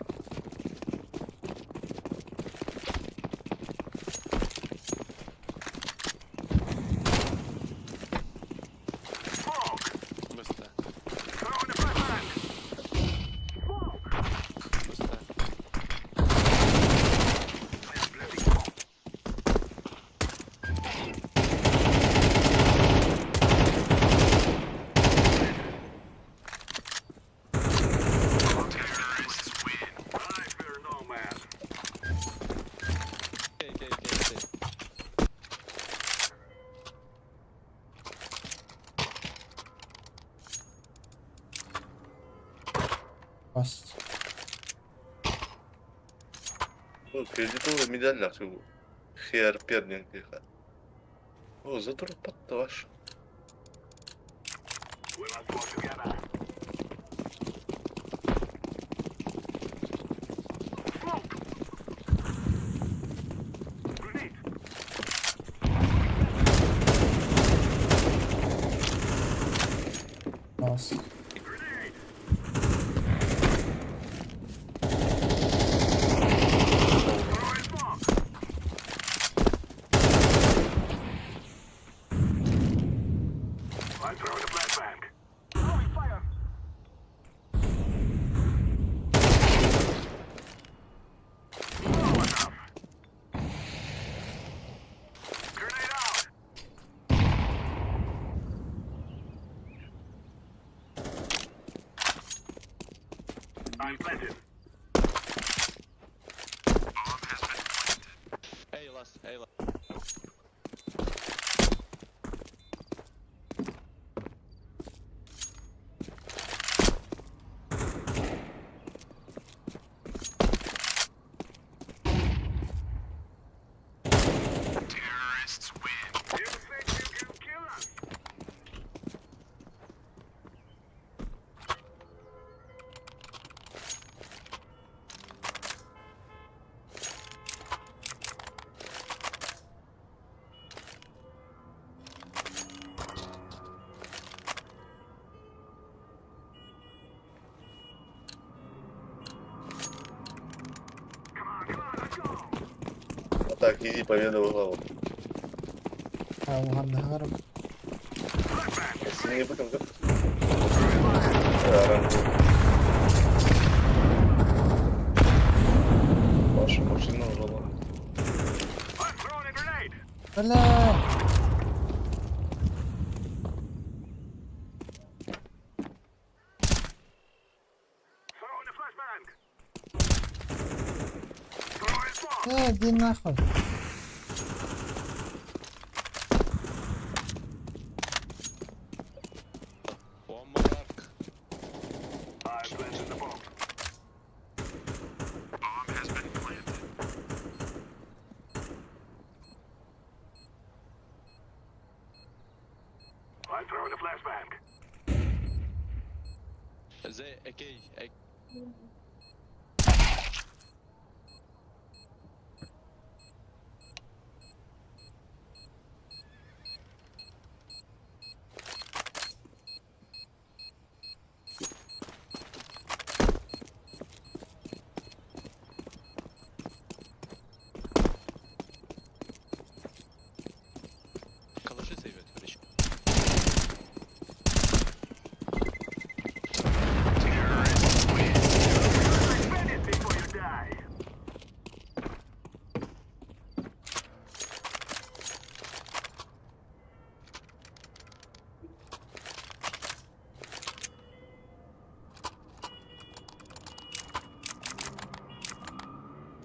Speaker 17: Быстро.
Speaker 14: Throw in the flashbang.
Speaker 17: Быстро.
Speaker 14: Terrorists win. I fear no man.
Speaker 17: Окей.
Speaker 15: Bas.
Speaker 20: Кредитовый медальный всего. Хер перден тихо. О, зато под ваш.
Speaker 14: We must work together. Smoke. Grenade.
Speaker 15: Bas.
Speaker 14: Grenade. Throwing smoke. I'm throwing a flashbang. Throwing fire. Low enough. Grenade out. I'm planted. Bomb has been planted.
Speaker 17: Эй, ласт, эй, ласт.
Speaker 14: Terrorists win. You think you can kill us?
Speaker 20: Так, иди по медовую главу.
Speaker 15: Ha, Wuhan ne harap.
Speaker 20: Если не будем как... Да, ваша машина ужала.
Speaker 15: Hala. Иди нахуй.
Speaker 17: One more arc.
Speaker 14: I planted the bomb. Bomb has been planted. I'm throwing a flashbang.
Speaker 17: They, okay. Калаши сейвят, короче.
Speaker 14: Terrorists win. Spend it before you die.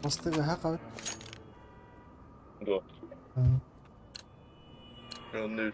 Speaker 15: Bastığı haka.
Speaker 20: Да.
Speaker 15: Hı.
Speaker 20: Он не...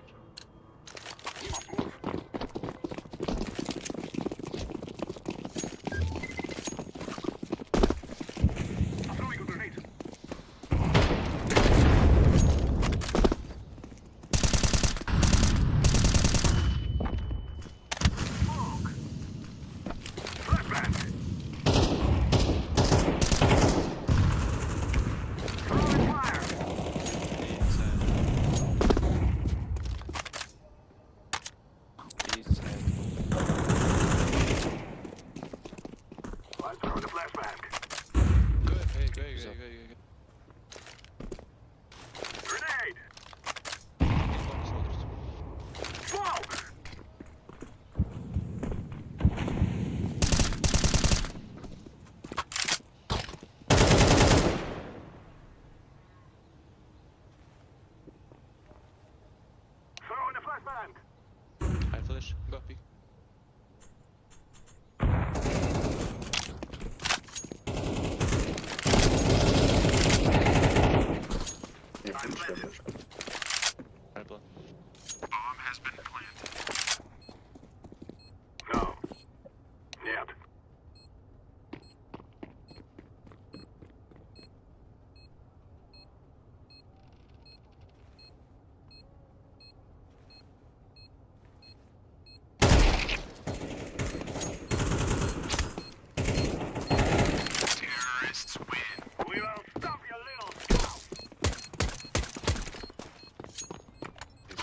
Speaker 14: We will stop your little scout.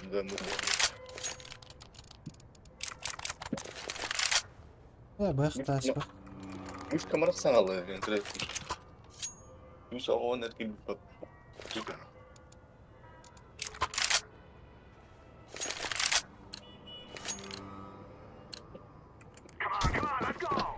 Speaker 20: Yüzünden de
Speaker 15: بخ تاسبخ
Speaker 20: مش كاميرا سهلة يعني direkt. مش هو نركب جدا.
Speaker 14: Come on, let's go.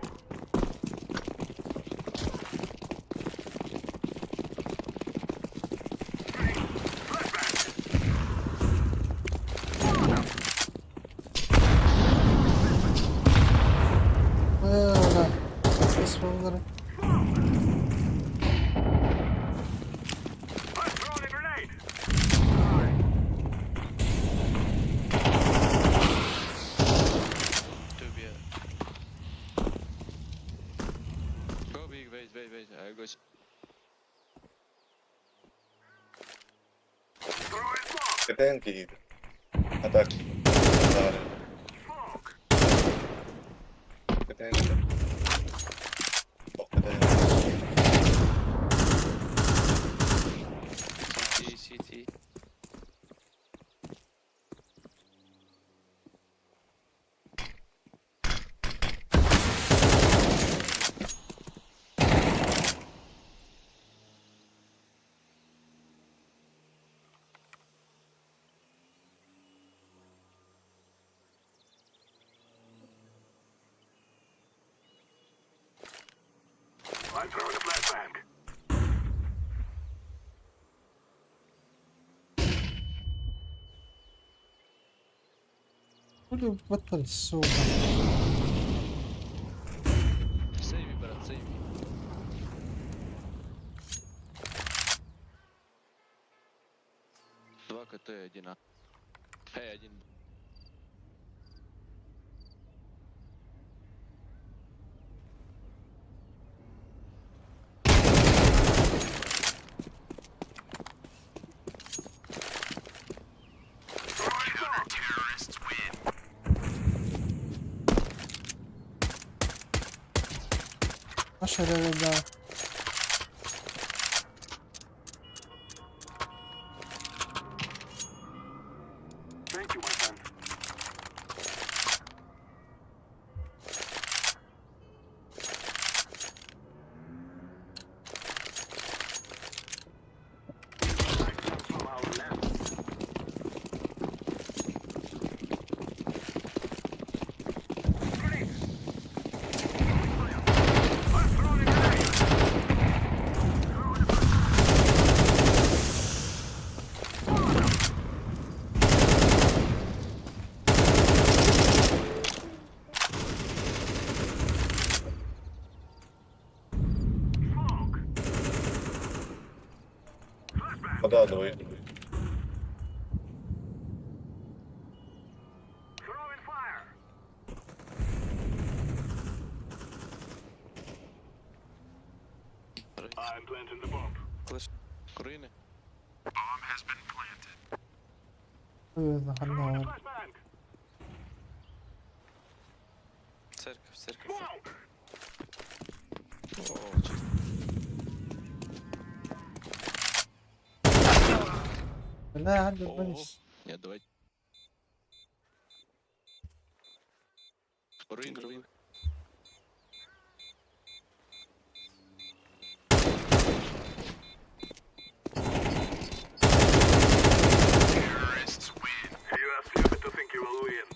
Speaker 15: لا بس منظري
Speaker 14: Let's throw in a grenade.
Speaker 16: Too bad. Go big, wait. I go.
Speaker 20: كتان جديد. هتاك. كتان جديد. كتان.
Speaker 16: CT.
Speaker 14: I'm throwing a flashbang.
Speaker 15: كله بطل السوق
Speaker 16: Save me, брат, save me. Два КТ, один А. Один.
Speaker 14: Terrorists win.
Speaker 15: عشرة رجع
Speaker 14: Thank you, my friend. From our left. Grenade. Let's throw in a grenade. Throw in a
Speaker 20: هذا أدوي.
Speaker 14: throwing fire. I'm planting the bomb.
Speaker 16: Класс. Руины.
Speaker 14: Bomb has been planted.
Speaker 15: دخلنا
Speaker 14: Flashbang.
Speaker 16: Церковь.
Speaker 14: Smoke.
Speaker 16: О, чисто.
Speaker 15: لا عند
Speaker 16: О,
Speaker 15: البنش
Speaker 16: нет, давай. Руин.
Speaker 14: Terrorists win. You are stupid to think you will win.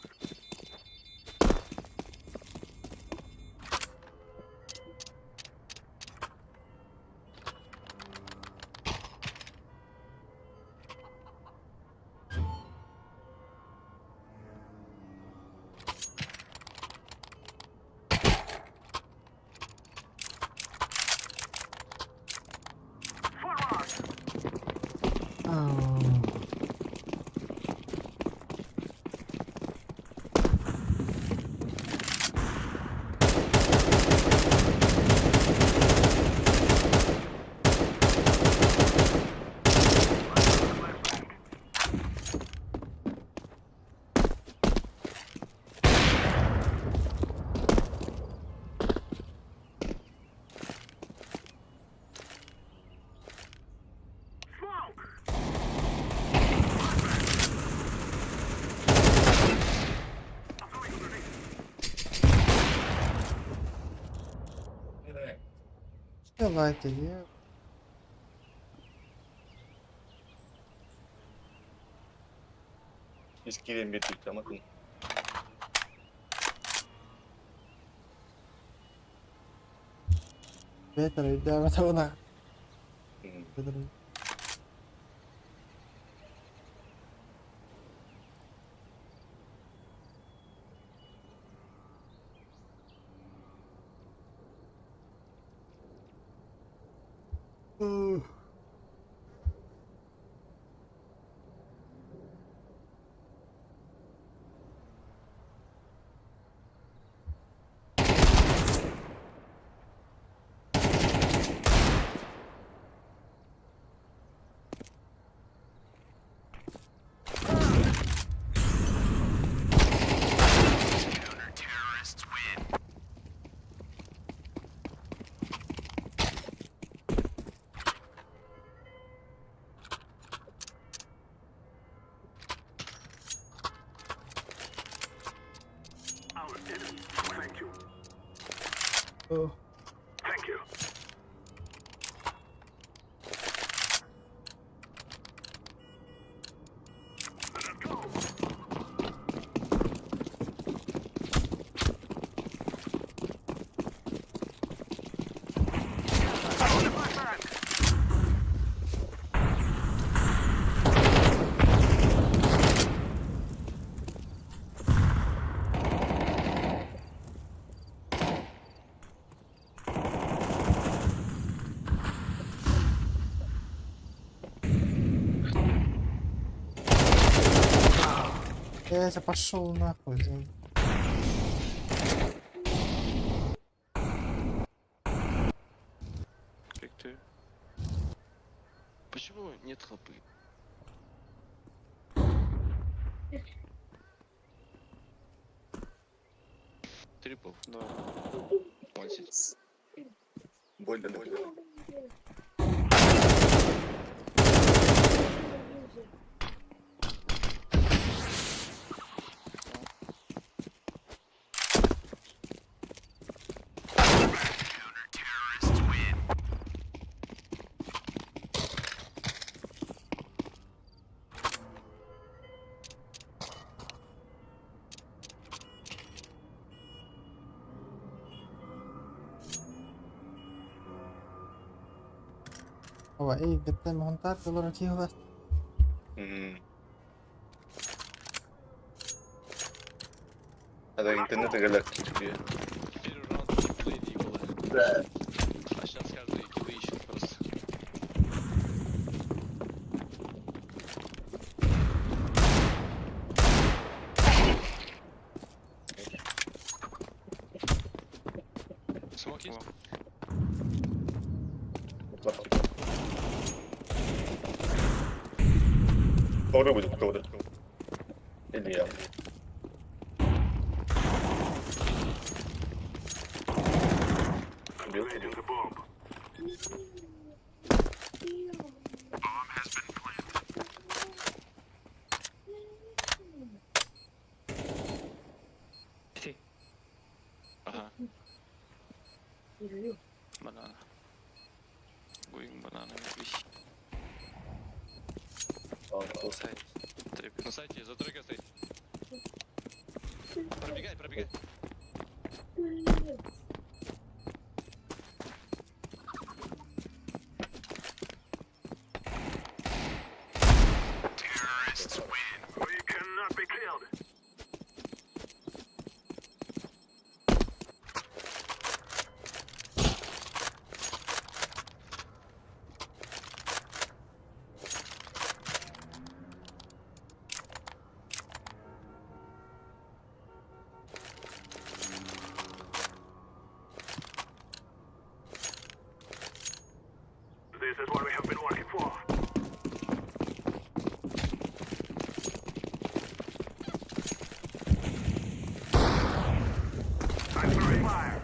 Speaker 15: Давайте, є.
Speaker 20: İskelenin bir ama değil.
Speaker 15: Better, devam et ona. Better.
Speaker 14: Our enemies thank you.
Speaker 15: Oh.
Speaker 14: Thank you. Let us go. Hold it, my friend.
Speaker 15: Пошел нахуй.
Speaker 16: Ты. Почему нет хлопы? Трипл. Да. Пальцить.
Speaker 20: Больно.
Speaker 15: هو ايه جبت المهندات ولا رتيه بس
Speaker 20: هذا интернет галактики.
Speaker 16: Первый раунд геймплей не было.
Speaker 20: Да.
Speaker 16: А сейчас каждый киллы ищет просто. Смоки?
Speaker 20: Скоро будет кто-то. Или я.
Speaker 14: Planting the bomb. Bomb has been planted.
Speaker 16: Ага. Банана. Going банана. Сайт. На сайте, за тройкой стоит. Пробегай.
Speaker 14: Terrorists win. We cannot be killed. This is what we have been working for. I'm throwing fire.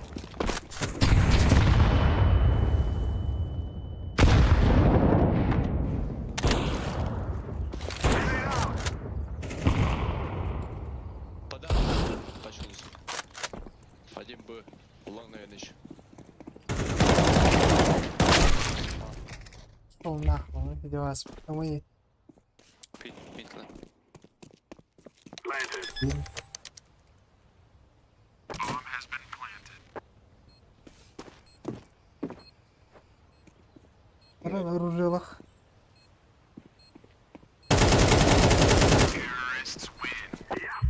Speaker 16: Почнулся. 1Б. Лонг, наверное, еще.
Speaker 15: Пошел нахуй, иди вас, мы.
Speaker 16: Митла.
Speaker 14: Planted.
Speaker 15: На ружилах.
Speaker 14: Terrorists win. Yeah.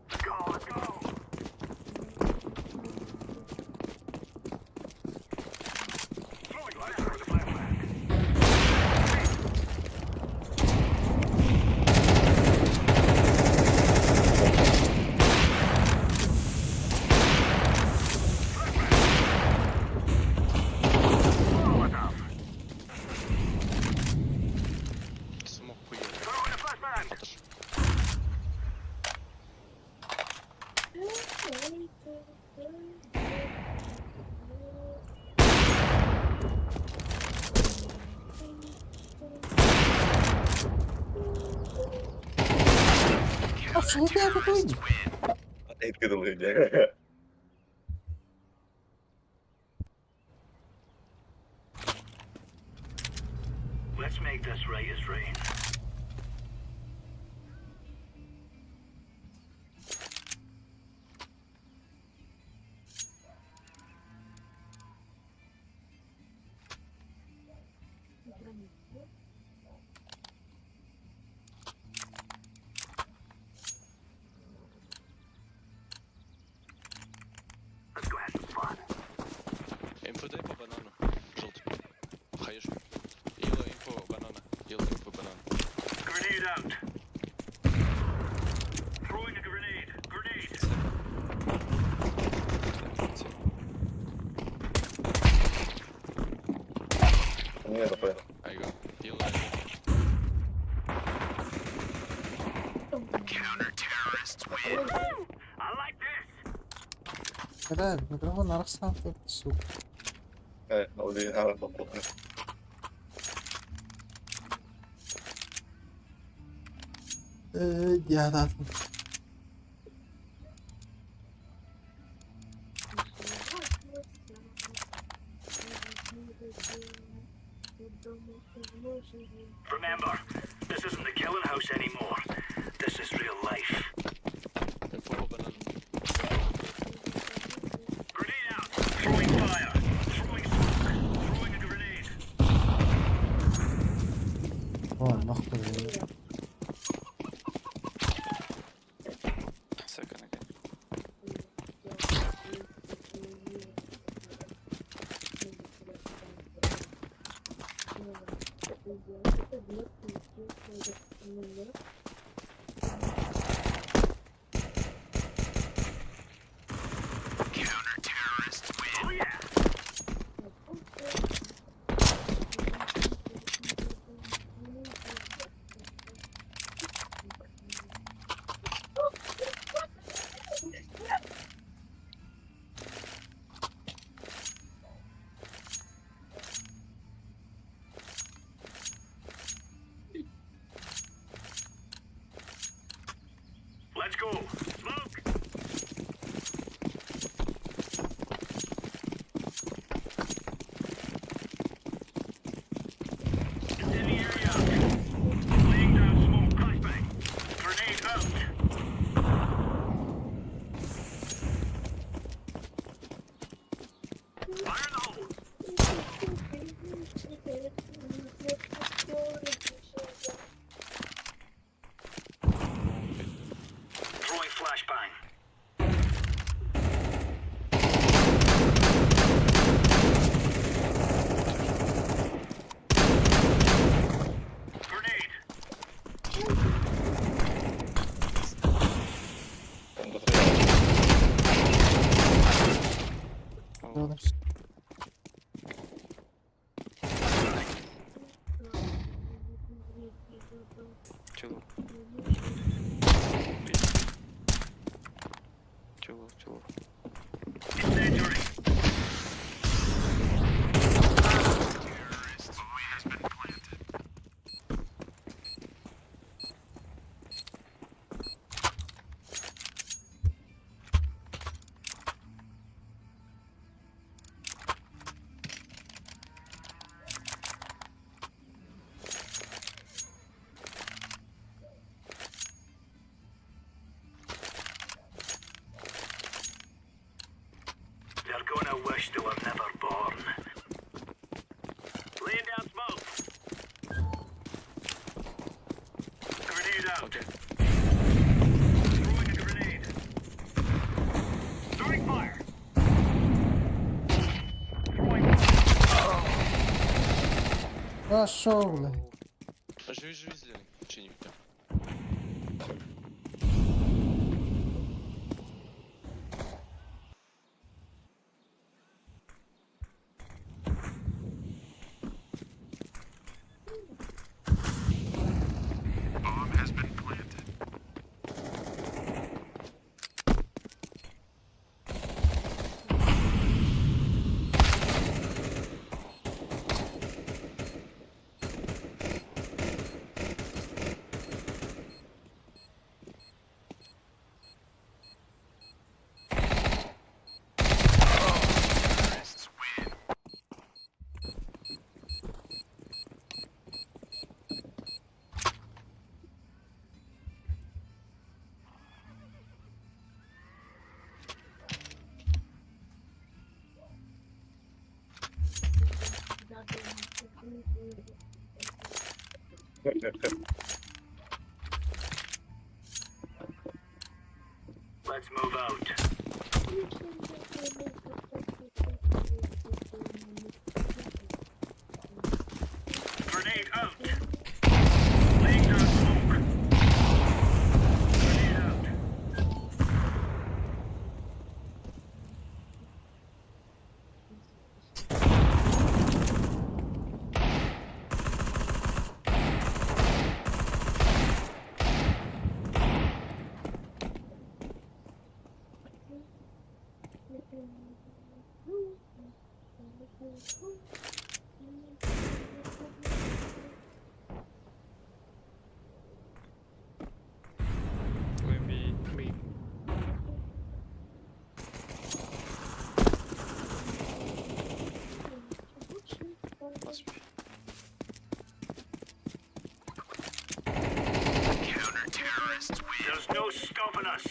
Speaker 14: Let's go, let's go. Throwing lights for the flashback.
Speaker 16: Смог хуёвый.
Speaker 14: Throwing a flashbang.
Speaker 15: А что ты это видишь?
Speaker 20: Ey kırılıyor.
Speaker 14: Let's make this right as rain. Let's go have some fun.
Speaker 16: Инфо дай по банану. Желтый. Хаешка. Yellow info banana. Yellow info banana.
Speaker 14: Grenade out. Throwing a grenade. Grenade.
Speaker 20: Не, это понял.
Speaker 16: I go. Yellow.
Speaker 14: Counter terrorists win. I like this.
Speaker 15: Да, микрофон аркасынан көп сука.
Speaker 20: Один арам попутный.
Speaker 15: Я
Speaker 14: Remember, this isn't the killing house anymore. This is real life.
Speaker 16: Info banana.
Speaker 14: Grenade out. Throwing fire. Throwing smoke. Throwing a grenade.
Speaker 15: О, нахуй.
Speaker 16: Second again.
Speaker 14: Counter terrorists win. Oh yeah. Let's go. Smoke. Incendiary out. Laying down smoke. Flashbang. Grenade out. Fire in the hole. Throwing flashbang. Grenade.
Speaker 16: Чего?
Speaker 14: wish they were never born. Laying down smoke. Grenade out. Throwing a grenade. Starting fire.
Speaker 15: Пошел, блядь.
Speaker 16: Живи, зеленый. Чиним.
Speaker 14: Bomb has been planted. Terrorists win. Let's move out. Grenade out. Laying down smoke. Grenade out.
Speaker 16: Me. Must be.
Speaker 14: Counter-terrorists win. There's no stopping us.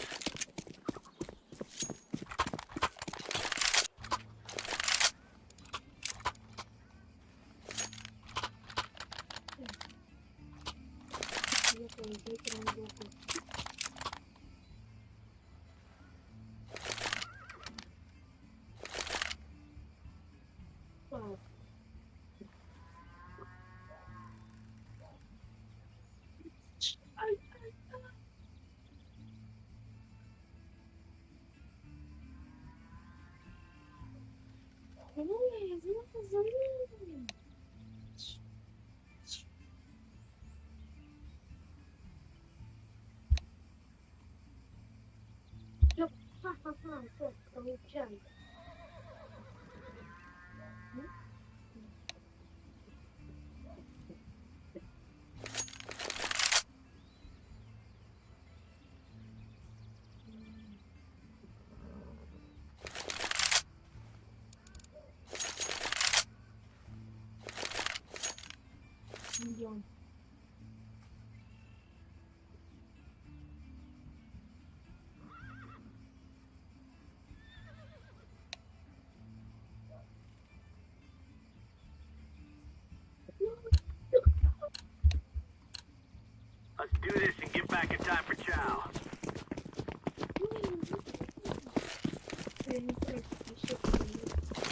Speaker 14: Let's do this and get back in time for chow.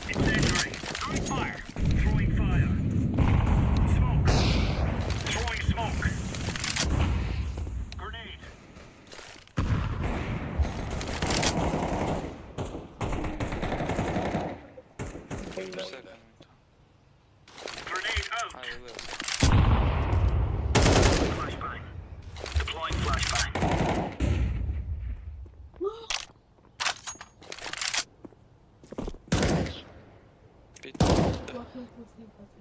Speaker 14: Incendiary. Throwing fire. Throwing fire. Smoke. Throwing smoke. Grenade. Grenade out. Flashbang. Deploying flashbang.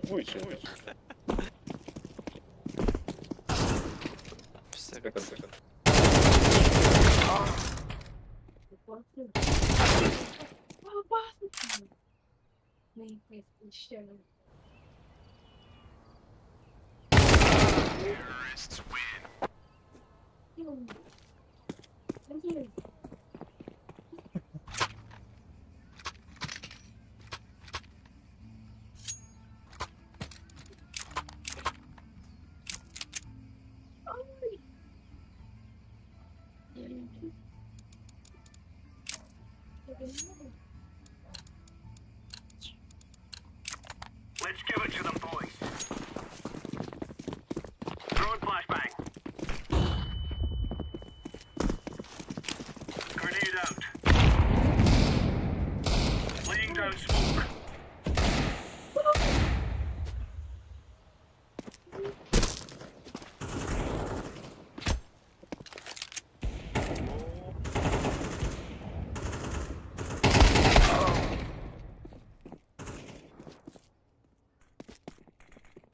Speaker 20: Выйти. Секунд.
Speaker 14: Terrorists win. Let's give it to them, boys. Throwing flashbang. Grenade out. Laying down smoke.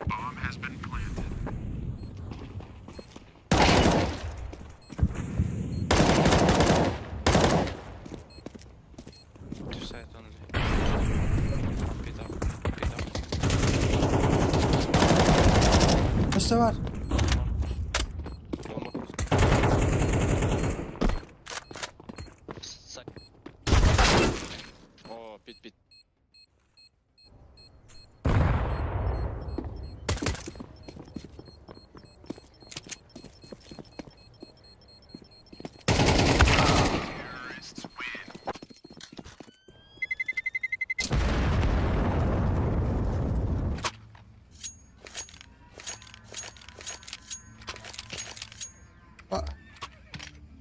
Speaker 19: Bomb has been planted.
Speaker 16: Two side only. Pit up. Pit up.
Speaker 15: Üstte var.
Speaker 16: Oh, pit.
Speaker 19: Terrorists win.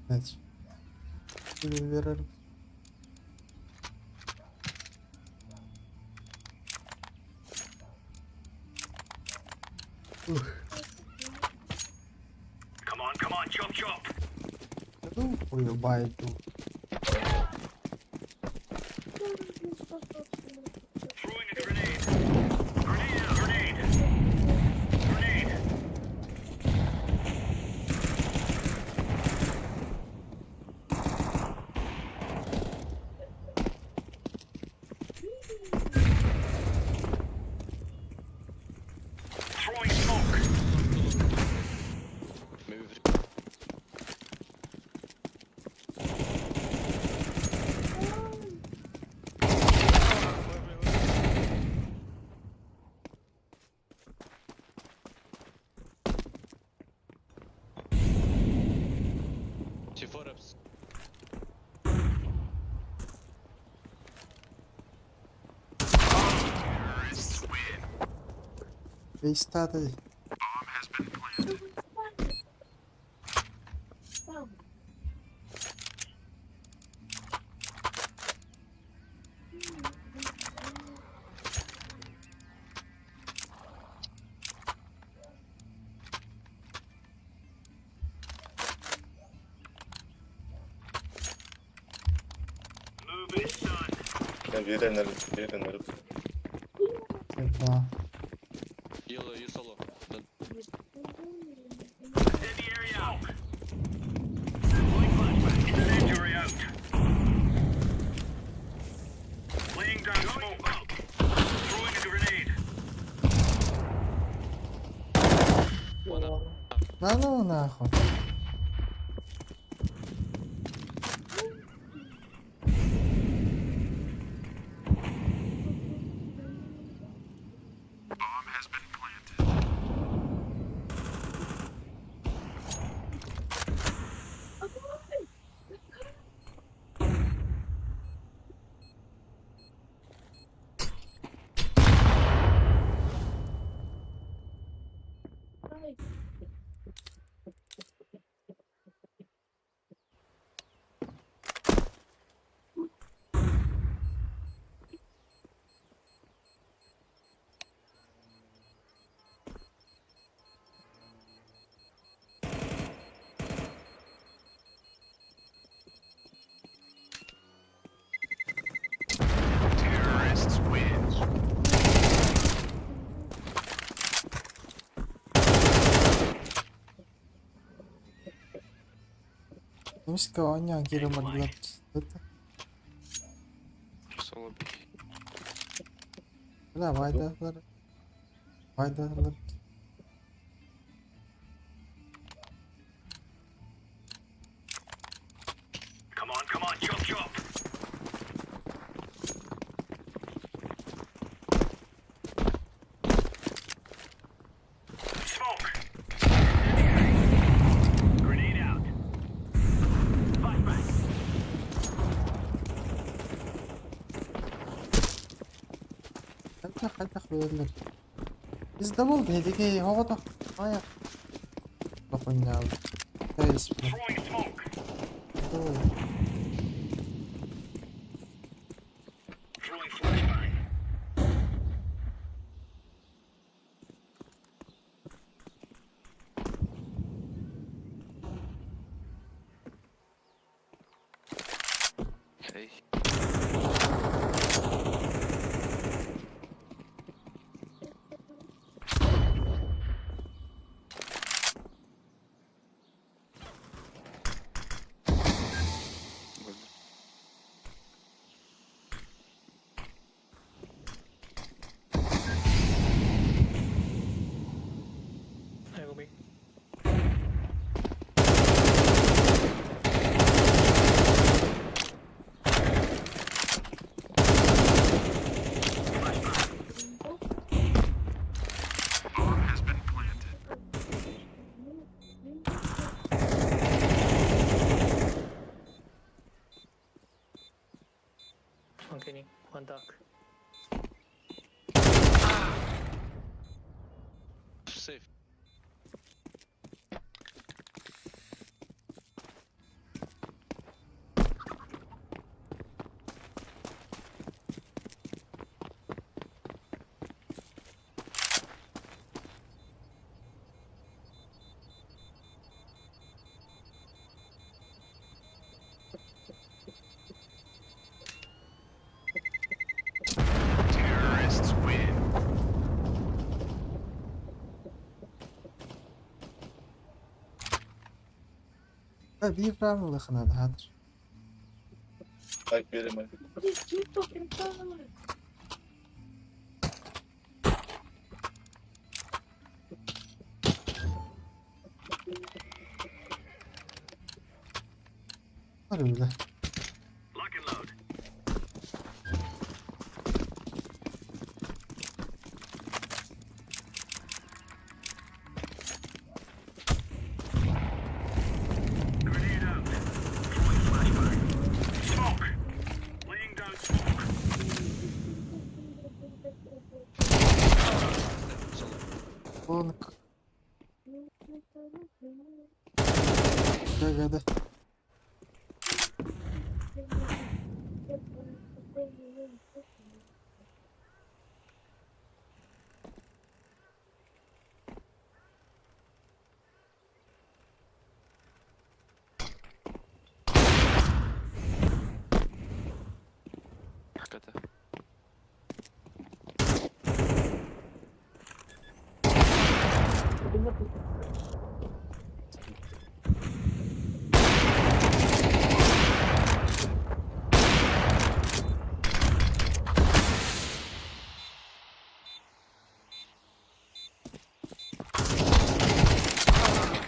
Speaker 15: Evet. Şöyle verelim.
Speaker 14: Come on, chop.
Speaker 15: Ой, байду.
Speaker 14: Throwing a grenade. Grenade. Throwing smoke.
Speaker 16: Move. C4 ups.
Speaker 19: Terrorists win.
Speaker 15: Restarted.
Speaker 19: Bomb has been planted.
Speaker 14: Move it, son.
Speaker 20: Ya bir enerji.
Speaker 15: Tekrar.
Speaker 16: Yellow, you solo. Done.
Speaker 14: Heavy area out. Deploying flashbang. Incendiary out. Laying down smoke. Throwing a grenade.
Speaker 15: Да ну нахуй.
Speaker 19: Bomb has been planted. Terrorists win.
Speaker 15: Terus kawannya kira maglat. Betul.
Speaker 16: Solo B.
Speaker 15: Lah, faydalar.
Speaker 14: Come on, chop. Smoke. Grenade out. Flashbang.
Speaker 15: Kaydak verirler. Bizde oldu dedik havada. Ayak. Bakın ya. Dayız.
Speaker 16: Hey.
Speaker 13: Hey, Umi. One cleaning, one dark.
Speaker 17: Safe.
Speaker 14: Terrorists win.
Speaker 15: Bir İbrahim bakın hadi.
Speaker 20: Like verim hadi.
Speaker 15: Var öyle.
Speaker 14: Lock and load. Grenade out. Throwing flashbang. Smoke. Laying down smoke.
Speaker 15: Bonk. Gel hadi.
Speaker 16: Hakikaten.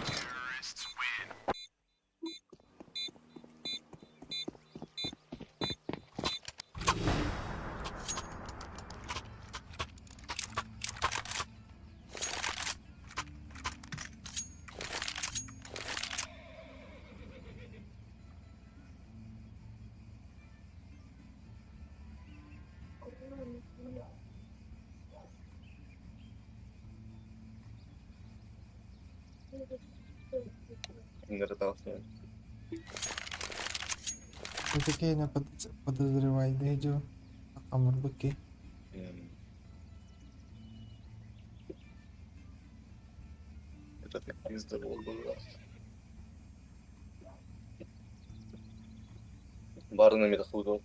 Speaker 14: Terrorists win.
Speaker 20: Bunları tavsiye ederim.
Speaker 15: Таке не подозревай, дойдем. Камер быки.
Speaker 20: Это так пизда oldu biraz. Барна mi доходу.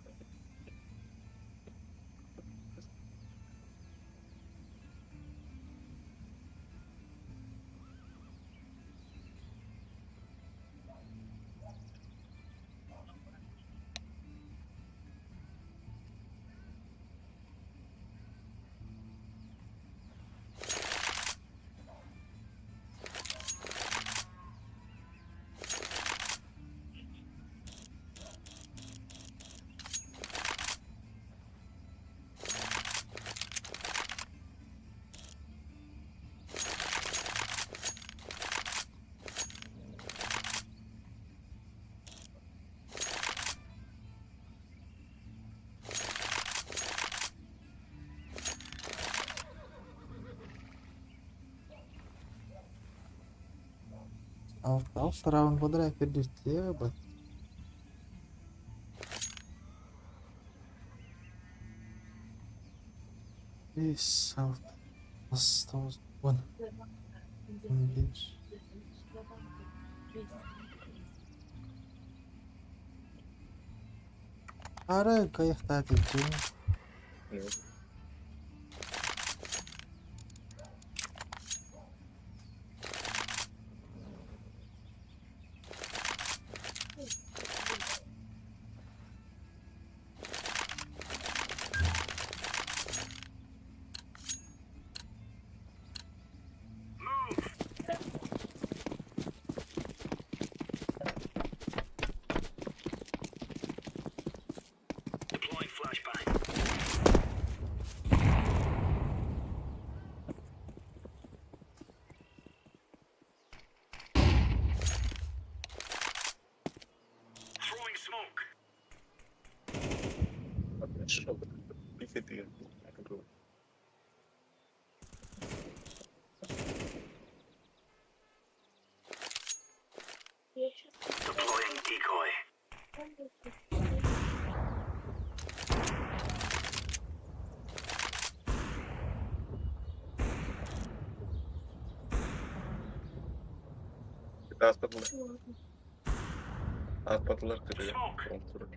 Speaker 15: Tahu serangan pada ke dia apa? South. South one. Engage. Ara kayak tadi tuh.
Speaker 14: Deploying flashbang. Throwing smoke. Deploying decoy.
Speaker 20: Atmadılar kırıyor. Kontrol.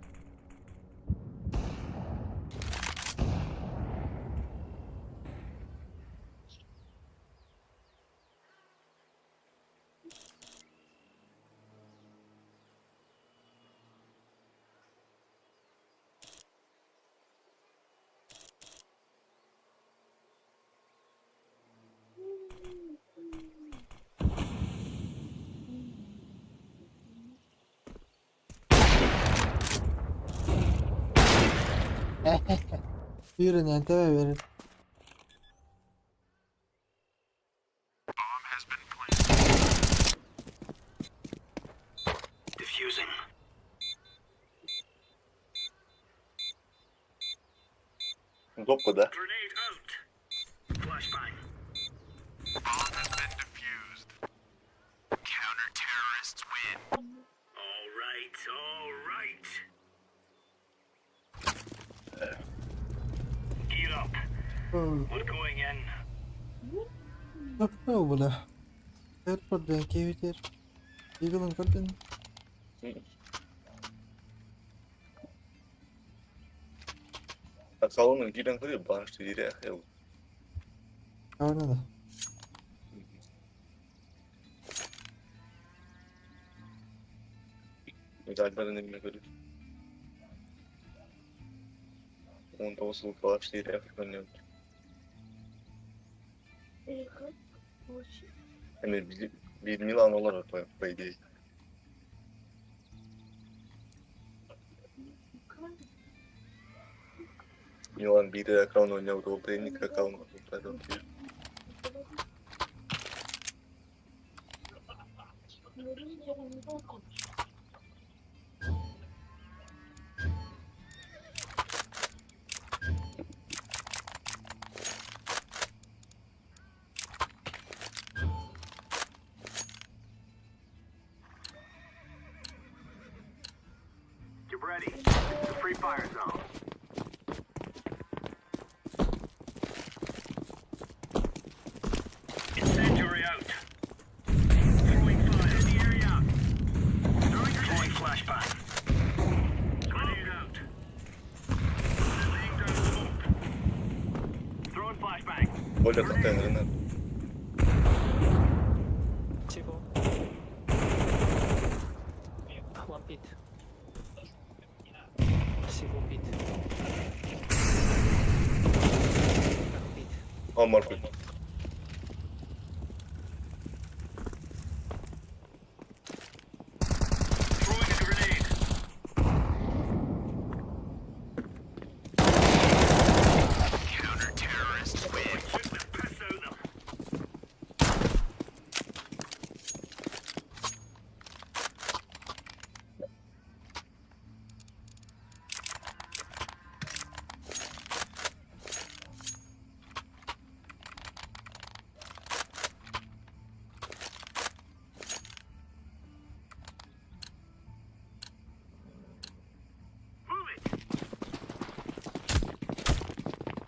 Speaker 15: Yürü nenteme verin.
Speaker 14: Diffusing.
Speaker 20: Topla.
Speaker 14: Grenade out. Flashbang. Bomb has been defused. Counter terrorists win. All right, all right. Gear up. We're going in.
Speaker 15: Apa boleh? Airport dan kivitir. Eagle'ın kalbin.
Speaker 20: Salonun giren kırıyor. Bağıştı yere yakıyor.
Speaker 15: Kawan ada.
Speaker 20: Galiba ne kırıyor. Onun tavası bağıştı yere yakıyor. Yani bir Milan olarak по идее. Milan bir de akran oynuyor. O trening akran oynuyor.
Speaker 14: Get ready. Free fire zone. Incendiary out. Throwing fire in the area. Deploying flashbang. Grenade out. Laying down smoke. Throwing flashbang.
Speaker 20: Более контейнеры.
Speaker 13: Chivo. One pit. Chivo pit. Pit.
Speaker 20: Oh, Marco.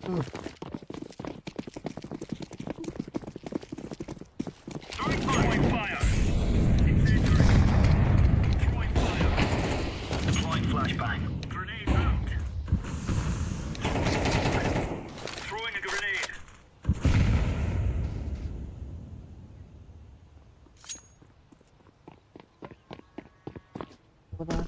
Speaker 14: Throwing fire. Throwing fire. Deploying flashbang. Grenade out. Throwing a grenade.
Speaker 15: Bu kadar.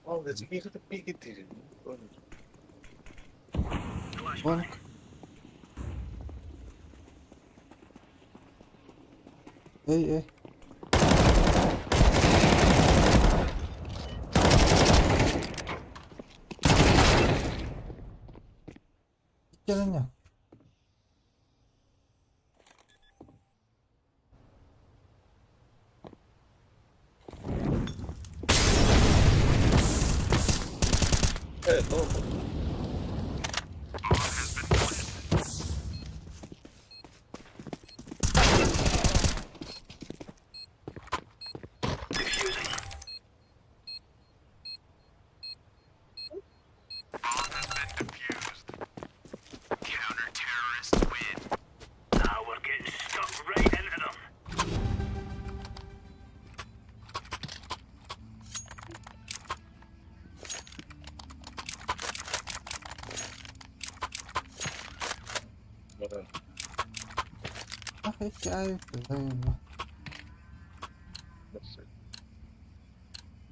Speaker 20: Oh, dat is hier de pieketje.
Speaker 15: Bonk. Ey. Canın yok.
Speaker 20: Evet, tamam.
Speaker 14: Now we're getting stuck right into them.
Speaker 15: Ach, hikaye güzel.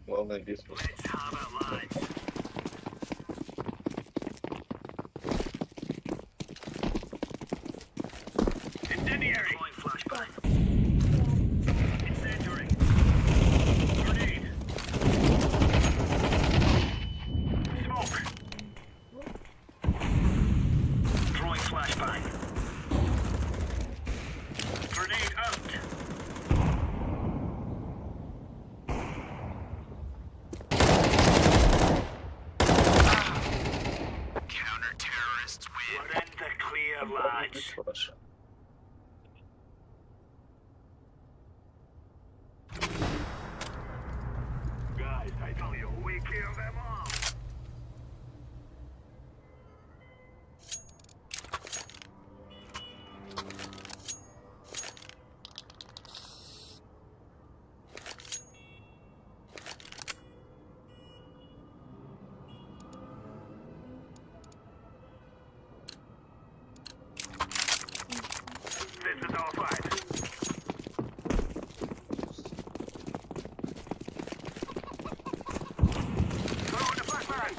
Speaker 20: Vallahi bir sus.
Speaker 14: Incendiary. Deploying flashbang. Incendiary. Grenade. Smoke. Throwing flashbang. Grenade out. Counter-terrorists win. We're in the clear, lads. Guys, I tell you, we kill them all. This is our fight. Throwing the flashbang.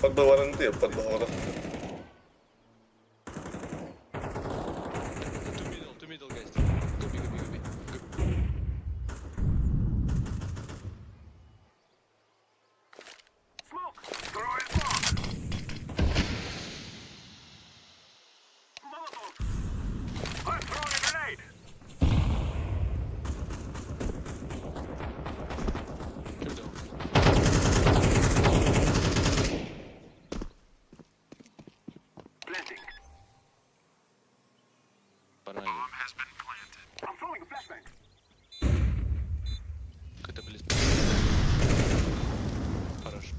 Speaker 20: Pagbawaran ito yun, pagbawaran.
Speaker 16: To middle, guys. Go B.
Speaker 14: Smoke. Throwing bomb. Molotov. I'm throwing a grenade. Planting.
Speaker 16: Bomb
Speaker 14: has been planted. I'm throwing a flashbang.
Speaker 16: Какая-то близко. Хорош.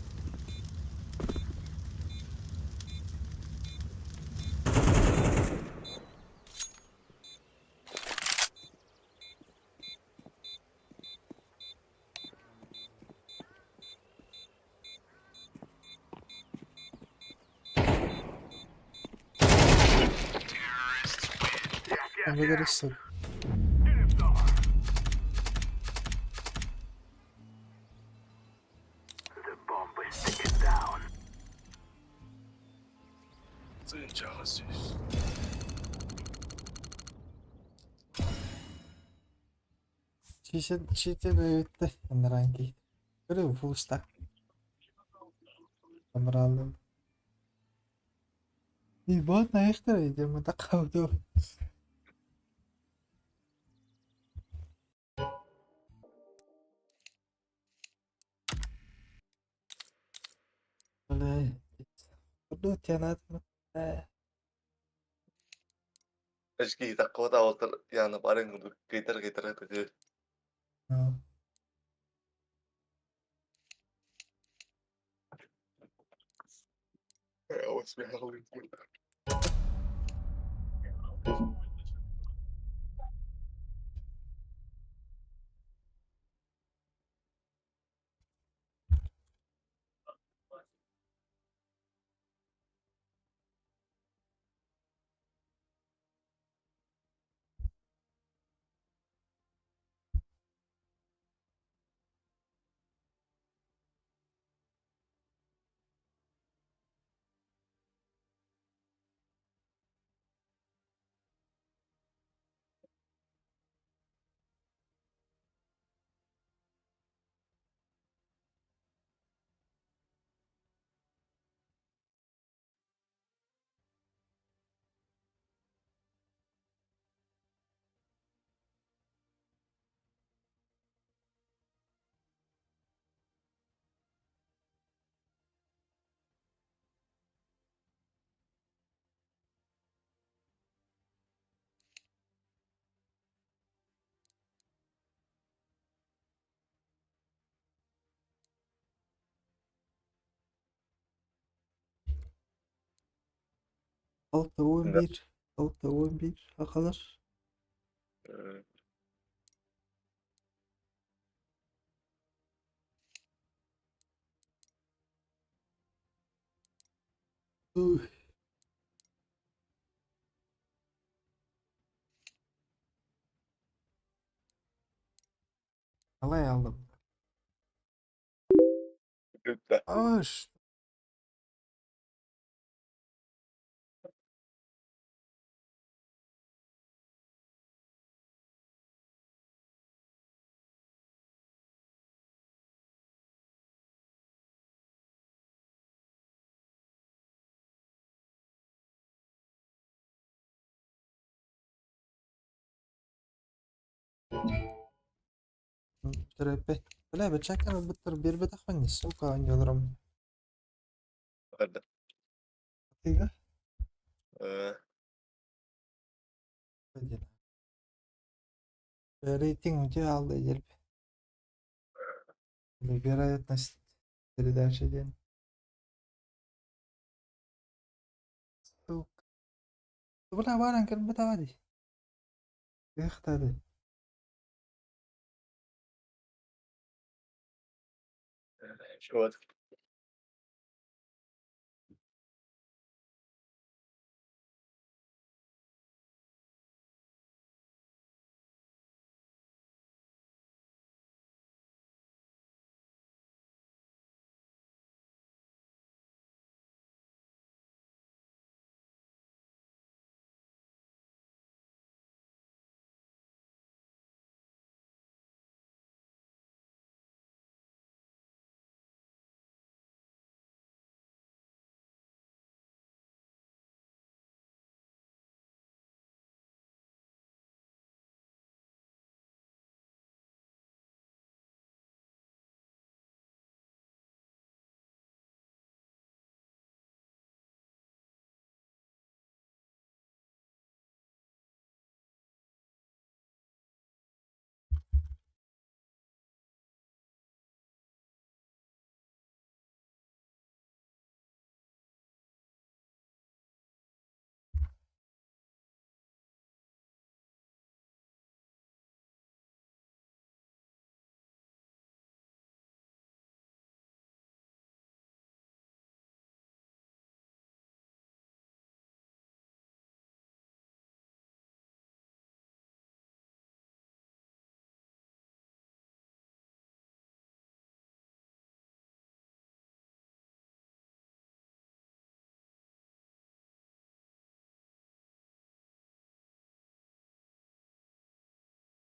Speaker 15: Alırız.
Speaker 14: The bomb is ticking down.
Speaker 15: Şişe de bitti. Ranki. Böyle full stack. Камералу. И вот на их идем, мы так хавду. Oleh. Aduh, tianat.
Speaker 20: Rizky takut tahu yang paling untuk gitar itu tuh. Awas behal itu.
Speaker 15: Altta 11. Altta 11. Akalar. Alay aldım. Hoş. Trepe. لا بتشكل بتر بير بتاخن السوق عن يضرب.
Speaker 20: Ada.
Speaker 15: Tiga. Rating ucu aldı gelip. Bir ayet nasıl dedi her şeyden. Soğuk. Buna varan kan betawadi. Ehtadi.
Speaker 20: Şubat.